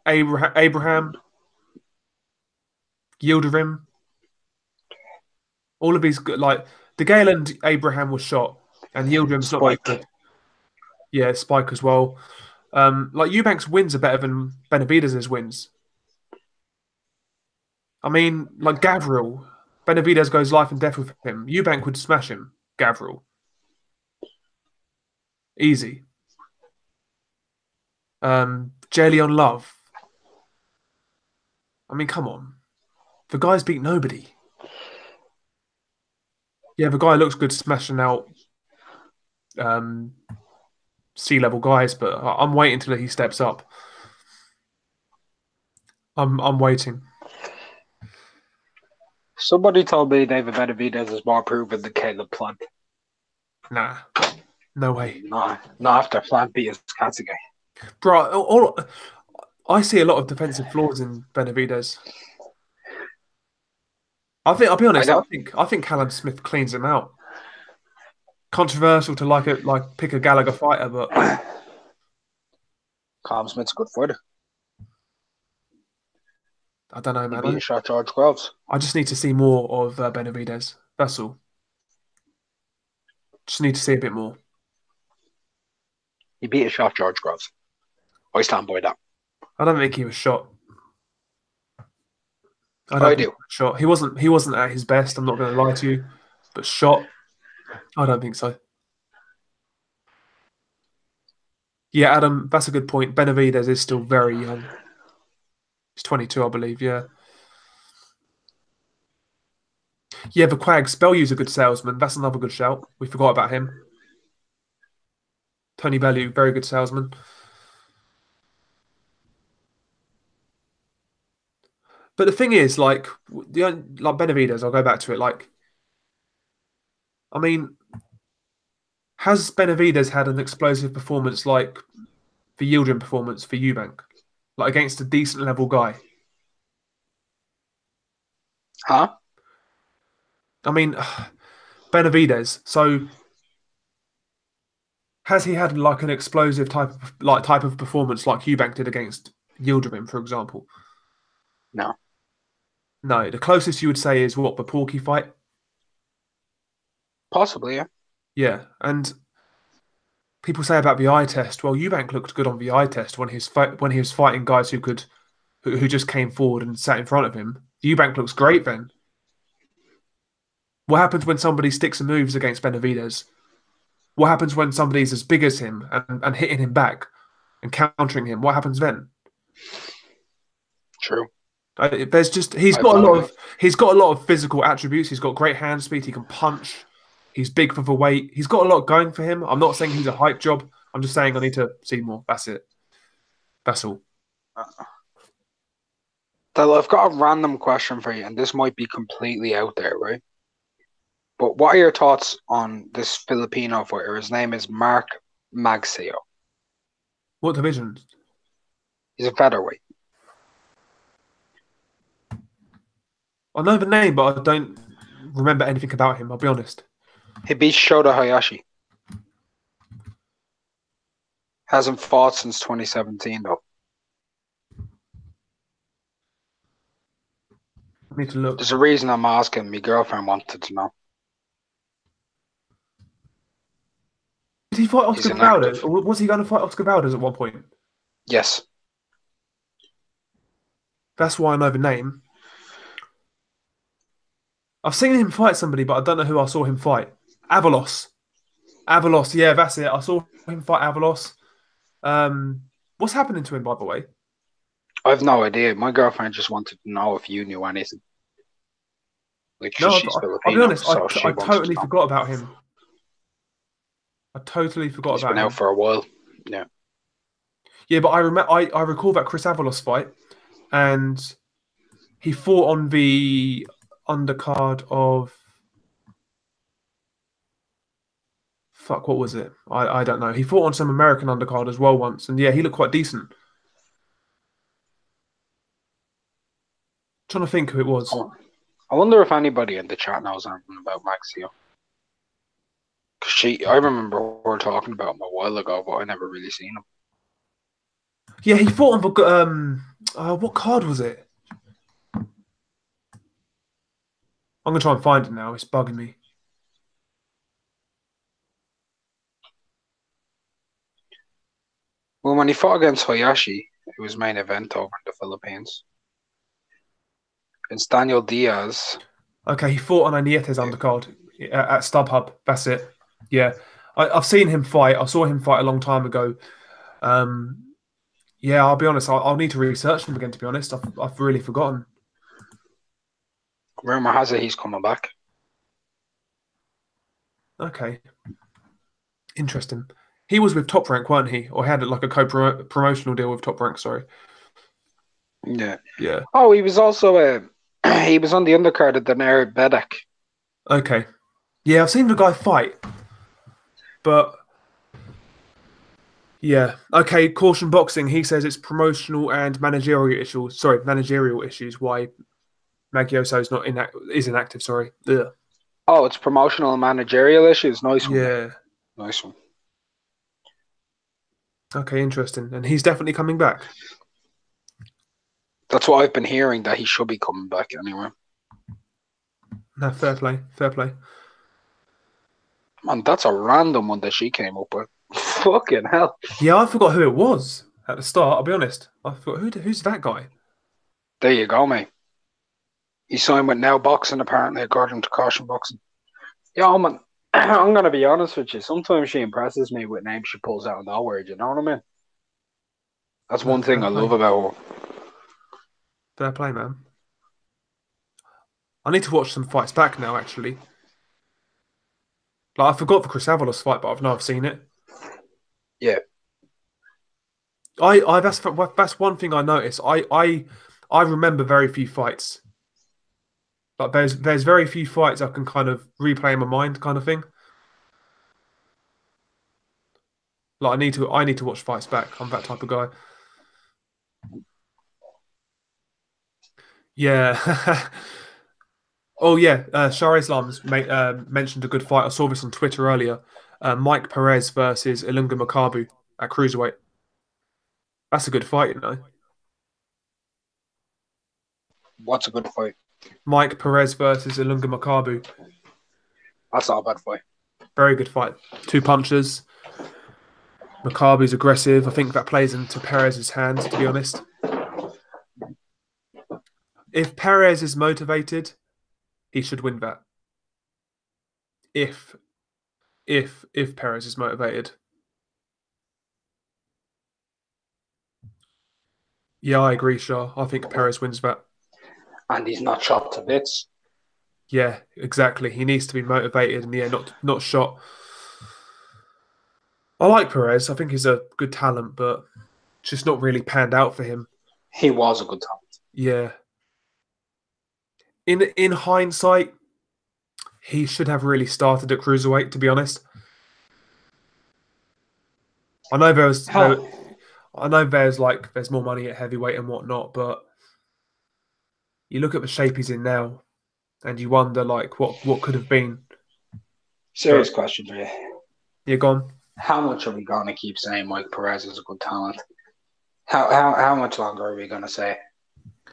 Speaker 1: Abraham, Yildirim? All of these, like, DeGale and Abraham were shot, and Yildirim's not like good. Yeah, Spike as well. Like, Eubank's wins are better than Benavidez's wins. I mean, like, Gavril, Benavidez goes life and death with him. Eubank would smash him, Gavril. Easy. Jalen Love. I mean, come on. The guy's beat nobody. Yeah, the guy looks good smashing out um, sea-level guys, but I'm waiting until he steps up. I'm waiting.
Speaker 2: Somebody told me David Benavidez is more proven than Caleb Plant.
Speaker 1: Nah, no way.
Speaker 2: Not after Plant beat his Katsuge.
Speaker 1: Bro, I see a lot of defensive flaws in Benavidez. I'll be honest. I think Callum Smith cleans him out. Controversial to like pick a Gallagher fighter, but
Speaker 2: Callum Smith's a good fighter.
Speaker 1: I don't know,
Speaker 2: He
Speaker 1: man.
Speaker 2: beat a shot George Groves.
Speaker 1: I just need to see more of Benavidez. That's all. Just need to see a bit more.
Speaker 2: He beat a shot George Groves. I stand by that.
Speaker 1: I don't think he was shot.
Speaker 2: I do.
Speaker 1: Shot. He wasn't at his best. I'm not going to lie to you, but shot. I don't think so. Yeah, Adam, that's a good point. Benavidez is still very young. He's 22, I believe. Yeah. Yeah, the Quags. Bellew's a good salesman. That's another good shout. We forgot about him. Tony Bellew, very good salesman. But the thing is, like Benavidez, I'll go back to it. Like, I mean, has Benavidez had an explosive performance like the Yildirim performance for Eubank, like against a decent level guy?
Speaker 2: Huh?
Speaker 1: I mean, Benavidez. So, has he had like an explosive type of performance like Eubank did against Yildirim, for example?
Speaker 2: No.
Speaker 1: No. The closest you would say is what, the Porky fight?
Speaker 2: Possibly, yeah.
Speaker 1: Yeah, and people say about the eye test. Well, Eubank looked good on the eye test when he was fighting guys who just came forward and sat in front of him. Eubank looks great then. What happens when somebody sticks and moves against Benavidez? What happens when somebody's as big as him and hitting him back and countering him? What happens then?
Speaker 2: True.
Speaker 1: He's got a lot of physical attributes. He's got great hand speed. He can punch. He's big for the weight. He's got a lot going for him. I'm not saying he's a hype job. I'm just saying I need to see more. That's it. That's all.
Speaker 2: I've got a random question for you, and this might be completely out there, right? But what are your thoughts on this Filipino fighter? His name is Mark Magsayo.
Speaker 1: What division?
Speaker 2: He's a featherweight.
Speaker 1: I know the name, but I don't remember anything about him. I'll be honest.
Speaker 2: He beat Shota Hayashi. Hasn't fought since 2017, though.
Speaker 1: I need to look.
Speaker 2: There's a reason I'm asking. My girlfriend wanted to know.
Speaker 1: Did he fight Oscar Valdez? Or was he going to fight Oscar Valdez at one point?
Speaker 2: Yes.
Speaker 1: That's why I know the name. I've seen him fight somebody, but I don't know who I saw him fight. Avalos, yeah, that's it. I saw him fight Avalos. What's happening to him, by the way?
Speaker 2: I have no idea. My girlfriend just wanted to know if you knew anything. Like,
Speaker 1: no,
Speaker 2: she's Filipino,
Speaker 1: I'll be honest,
Speaker 2: so
Speaker 1: I totally forgot about him. I totally forgot about him.
Speaker 2: He's been out for a while. Yeah.
Speaker 1: Yeah, but I recall that Chris Avalos fight, and he fought on the undercard of fuck, what was it? I don't know. He fought on some American undercard as well once, and yeah, he looked quite decent. Trying to think who it was.
Speaker 2: I wonder if anybody in the chat knows anything about Magsayo. Because I remember her talking about him a while ago, but I never really seen him.
Speaker 1: Yeah, he fought on what card was it? I'm gonna try and find it now. It's bugging me.
Speaker 2: Well, when he fought against Hayashi, it was main event over in the Philippines. It's Daniel Diaz.
Speaker 1: Okay, he fought on a Nietes undercard at StubHub. That's it. Yeah, I've seen him fight. I saw him fight a long time ago. Yeah, I'll be honest. I'll need to research him again. To be honest, I've really forgotten.
Speaker 2: Rumor has it he's coming back.
Speaker 1: Okay, interesting. He was with Top Rank, weren't he? Or he had like a co-promotional deal with Top Rank. Sorry.
Speaker 2: Yeah.
Speaker 1: Yeah.
Speaker 2: Oh, he was also he was on the undercard of Daenerys Bedek.
Speaker 1: Okay. Yeah, I've seen the guy fight, but yeah. Okay, Caution Boxing. He says it's promotional and managerial issues. Sorry, managerial issues. Why Magioso is inactive. Sorry. Yeah.
Speaker 2: Oh, it's promotional and managerial issues. Nice one, mate.
Speaker 1: Yeah.
Speaker 2: Nice one.
Speaker 1: Okay, interesting. And he's definitely coming back.
Speaker 2: That's what I've been hearing, that he should be coming back anyway.
Speaker 1: No, fair play. Fair play.
Speaker 2: Man, that's a random one that she came up with. Fucking hell.
Speaker 1: Yeah, I forgot who it was at the start. I'll be honest. I forgot who's that guy.
Speaker 2: There you go, mate. He signed with Now Boxing, apparently, according to Caution Boxing. Yeah, man, I'm going to be honest with you. Sometimes she impresses me with names she pulls out of nowhere. Do you know what I mean? That's one thing I love about her.
Speaker 1: Fair play, man. I need to watch some fights back now, actually. Like, I forgot the Chris Avalos fight, but I've seen it.
Speaker 2: Yeah.
Speaker 1: That's one thing I noticed. I remember very few fights. Like there's very few fights I can kind of replay in my mind, kind of thing. Like I need to watch fights back. I'm that type of guy. Yeah. Oh yeah, Shah Islam's mentioned a good fight. I saw this on Twitter earlier. Mike Perez versus Ilunga Makabu at cruiserweight. That's a good fight, you know.
Speaker 2: What's a good fight?
Speaker 1: Mike Perez versus Ilunga Makabu.
Speaker 2: That's not a bad fight.
Speaker 1: Very good fight. Two punches. Makabu's aggressive. I think that plays into Perez's hands, to be honest. If Perez is motivated, he should win that. If Perez is motivated. Yeah, I agree, Shah. I think Perez wins that.
Speaker 2: And he's not chopped to bits.
Speaker 1: Yeah, exactly. He needs to be motivated and yeah, not shot. I like Perez. I think he's a good talent, but just not really panned out for him.
Speaker 2: He was a good talent.
Speaker 1: Yeah. In hindsight, he should have really started at cruiserweight, to be honest. I know there's more money at heavyweight and whatnot, but you look at the shape he's in now, and you wonder like what could have been.
Speaker 2: Serious question for you.
Speaker 1: You're gone.
Speaker 2: How much are we going to keep saying Mike Perez is a good talent? How much longer are we going to say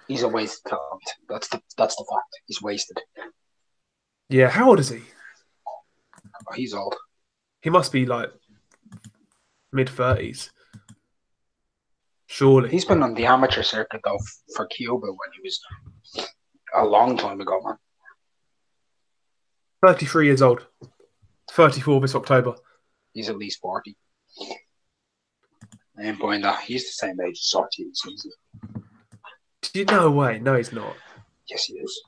Speaker 2: he's a wasted talent? That's the fact. He's wasted.
Speaker 1: Yeah, how old is he?
Speaker 2: Oh, he's old.
Speaker 1: He must be like mid-30s. Surely.
Speaker 2: He's been on the amateur circuit though for Cuba when he was a long time ago, man.
Speaker 1: 33 years old. 34 this October.
Speaker 2: He's at least 40. I ain't buying that. He's the same age as Sorty.
Speaker 1: No way. No, he's not.
Speaker 2: Yes, he is.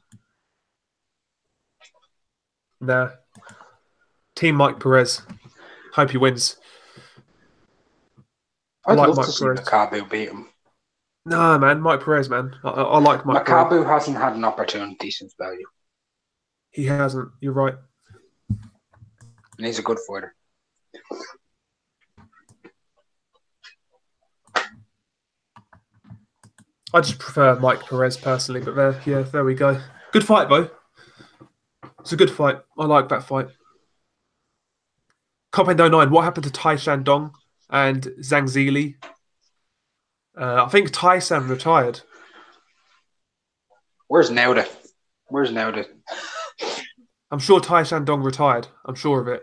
Speaker 1: Nah. Team Mike Perez. Hope he wins.
Speaker 2: I'd love to see Makabu beat him.
Speaker 1: Nah, man. Mike Perez, man. I like Mike Perez.
Speaker 2: Makabu hasn't had an opportunity since value.
Speaker 1: He hasn't. You're right.
Speaker 2: And he's a good fighter.
Speaker 1: I just prefer Mike Perez personally, but there we go. Good fight, though. It's a good fight. I like that fight. Copendo 09, what happened to Tai Shandong and Zhang Zili? I think Tai San retired.
Speaker 2: Where's Nauda?
Speaker 1: I'm sure Tai Shandong retired. I'm sure of it.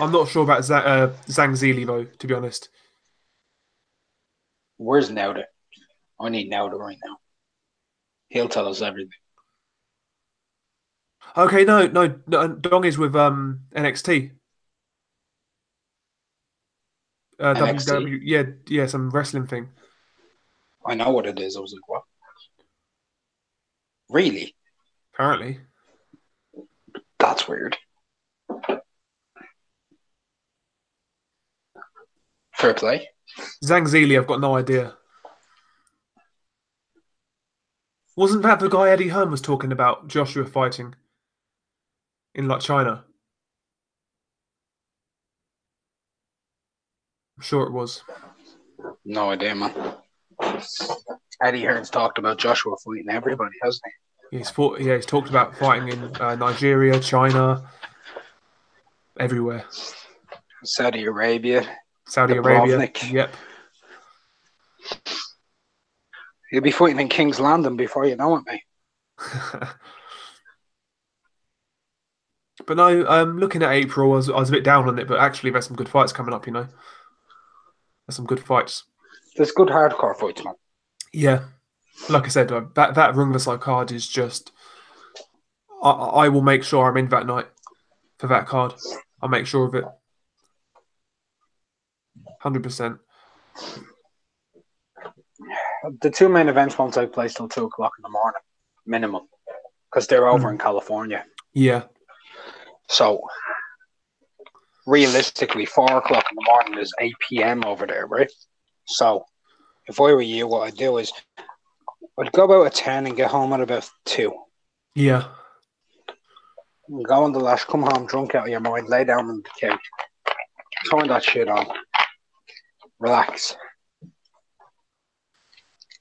Speaker 1: I'm not sure about Zhang Zili, though, to be honest.
Speaker 2: Where's Nauda? I need Nauda right now. He'll tell us everything.
Speaker 1: Okay, no, Dong is with NXT.
Speaker 2: NXT.
Speaker 1: WW, yeah, some wrestling thing.
Speaker 2: I know what it is. I was like, what? Really?
Speaker 1: Apparently,
Speaker 2: That's weird. Fair play.
Speaker 1: Zhang Zili, I've got no idea. Wasn't that the guy Eddie Hearn was talking about Joshua fighting in like China? I'm sure it was.
Speaker 2: No idea, man. Eddie Hearn's talked about Joshua fighting everybody, hasn't he?
Speaker 1: He's fought. Yeah, he's talked about fighting in Nigeria, China, everywhere.
Speaker 2: Saudi Arabia,
Speaker 1: Saudi Arabia.
Speaker 2: Dubrovnik.
Speaker 1: Yep.
Speaker 2: He'll be fighting in King's Landing before you know it, mate.
Speaker 1: But no, looking at April, I was a bit down on it, but actually there's some good fights coming up, There's some good fights.
Speaker 2: There's good hardcore fights, man.
Speaker 1: Yeah. Like I said, that Rungvisai card is just... I will make sure I'm in that night for that card. I'll make sure of it. 100%.
Speaker 2: The two main events won't take place till 2 o'clock in the morning, minimum, because they're over in California.
Speaker 1: Yeah.
Speaker 2: So, realistically, 4 o'clock in the morning is 8 p.m. over there, right? So, if I were you, what I'd do is I'd go out at 10 and get home at about 2.
Speaker 1: Yeah.
Speaker 2: Go on the lash, come home drunk out of your mind, lay down on the couch, turn that shit on, relax.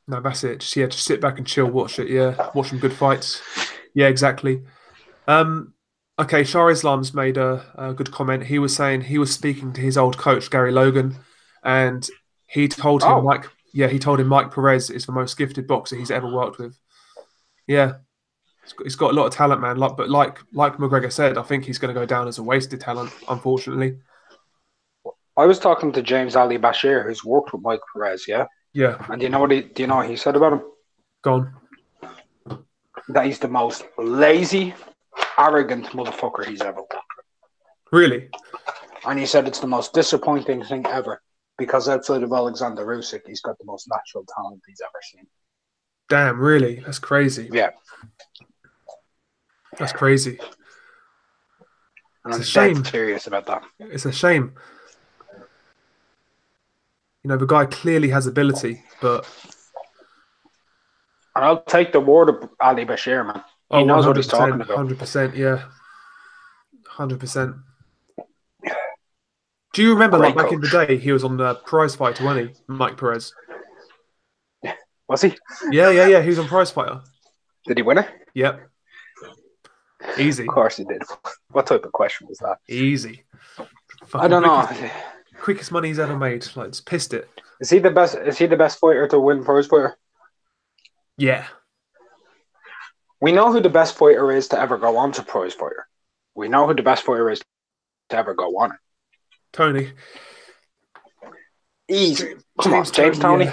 Speaker 1: No, that's it. Just sit back and chill, watch it. Yeah, watch some good fights. Yeah, exactly. Okay, Shah Islam's made a good comment. He was saying he was speaking to his old coach Gary Logan, and he told him Mike Perez is the most gifted boxer he's ever worked with. Yeah, he's got a lot of talent, man. But like McGregor said, I think he's going to go down as a wasted talent, unfortunately.
Speaker 2: I was talking to James Ali Bashir, who's worked with Mike Perez, yeah?
Speaker 1: Yeah.
Speaker 2: And do you know what he said about him?
Speaker 1: Go on.
Speaker 2: That he's the most lazy, arrogant motherfucker he's ever worked with.
Speaker 1: Really?
Speaker 2: And he said it's the most disappointing thing ever because outside of Alexander Usyk, he's got the most natural talent he's ever seen.
Speaker 1: Damn, really? That's crazy.
Speaker 2: Yeah.
Speaker 1: That's crazy.
Speaker 2: And I'm dead serious about that.
Speaker 1: It's a shame. The guy clearly has ability, but...
Speaker 2: And I'll take the word of Ali Bashir, man. He knows what he's talking about.
Speaker 1: 100%, yeah. 100%. Do you remember, back in the day, he was on the Prize Fighter, wasn't he? Mike Perez.
Speaker 2: Was he?
Speaker 1: Yeah. He was on Prize Fighter.
Speaker 2: Did he win it?
Speaker 1: Yep. Easy.
Speaker 2: Of course he did. What type of question was that?
Speaker 1: Easy.
Speaker 2: I don't know.
Speaker 1: Quickest money he's ever made. Just pissed it.
Speaker 2: Is he the best fighter to win Prize Fighter?
Speaker 1: Yeah.
Speaker 2: We know who the best fighter is to ever go on to Prize Fighter. We know who the best fighter is to ever go on it.
Speaker 1: Tony.
Speaker 2: Easy. Come on, James Toney.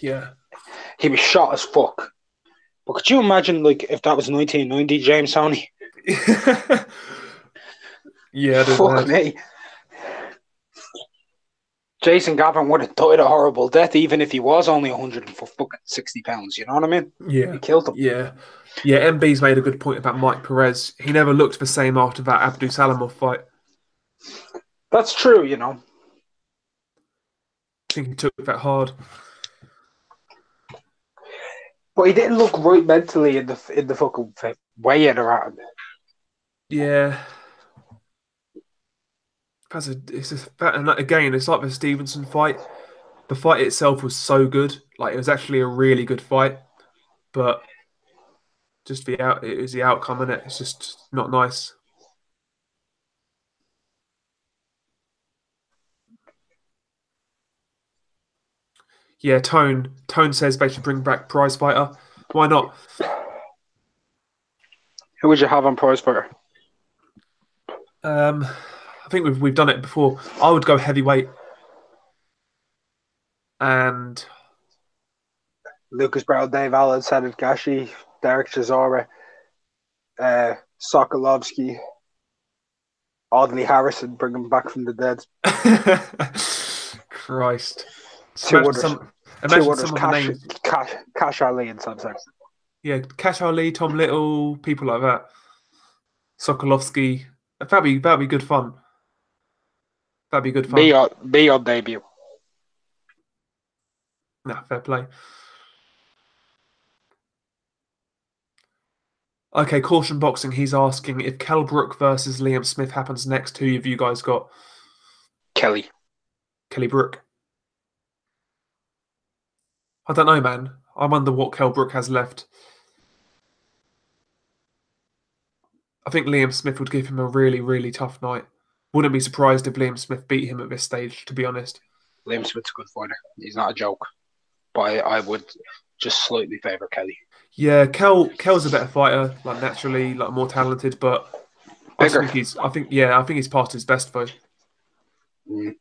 Speaker 1: Yeah.
Speaker 2: He was shot as fuck. But could you imagine, if that was 1990, James Toney?
Speaker 1: Yeah.
Speaker 2: Fuck me. Jason Gavin would have died a horrible death, even if he was only 160 pounds. You know what I mean?
Speaker 1: Yeah.
Speaker 2: He killed him.
Speaker 1: Yeah. Yeah, MB's made a good point about Mike Perez. He never looked the same after that Abdul Salamov fight.
Speaker 2: That's true,
Speaker 1: I think he took that hard.
Speaker 2: But he didn't look right mentally in the fucking weigh-in around.
Speaker 1: Yeah. And again, it's like the Stevenson fight. The fight itself was so good. It was actually a really good fight. But just it was the outcome, innit? It's just not nice. Yeah, Tone says they should bring back Prize Fighter. Why not?
Speaker 2: Who would you have on Prize Fighter?
Speaker 1: I think we've done it before. I would go heavyweight. And
Speaker 2: Lucas Brown, Dave Allen, Sadid Gashi, Derek Chisora, Sokolovsky, Audley Harrison, bring him back from the dead.
Speaker 1: Christ.
Speaker 2: Two
Speaker 1: Imagine
Speaker 2: others.
Speaker 1: some,
Speaker 2: Two
Speaker 1: imagine
Speaker 2: others.
Speaker 1: some of the names.
Speaker 2: Cash Ali and Sam Sexton.
Speaker 1: Yeah, Cash Ali, Tom Little, people like that. Sokolovsky. That'd be good fun. That'd be good fun.
Speaker 2: Be your debut.
Speaker 1: Nah, fair play. Okay, Caution Boxing. He's asking if Kell Brook versus Liam Smith happens next, who have you guys got?
Speaker 2: Kelly.
Speaker 1: Kelly Brook. I don't know, man. I wonder what Kell Brook has left. I think Liam Smith would give him a really, really tough night. Wouldn't be surprised if Liam Smith beat him at this stage, to be honest.
Speaker 2: Liam Smith's a good fighter. He's not a joke. But I would just slightly favour Kelly.
Speaker 1: Yeah, Kell's a better fighter, like naturally, like more talented, but
Speaker 2: Bigger.
Speaker 1: I think he's past his best though.
Speaker 2: I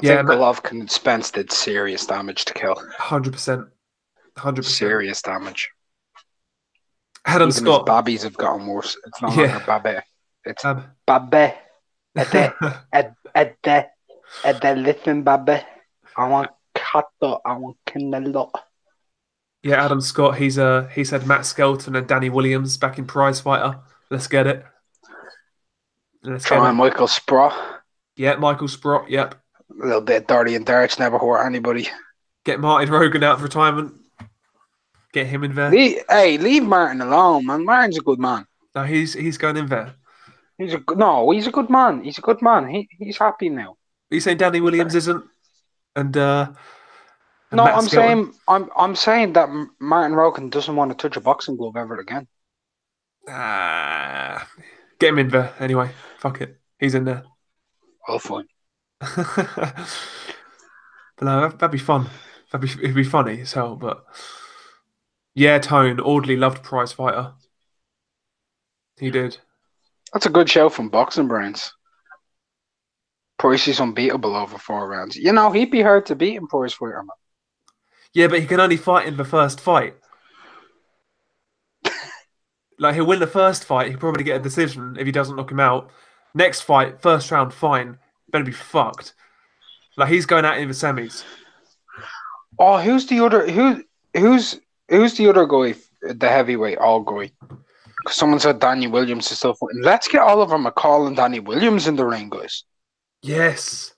Speaker 2: think Golovkin and Spence did serious damage to Kell.
Speaker 1: 100%.
Speaker 2: Serious damage.
Speaker 1: Adam
Speaker 2: Even
Speaker 1: Scott.
Speaker 2: his babbies have gotten worse. It's not like a babby. It's babby. Listen, babby. I want Kato. I want Canelo.
Speaker 1: Yeah, Adam Scott. He said Matt Skelton and Danny Williams back in Prize Fighter. Let's get it.
Speaker 2: Try Michael Sprott.
Speaker 1: Yeah, Michael Sprott. Yep.
Speaker 2: A little bit dirty and darks, never hurt anybody.
Speaker 1: Get Martin Rogan out of retirement. Get him in there.
Speaker 2: Leave Martin alone, man. Martin's a good man.
Speaker 1: No, he's going in there.
Speaker 2: He's a good man. He's a good man. He's happy now.
Speaker 1: Are you saying Danny Williams isn't? And
Speaker 2: no, I'm saying that Martin Rogan doesn't want to touch a boxing glove ever again.
Speaker 1: Get him in there anyway. Fuck it. He's in there.
Speaker 2: Oh, fine.
Speaker 1: But no, that'd be fun. It'd be funny as hell. But yeah, Tone Audley loved Prize Fighter. He did.
Speaker 2: That's a good show from Boxing Brains. Price is unbeatable over 4 rounds. You know, he'd be hard to beat in Prize Fighter, man.
Speaker 1: Yeah, but he can only fight in the first fight. Like, he'll win the first fight, he'll probably get a decision if he doesn't knock him out. Next fight, first round, fine. Better be fucked. Like, he's going out in the semis.
Speaker 2: Oh, who's the other guy? The heavyweight all guy. Because someone said Danny Williams is still fighting. Let's get Oliver McCall and Danny Williams in the ring, guys.
Speaker 1: Yes.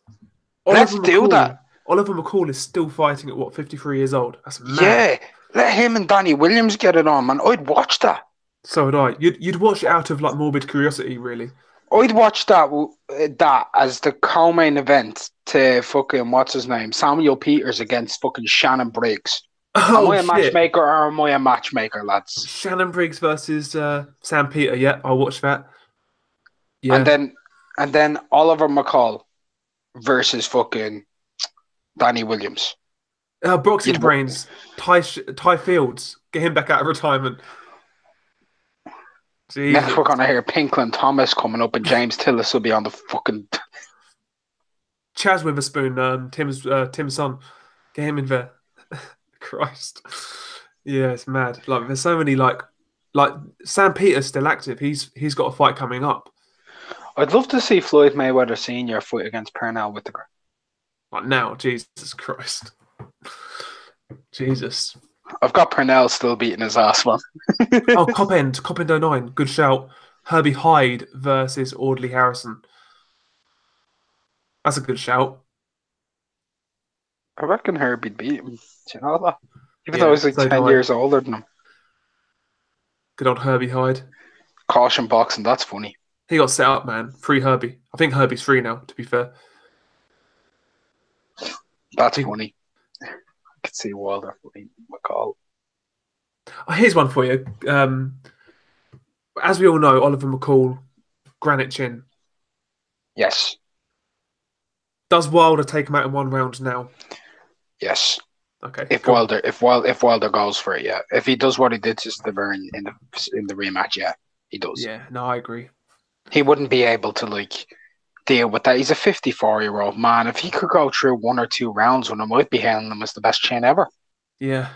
Speaker 2: Let's do that.
Speaker 1: Oliver McCall is still fighting at, what, 53 years old? That's mad.
Speaker 2: Yeah. Let him and Danny Williams get it on, man. I'd watch that.
Speaker 1: So would I. You'd watch it out of, like, morbid curiosity, really.
Speaker 2: I'd watch that as the co-main event to fucking, what's his name? Samuel Peters against fucking Shannon Briggs. Am I a matchmaker or am I a matchmaker, lads?
Speaker 1: Shannon Briggs versus Sam Peter. Yeah, I'll watch that. Yeah.
Speaker 2: And then Oliver McCall versus fucking Danny Williams.
Speaker 1: Boxing Brains. Ty Fields. Get him back out of retirement. Jesus.
Speaker 2: Next we're gonna hear Pinkland Thomas coming up and James Tillis will be on the fucking
Speaker 1: Chaz Witherspoon, Tim's son. Get him in there. Christ. Yeah, it's mad. Like, there's so many like Sam Peter's still active. He's got a fight coming up.
Speaker 2: I'd love to see Floyd Mayweather Sr. fight against Pernell Whitaker.
Speaker 1: Like now, Jesus Christ. Jesus.
Speaker 2: I've got Pernell still beating his ass, man.
Speaker 1: Oh, Cop End 09. Good shout. Herbie Hyde versus Audley Harrison. That's a good shout.
Speaker 2: I reckon Herbie'd beat him. Do you know that? Even though he's like 10 years older than him.
Speaker 1: Good old Herbie Hyde.
Speaker 2: Caution boxing, that's funny.
Speaker 1: He got set up, man. Free Herbie. I think Herbie's free now, to be fair.
Speaker 2: That's funny. I could see Wilder fighting McCall.
Speaker 1: Oh, here's one for you. As we all know, Oliver McCall, granite chin.
Speaker 2: Yes.
Speaker 1: Does Wilder take him out in 1 round now?
Speaker 2: Yes.
Speaker 1: Okay.
Speaker 2: If Wilder goes for it, yeah. If he does what he did to Stiver in the rematch, yeah, he does.
Speaker 1: Yeah, no, I agree.
Speaker 2: He wouldn't be able to deal with that. He's a 54-year-old man. If he could go through 1 or 2 rounds when I might be hailing him as the best chin ever.
Speaker 1: Yeah.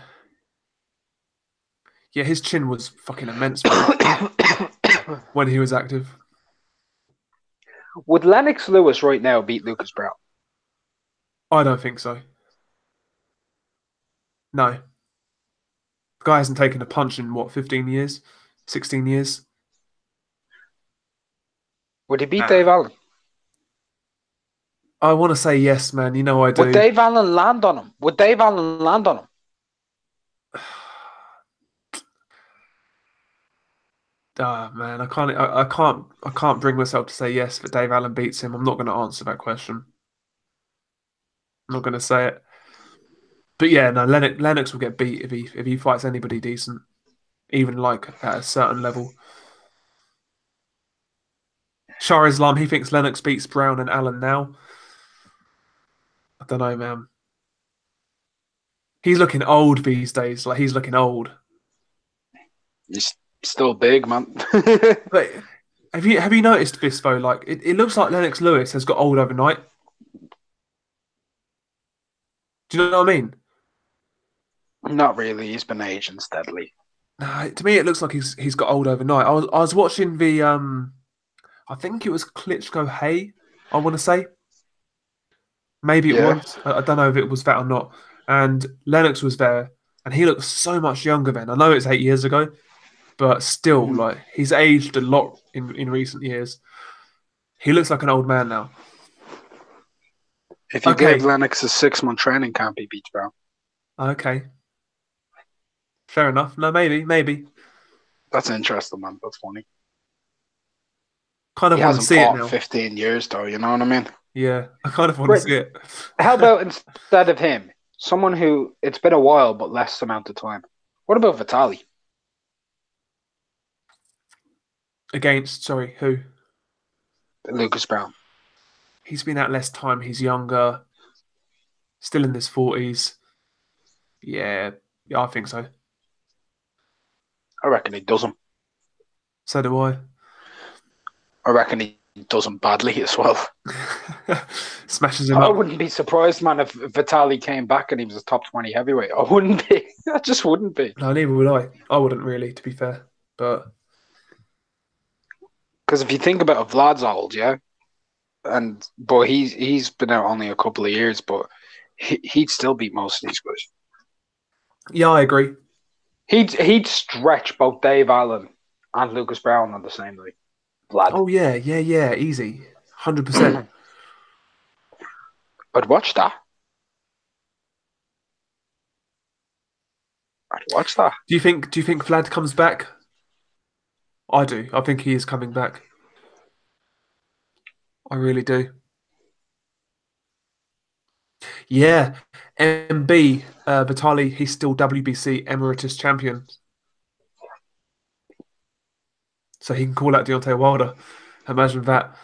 Speaker 1: Yeah, his chin was fucking immense when he was active.
Speaker 2: Would Lennox Lewis right now beat Lucas Brown?
Speaker 1: I don't think so. No. The guy hasn't taken a punch in what, 15 years? 16 years?
Speaker 2: Would he beat
Speaker 1: Nah.
Speaker 2: Dave Allen?
Speaker 1: I want to say yes, man. You know I
Speaker 2: Would
Speaker 1: do.
Speaker 2: Dave Allen land on him? Would Dave Allen land on him?
Speaker 1: Ah, man, I can't bring myself to say yes that Dave Allen beats him. I'm not going to answer that question. I'm not going to say it. But yeah, no, Lennox will get beat if he fights anybody decent, even like at a certain level. Shah Islam, he thinks Lennox beats Brown and Allen now. I don't know, man. He's looking old these days. Like he's looking old.
Speaker 2: He's still big, man.
Speaker 1: But have you noticed this though? Like it looks like Lennox Lewis has got old overnight. Do you know what I mean?
Speaker 2: Not really. He's been aging steadily.
Speaker 1: No, to me it looks like he's got old overnight. I was watching the I think it was Klitschko Hay, I want to say. Maybe it
Speaker 2: Yeah.
Speaker 1: was. I don't know if it was that or not. And Lennox was there, and he looked so much younger then. I know it's 8 years ago, but still,
Speaker 2: Mhm.
Speaker 1: like he's aged a lot in recent years. He looks like an old man now.
Speaker 2: If you
Speaker 1: Okay,
Speaker 2: gave Lennox a 6-month training camp, he beats Brown.
Speaker 1: okay, fair enough. No, maybe.
Speaker 2: That's interesting, man. That's funny.
Speaker 1: Kind
Speaker 2: He
Speaker 1: of want to
Speaker 2: hasn't
Speaker 1: see it
Speaker 2: fought in
Speaker 1: now.
Speaker 2: 15 years, though. You know what I mean?
Speaker 1: Yeah, I kind of want to
Speaker 2: Right.
Speaker 1: see it
Speaker 2: How about instead of him, someone who it's been a while but less amount of time? What about Vitali?
Speaker 1: against. Sorry, who?
Speaker 2: Lucas Brown.
Speaker 1: He's been out less time. He's younger, still in his 40s. Yeah, I think so.
Speaker 2: I reckon he does him.
Speaker 1: So do I.
Speaker 2: I reckon he does him badly as well.
Speaker 1: Smashes him
Speaker 2: I
Speaker 1: up.
Speaker 2: wouldn't be surprised, man, if Vitali came back and he was a top 20 heavyweight. I wouldn't be. I just wouldn't be.
Speaker 1: No, neither would I. I wouldn't really, to be fair. But
Speaker 2: Because if you think about it, Vlad's old, yeah? But he's been out only a couple of years, but he'd still beat most of these guys.
Speaker 1: yeah, I agree.
Speaker 2: He'd stretch both Dave Allen and Lucas Brown on the same night. Vlad.
Speaker 1: Oh yeah, easy, 100%.
Speaker 2: I'd watch that. I'd watch that.
Speaker 1: Do you think Vlad comes back? I do. I think he is coming back. I really do. Yeah, MB Vitali, he's still WBC Emeritus champion, so he can call out Deontay Wilder. Imagine that.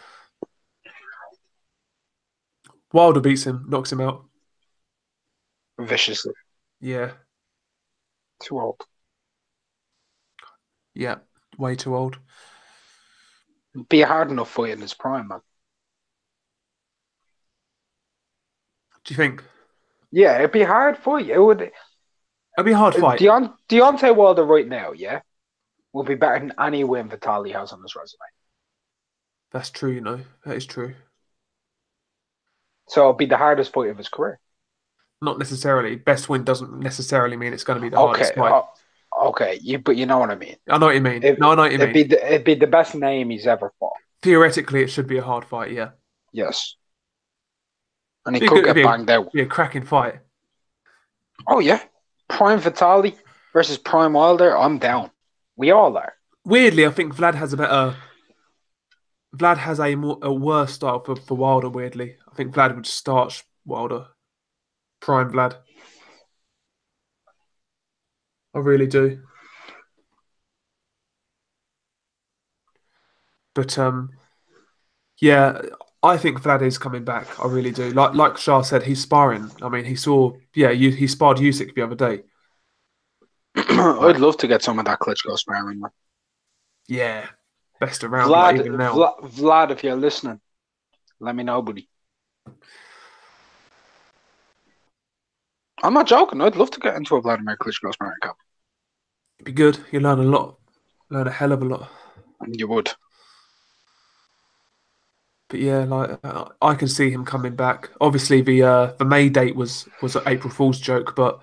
Speaker 1: Wilder beats him, knocks him out.
Speaker 2: Viciously.
Speaker 1: Yeah,
Speaker 2: Too old.
Speaker 1: yeah, way too old.
Speaker 2: Be a hard enough fight in his prime, man.
Speaker 1: Do you think
Speaker 2: Yeah, it'd be a hard fight. It would.
Speaker 1: it'd be a hard fight?
Speaker 2: Deontay Wilder right now, yeah, will be better than any win Vitali has on his resume.
Speaker 1: That's true. You know, that is true.
Speaker 2: So it'll be the hardest fight of his career.
Speaker 1: Not necessarily. Best win doesn't necessarily mean it's going to be the
Speaker 2: Okay,
Speaker 1: hardest fight.
Speaker 2: okay, but you know what I mean.
Speaker 1: I know what you mean.
Speaker 2: It,
Speaker 1: No, I know what you mean.
Speaker 2: it'd be the best name he's ever fought.
Speaker 1: Theoretically, it should be a hard fight. Yeah,
Speaker 2: Yes, and he
Speaker 1: Be a
Speaker 2: could
Speaker 1: good-
Speaker 2: get banged out.
Speaker 1: be a cracking fight.
Speaker 2: Oh yeah, Prime Vitali versus Prime Wilder. I'm down. We all are.
Speaker 1: Weirdly, I think Vlad has a better. Vlad has a worse style for Wilder. Weirdly, I think Vlad would start Wilder. Prime Vlad. I really do. But yeah, I think Vlad is coming back. I really do. Like Shah said, he's sparring. I mean, he sparred Usyk the other day.
Speaker 2: I'd love to get some of that Klitschko sparring. Man.
Speaker 1: Yeah, best around. Like, even now.
Speaker 2: Vlad, if you're listening, let me know, buddy. I'm not joking. I'd love to get into a Vladimir Klitschko sparring camp.
Speaker 1: It'd be good. You learn a lot. Learn a hell of a lot.
Speaker 2: You would.
Speaker 1: But yeah, like I can see him coming back. Obviously, the May date was an April Fool's joke, but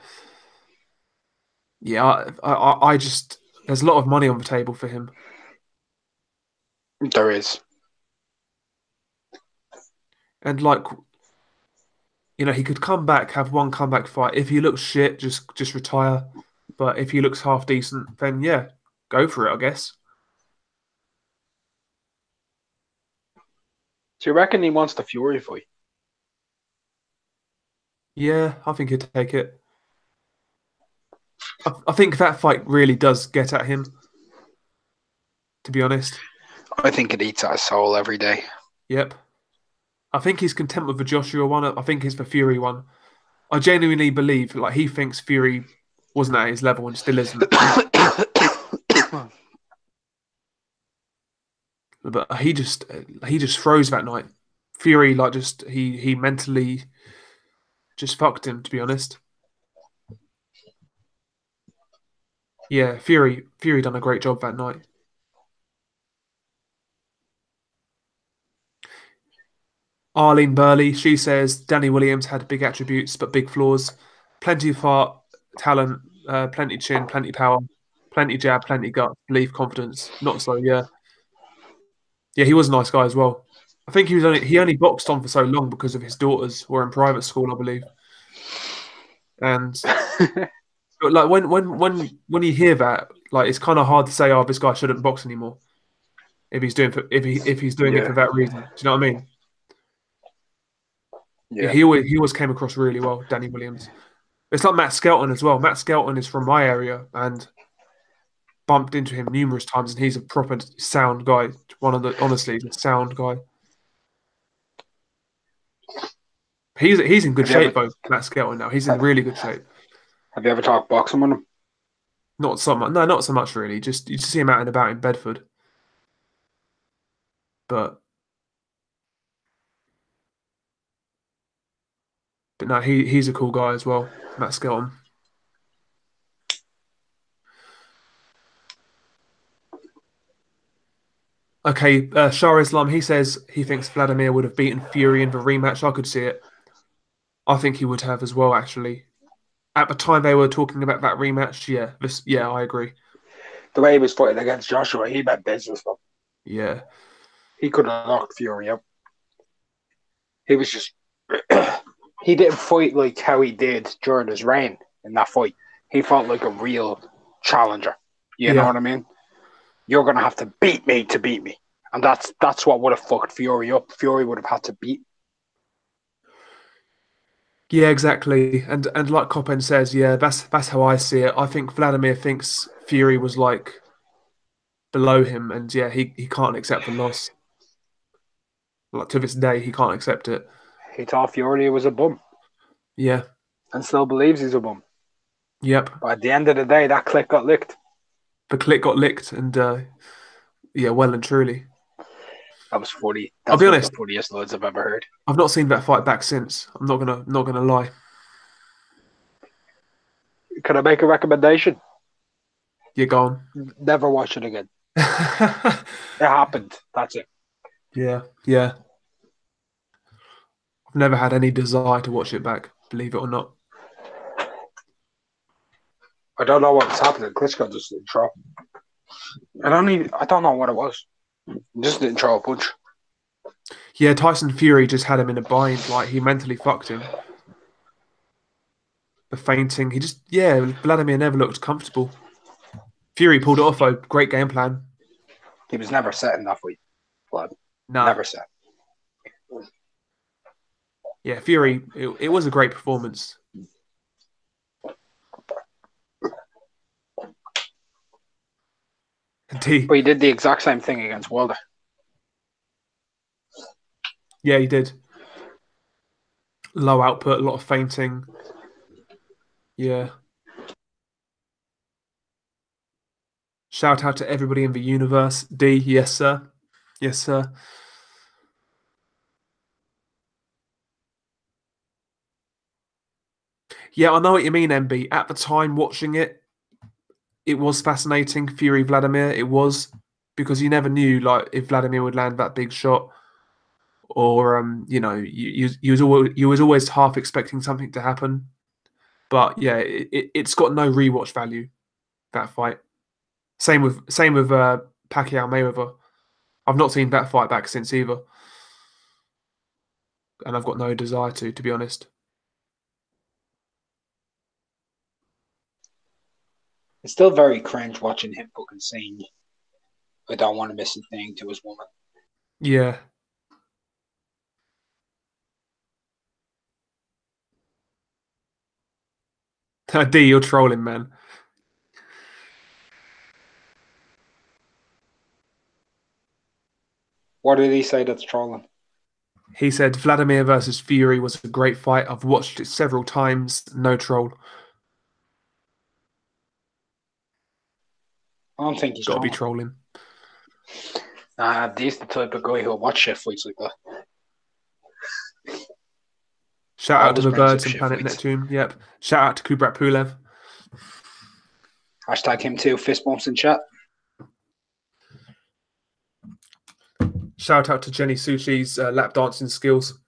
Speaker 1: yeah, I just there's a lot of money on the table for him,
Speaker 2: There is.
Speaker 1: and like he could come back, have one comeback fight. If he looks shit, just retire. But if he looks half decent, then yeah, go for it, I guess.
Speaker 2: Do you reckon he wants the Fury fight?
Speaker 1: Yeah, I think he'd take it. I think that fight really does get at him, to be honest.
Speaker 2: I think it eats at his soul every day.
Speaker 1: Yep. I think he's content with the Joshua one. I think it's the Fury one. I genuinely believe like he thinks Fury wasn't at his level and still isn't. But he just froze that night. Fury like just he mentally just fucked him, to be honest. Yeah, Fury done a great job that night. Arlene Burley, she says Danny Williams had big attributes but big flaws. Plenty of heart, talent, plenty chin, plenty power, plenty jab, plenty gut, belief, confidence. Not so, yeah. Yeah, he was a nice guy as well. I think he only boxed on for so long because of his daughters were in private school, I believe. And but like when you hear that, like it's kind of hard to say, oh, this guy shouldn't box anymore if he's doing if he's doing it for that reason. Do you know what I mean? Yeah, he always came across really well, Danny Williams. It's like Matt Skelton as well. Matt Skelton is from my area and bumped into him numerous times, and he's a proper sound guy. Honestly, he's a sound guy. He's in good shape though, Matt Skelton now. He's in really good shape.
Speaker 2: Have you ever talked boxing with him?
Speaker 1: Not so much. No, not so much really. Just you see him out and about in Bedford. But no, he's a cool guy as well, Matt Skelton. Okay, Shah Islam, he says he thinks Vladimir would have beaten Fury in the rematch. I could see it. I think he would have as well, actually. At the time they were talking about that rematch, yeah, I agree.
Speaker 2: The way he was fighting against Joshua, he meant business, though.
Speaker 1: Yeah.
Speaker 2: He could have knocked Fury out. He was just... he didn't fight like how he did during his reign in that fight. He fought like a real challenger. You know what I mean? You're going to have to beat me to beat me. And that's what would have fucked Fury up. Fury would have had to beat.
Speaker 1: Yeah, exactly. And like Coppen says, yeah, that's how I see it. I think Vladimir thinks Fury was like below him, and yeah, he can't accept the loss. Like to this day, he can't accept it.
Speaker 2: He thought Fury was a bum.
Speaker 1: Yeah.
Speaker 2: And still believes he's a bum.
Speaker 1: Yep.
Speaker 2: But at the end of the day, that click got licked.
Speaker 1: The click got licked, and yeah, well and truly.
Speaker 2: That was funny.
Speaker 1: I'll be honest.
Speaker 2: The funniest loads I've ever heard.
Speaker 1: I've not seen that fight back since. I'm not gonna lie.
Speaker 2: Can I make a recommendation?
Speaker 1: You're gone.
Speaker 2: Never watch it again. It happened. That's it.
Speaker 1: Yeah. I've never had any desire to watch it back, believe it or not.
Speaker 2: I don't know what's happening. Klitschko just didn't throw. I don't know what it was. He just didn't throw a punch.
Speaker 1: Yeah, Tyson Fury just had him in a bind. Like, he mentally fucked him. The fainting. Vladimir never looked comfortable. Fury pulled it off, though. Great game plan.
Speaker 2: He was never set in that fight. Vlad.
Speaker 1: No.
Speaker 2: Never set.
Speaker 1: Yeah, Fury, it was a great performance.
Speaker 2: But he did the exact same thing against Wilder.
Speaker 1: Yeah, he did. Low output, a lot of fainting. Yeah. Shout out to everybody in the universe. D, yes, sir. Yes, sir. Yeah, I know what you mean, MB. At the time watching it, it was fascinating. Fury Vladimir, it was, because you never knew like if Vladimir would land that big shot. or you was always half expecting something to happen. But yeah, it's got no rewatch value, that fight. Same with Pacquiao Mayweather. I've not seen that fight back since either, and I've got no desire to be honest.
Speaker 2: It's still very cringe watching him fucking saying, "I don't want to miss a thing" to his woman.
Speaker 1: Yeah. D, you're trolling, man.
Speaker 2: What did he say that's trolling?
Speaker 1: He said Vladimir versus Fury was a great fight. I've watched it several times. No troll.
Speaker 2: I don't think he's
Speaker 1: Got to be
Speaker 2: trolling.
Speaker 1: trolling.
Speaker 2: He's the type of guy who'll watch shit fights like that.
Speaker 1: Shout out to
Speaker 2: Always
Speaker 1: the
Speaker 2: brings up
Speaker 1: birds and
Speaker 2: shit
Speaker 1: Planet
Speaker 2: fights.
Speaker 1: Neptune. Yep. Shout out to Kubrat Pulev.
Speaker 2: Hashtag him too. Fist bumps in chat.
Speaker 1: Shout out to Jenny Sushi's lap dancing skills.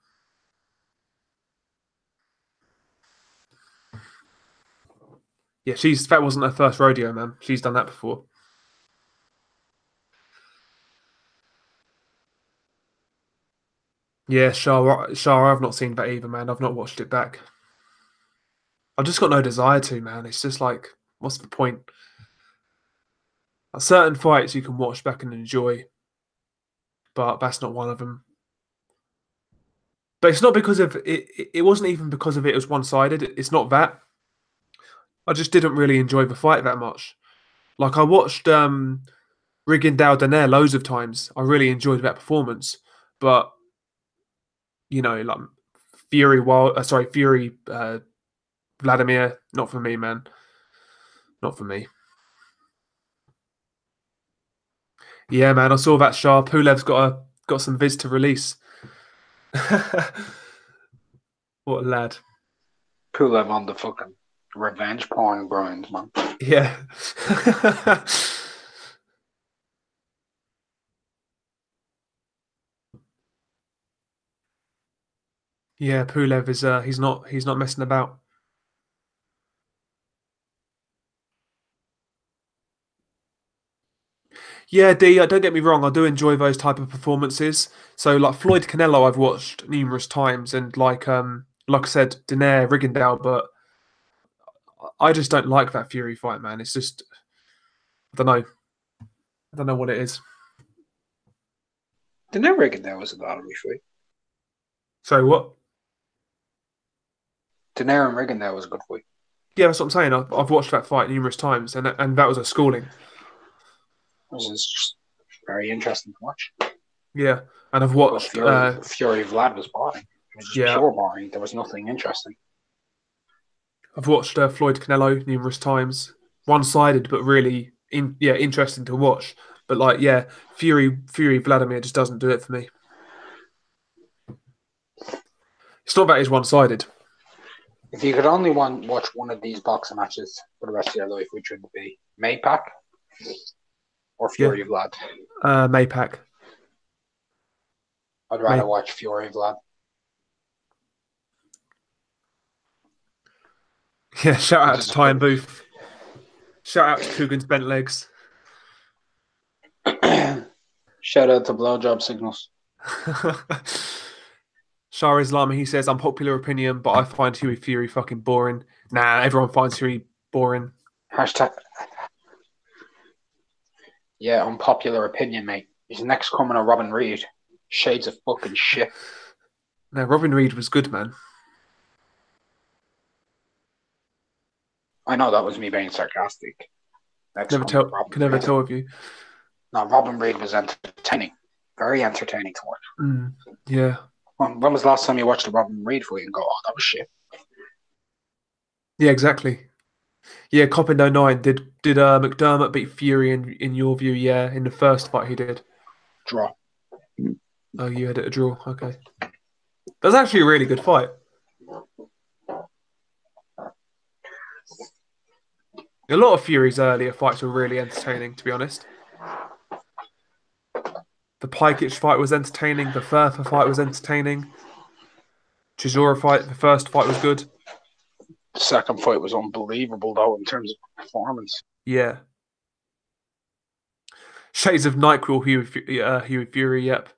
Speaker 1: Yeah, that wasn't her first rodeo, man. She's done that before. Yeah, Shah, I've not seen that either, man. I've not watched it back. I've just got no desire to, man. It's just like, what's the point? Certain fights you can watch back and enjoy, but that's not one of them. But it's not because of it. It wasn't even because of it was one-sided. It's not that. I just didn't really enjoy the fight that much. Like I watched Rigondeaux Daenerys loads of times. I really enjoyed that performance, but like Fury Vladimir, not for me, man. Not for me. Yeah, man, I saw that Shah. Pulev's got some vids to release. What a lad.
Speaker 2: Pulev on the fucking revenge porn grind, man.
Speaker 1: Yeah. Yeah, Pulev is he's not messing about. Yeah, D, don't get me wrong, I do enjoy those type of performances. So like Floyd Canelo I've watched numerous times and like I said, Daenerys Rigondeaux, but I just don't like that Fury fight, man. It's just I don't know. I don't know what it is.
Speaker 2: Daenerys Rigondeaux was a lottery fight.
Speaker 1: So what?
Speaker 2: Daenerys and Rigondeaux was a good fight.
Speaker 1: Yeah, that's what I'm saying. I've watched that fight numerous times, and that was a schooling.
Speaker 2: This is just very interesting to watch.
Speaker 1: Yeah, and I've watched
Speaker 2: Fury Vlad was boring. It was just pure boring. There was nothing interesting.
Speaker 1: I've watched Floyd Canelo numerous times. One-sided, but really interesting to watch. But like, yeah, Fury Vladimir just doesn't do it for me. It's not that he's one-sided.
Speaker 2: If you could only watch one of these boxing matches for the rest of your life, which would it be? Maypac or Fury Vlad?
Speaker 1: Maypac.
Speaker 2: I'd rather watch Fury Vlad.
Speaker 1: Yeah, shout out to Ty and Booth. Shout out to Coogan's bent legs.
Speaker 2: Shout out to blowjob signals.
Speaker 1: Shah Islam, he says, unpopular opinion, but I find Huey Fury fucking boring. Nah, everyone finds Huey boring.
Speaker 2: Hashtag. Yeah, unpopular opinion, mate. He's next coming of Robin Reed. Shades of fucking shit.
Speaker 1: No, Robin Reed was good, man.
Speaker 2: I know that was me being sarcastic.
Speaker 1: Can never tell with you.
Speaker 2: No, Robin Reed was entertaining. Very entertaining to watch.
Speaker 1: Yeah.
Speaker 2: When was the last time you watched a Robin Reed fight and go, oh, that was shit?
Speaker 1: Yeah, exactly. Yeah, Coppin 09. Did McDermott beat Fury in your view? Yeah, in the first fight he did.
Speaker 2: Draw.
Speaker 1: Oh, you had it a draw. Okay. That was actually a really good fight. A lot of Fury's earlier fights were really entertaining, to be honest. The Pajkic fight was entertaining. The Further fight was entertaining. Chisora fight, the first fight was good.
Speaker 2: The second fight was unbelievable, though, in terms of performance.
Speaker 1: Yeah. Shades of NyQuil, Huey Fury, yep.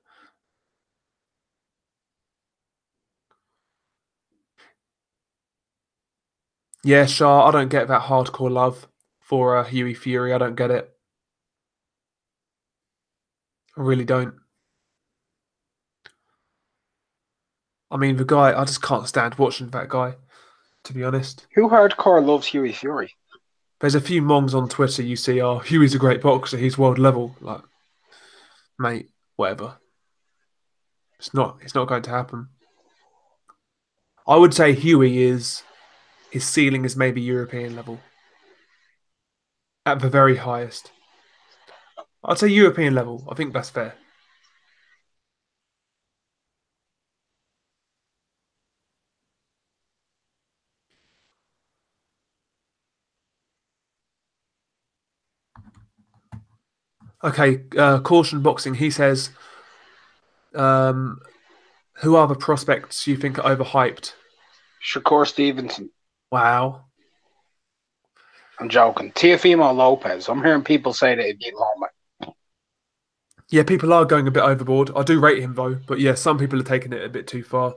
Speaker 1: Yeah, Shah, I don't get that hardcore love for Huey Fury. I don't get it. I really don't. I mean, the guy, I just can't stand watching that guy, to be honest.
Speaker 2: Who hardcore loves Huey Fury?
Speaker 1: There's a few mongs on Twitter you see, oh, Huey's a great boxer, he's world level. Like, mate, whatever. It's not going to happen. I would say his ceiling is maybe European level. At the very highest. I'd say European level. I think that's fair. Okay, Caution Boxing, he says, who are the prospects you think are overhyped?
Speaker 2: Shakur Stevenson.
Speaker 1: Wow.
Speaker 2: I'm joking. Teofimo Lopez. I'm hearing people say that he'd beat Loma.
Speaker 1: Yeah, people are going a bit overboard. I do rate him though, but yeah, some people are taking it a bit too far.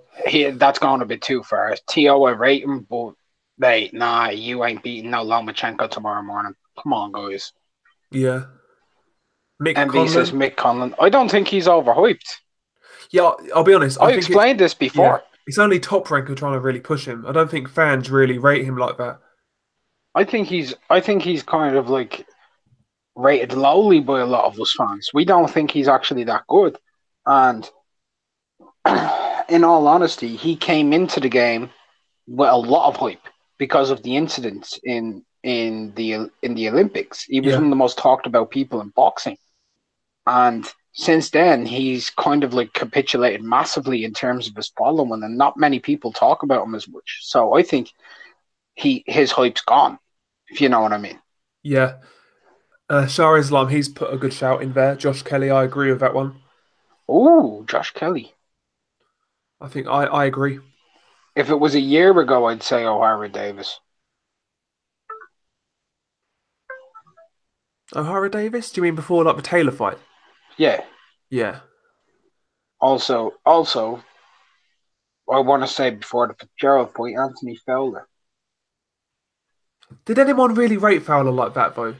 Speaker 2: That's gone a bit too far. T.O. I rate him, but mate, nah, you ain't beating no Lomachenko tomorrow morning. Come on, guys.
Speaker 1: Yeah. Mick
Speaker 2: MB says
Speaker 1: Conlan.
Speaker 2: Mick Conlan. I don't think he's overhyped.
Speaker 1: Yeah, I'll be honest.
Speaker 2: I explained this before.
Speaker 1: Yeah, it's only Top Rank who are trying to really push him. I don't think fans really rate him like that.
Speaker 2: I think he's kind of like rated lowly by a lot of us fans. We don't think he's actually that good. And in all honesty, he came into the game with a lot of hype because of the incidents in the Olympics. He was one of the most talked about people in boxing. And since then, he's kind of like capitulated massively in terms of his following, and not many people talk about him as much. So I think his hype's gone, if you know what I mean.
Speaker 1: Yeah. Shah Islam, he's put a good shout in there. Josh Kelly, I agree with that one.
Speaker 2: Oh, Josh Kelly.
Speaker 1: I think I agree.
Speaker 2: If it was a year ago, I'd say O'Hara Davis.
Speaker 1: O'Hara Davis? Do you mean before like the Taylor fight?
Speaker 2: Yeah.
Speaker 1: Yeah.
Speaker 2: Also, I want to say before the Fitzgerald fight, Anthony Fowler.
Speaker 1: Did anyone really rate Fowler like that though?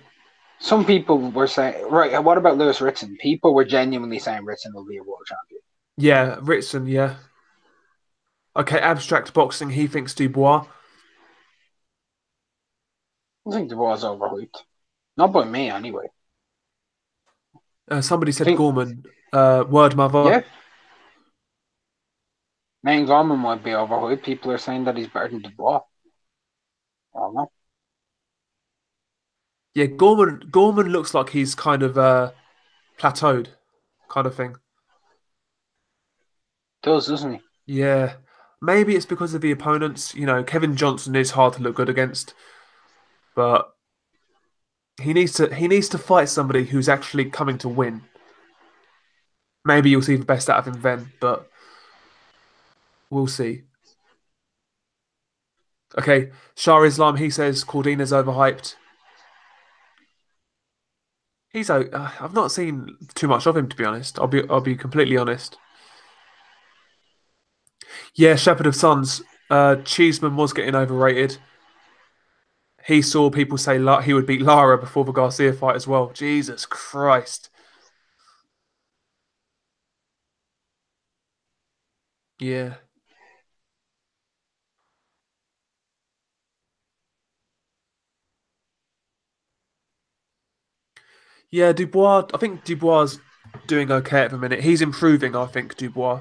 Speaker 2: Some people were saying, right, what about Lewis Ritson? People were genuinely saying Ritson will be a world champion.
Speaker 1: Yeah, Ritson, yeah. Okay, Abstract Boxing, he thinks Dubois.
Speaker 2: I think Dubois is overhyped. Not by me, anyway.
Speaker 1: Somebody said Gorman. Word Mother.
Speaker 2: Yeah. Main Gorman might be overhyped. People are saying that he's better than Dubois. I don't know.
Speaker 1: Yeah, Gorman looks like he's kind of plateaued, kind of thing.
Speaker 2: Does, doesn't he?
Speaker 1: Yeah. Maybe it's because of the opponents. You know, Kevin Johnson is hard to look good against, but he needs to fight somebody who's actually coming to win. Maybe you'll see the best out of him then, but we'll see. Okay, Shah Islam, he says Cordina's overhyped. I've not seen too much of him, to be honest. I'll be completely honest. Yeah, Shepherd of Sons. Cheeseman was getting overrated. He saw people say he would beat Lara before the Garcia fight as well. Jesus Christ. Yeah. Yeah, Dubois. I think Dubois is doing okay at the minute. He's improving, I think, Dubois.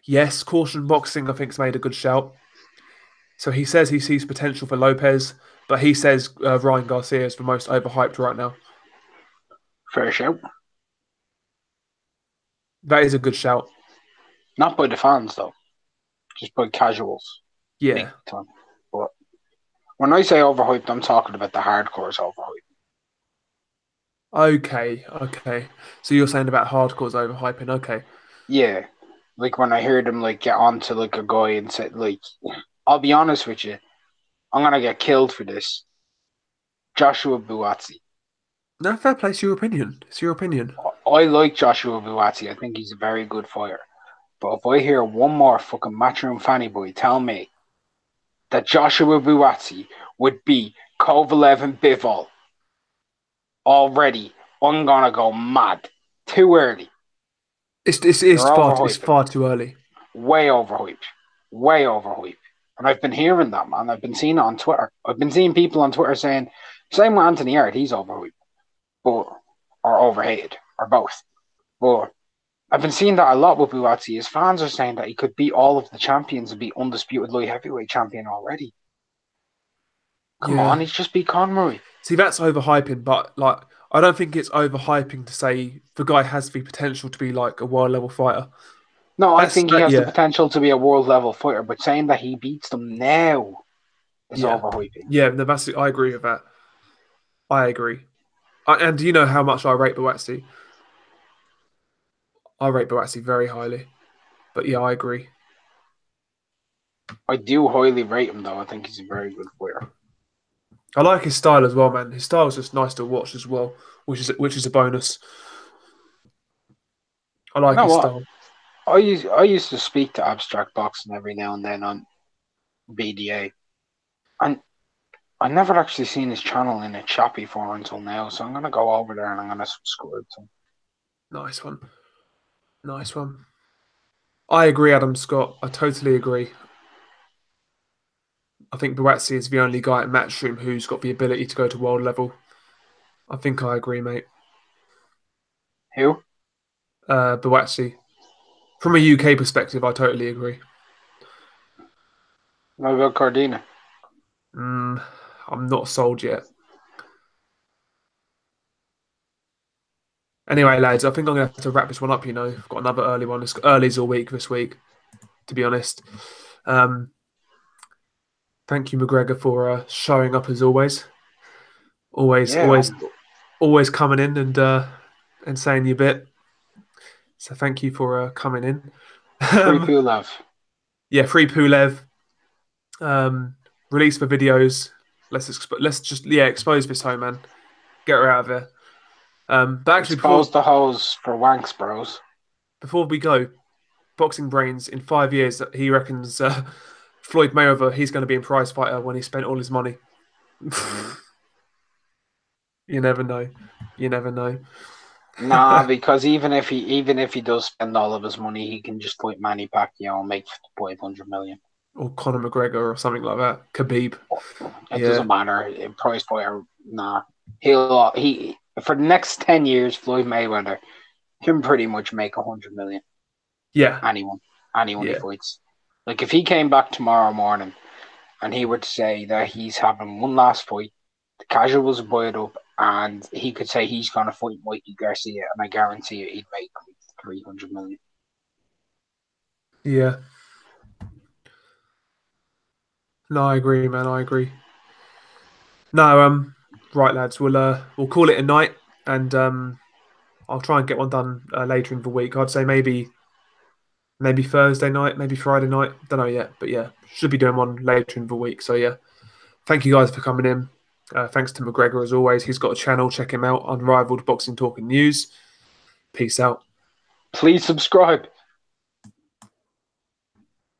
Speaker 1: Yes, Caution Boxing, I think, has made a good shout. So he says he sees potential for Lopez, but he says Ryan Garcia is the most overhyped right now.
Speaker 2: Fair shout.
Speaker 1: That is a good shout.
Speaker 2: Not by the fans, though. Just by casuals.
Speaker 1: Yeah.
Speaker 2: But When I say overhyped, I'm talking about the hardcore's overhyped.
Speaker 1: Okay. So you're saying about hardcore's overhyping? Okay.
Speaker 2: Yeah, like when I heard him like get onto like a guy and said like, I'll be honest with you, I'm gonna get killed for this. Joshua Buatsi.
Speaker 1: No, fair play. It's your opinion. It's your opinion.
Speaker 2: I like Joshua Buatsi. I think he's a very good fighter. But if I hear one more fucking matchroom fanny boy tell me that Joshua Buatsi would be Kovalev and Bivol already, I'm gonna go mad. Too early.
Speaker 1: It's
Speaker 2: You're overhyping.
Speaker 1: far too early.
Speaker 2: Way overhyped. Way overhyped. And I've been hearing that, man. I've been seeing it on Twitter. I've been seeing people on Twitter saying, same with Anthony Yarde, he's overhyped. But, or overhated, or both. But I've been seeing that a lot with Buatsi. His fans are saying that he could beat all of the champions and be undisputed light heavyweight champion already. Come on, he's just beat Conroy.
Speaker 1: See, that's overhyping, but like I don't think it's overhyping to say the guy has the potential to be like a world level fighter.
Speaker 2: No, I think he has the potential to be a world level fighter, but saying that he beats them now is overhyping.
Speaker 1: Yeah, no, I agree with that. I agree. And do you know how much I rate Buatsi? I rate Buatsi very highly. But yeah, I agree.
Speaker 2: I do highly rate him, though. I think he's a very good fighter.
Speaker 1: I like his style as well, man. His style is just nice to watch as well, which is a bonus. I like his style.
Speaker 2: I used to speak to Abstract Boxing every now and then on BDA, and I never actually seen his channel in a chat before until now. So I'm gonna go over there and I'm gonna subscribe to him.
Speaker 1: Nice one. Nice one. I agree, Adam Scott. I totally agree. I think Buatsi is the only guy at Matchroom who's got the ability to go to world level. I think I agree, mate.
Speaker 2: Who?
Speaker 1: Buatsi. From a UK perspective, I totally agree.
Speaker 2: What about Cardina?
Speaker 1: I'm not sold yet. Anyway, lads, I think I'm going to have to wrap this one up, you know. I've got another early one. It's early's all week this week, to be honest. Thank you, McGregor, for showing up as always. Always coming in and saying your bit. So thank you for coming in.
Speaker 2: Free Pulev.
Speaker 1: Yeah, free Pulev. Release the videos. Let's just expose this hoe, man. Get her out of there. But actually,
Speaker 2: expose the hoes for wanks, bros.
Speaker 1: Before we go, Boxing Brains in 5 years, he reckons Floyd Mayweather, he's going to be in prize fighter when he spent all his money. You never know. You never know.
Speaker 2: Nah, because even if he does spend all of his money, he can just fight Manny Pacquiao and make 500 million.
Speaker 1: Or Conor McGregor or something like that. Khabib.
Speaker 2: It doesn't matter. Prize fighter, nah. He for the next 10 years, Floyd Mayweather can pretty much make 100 million.
Speaker 1: Yeah.
Speaker 2: Anyone he fights. Like if he came back tomorrow morning and he were to say that he's having one last fight, the casuals would buy it up, and he could say he's going to fight Mikey Garcia, and I guarantee you he'd make 300 million.
Speaker 1: Yeah. No, I agree, man. I agree. No, right, lads. We'll call it a night, and I'll try and get one done later in the week. I'd say maybe Thursday night, maybe Friday night. Don't know yet, but yeah, should be doing one later in the week. So yeah, thank you guys for coming in. Thanks to McGregor as always. He's got a channel. Check him out. Unrivaled Boxing Talk and News. Peace out.
Speaker 2: Please subscribe.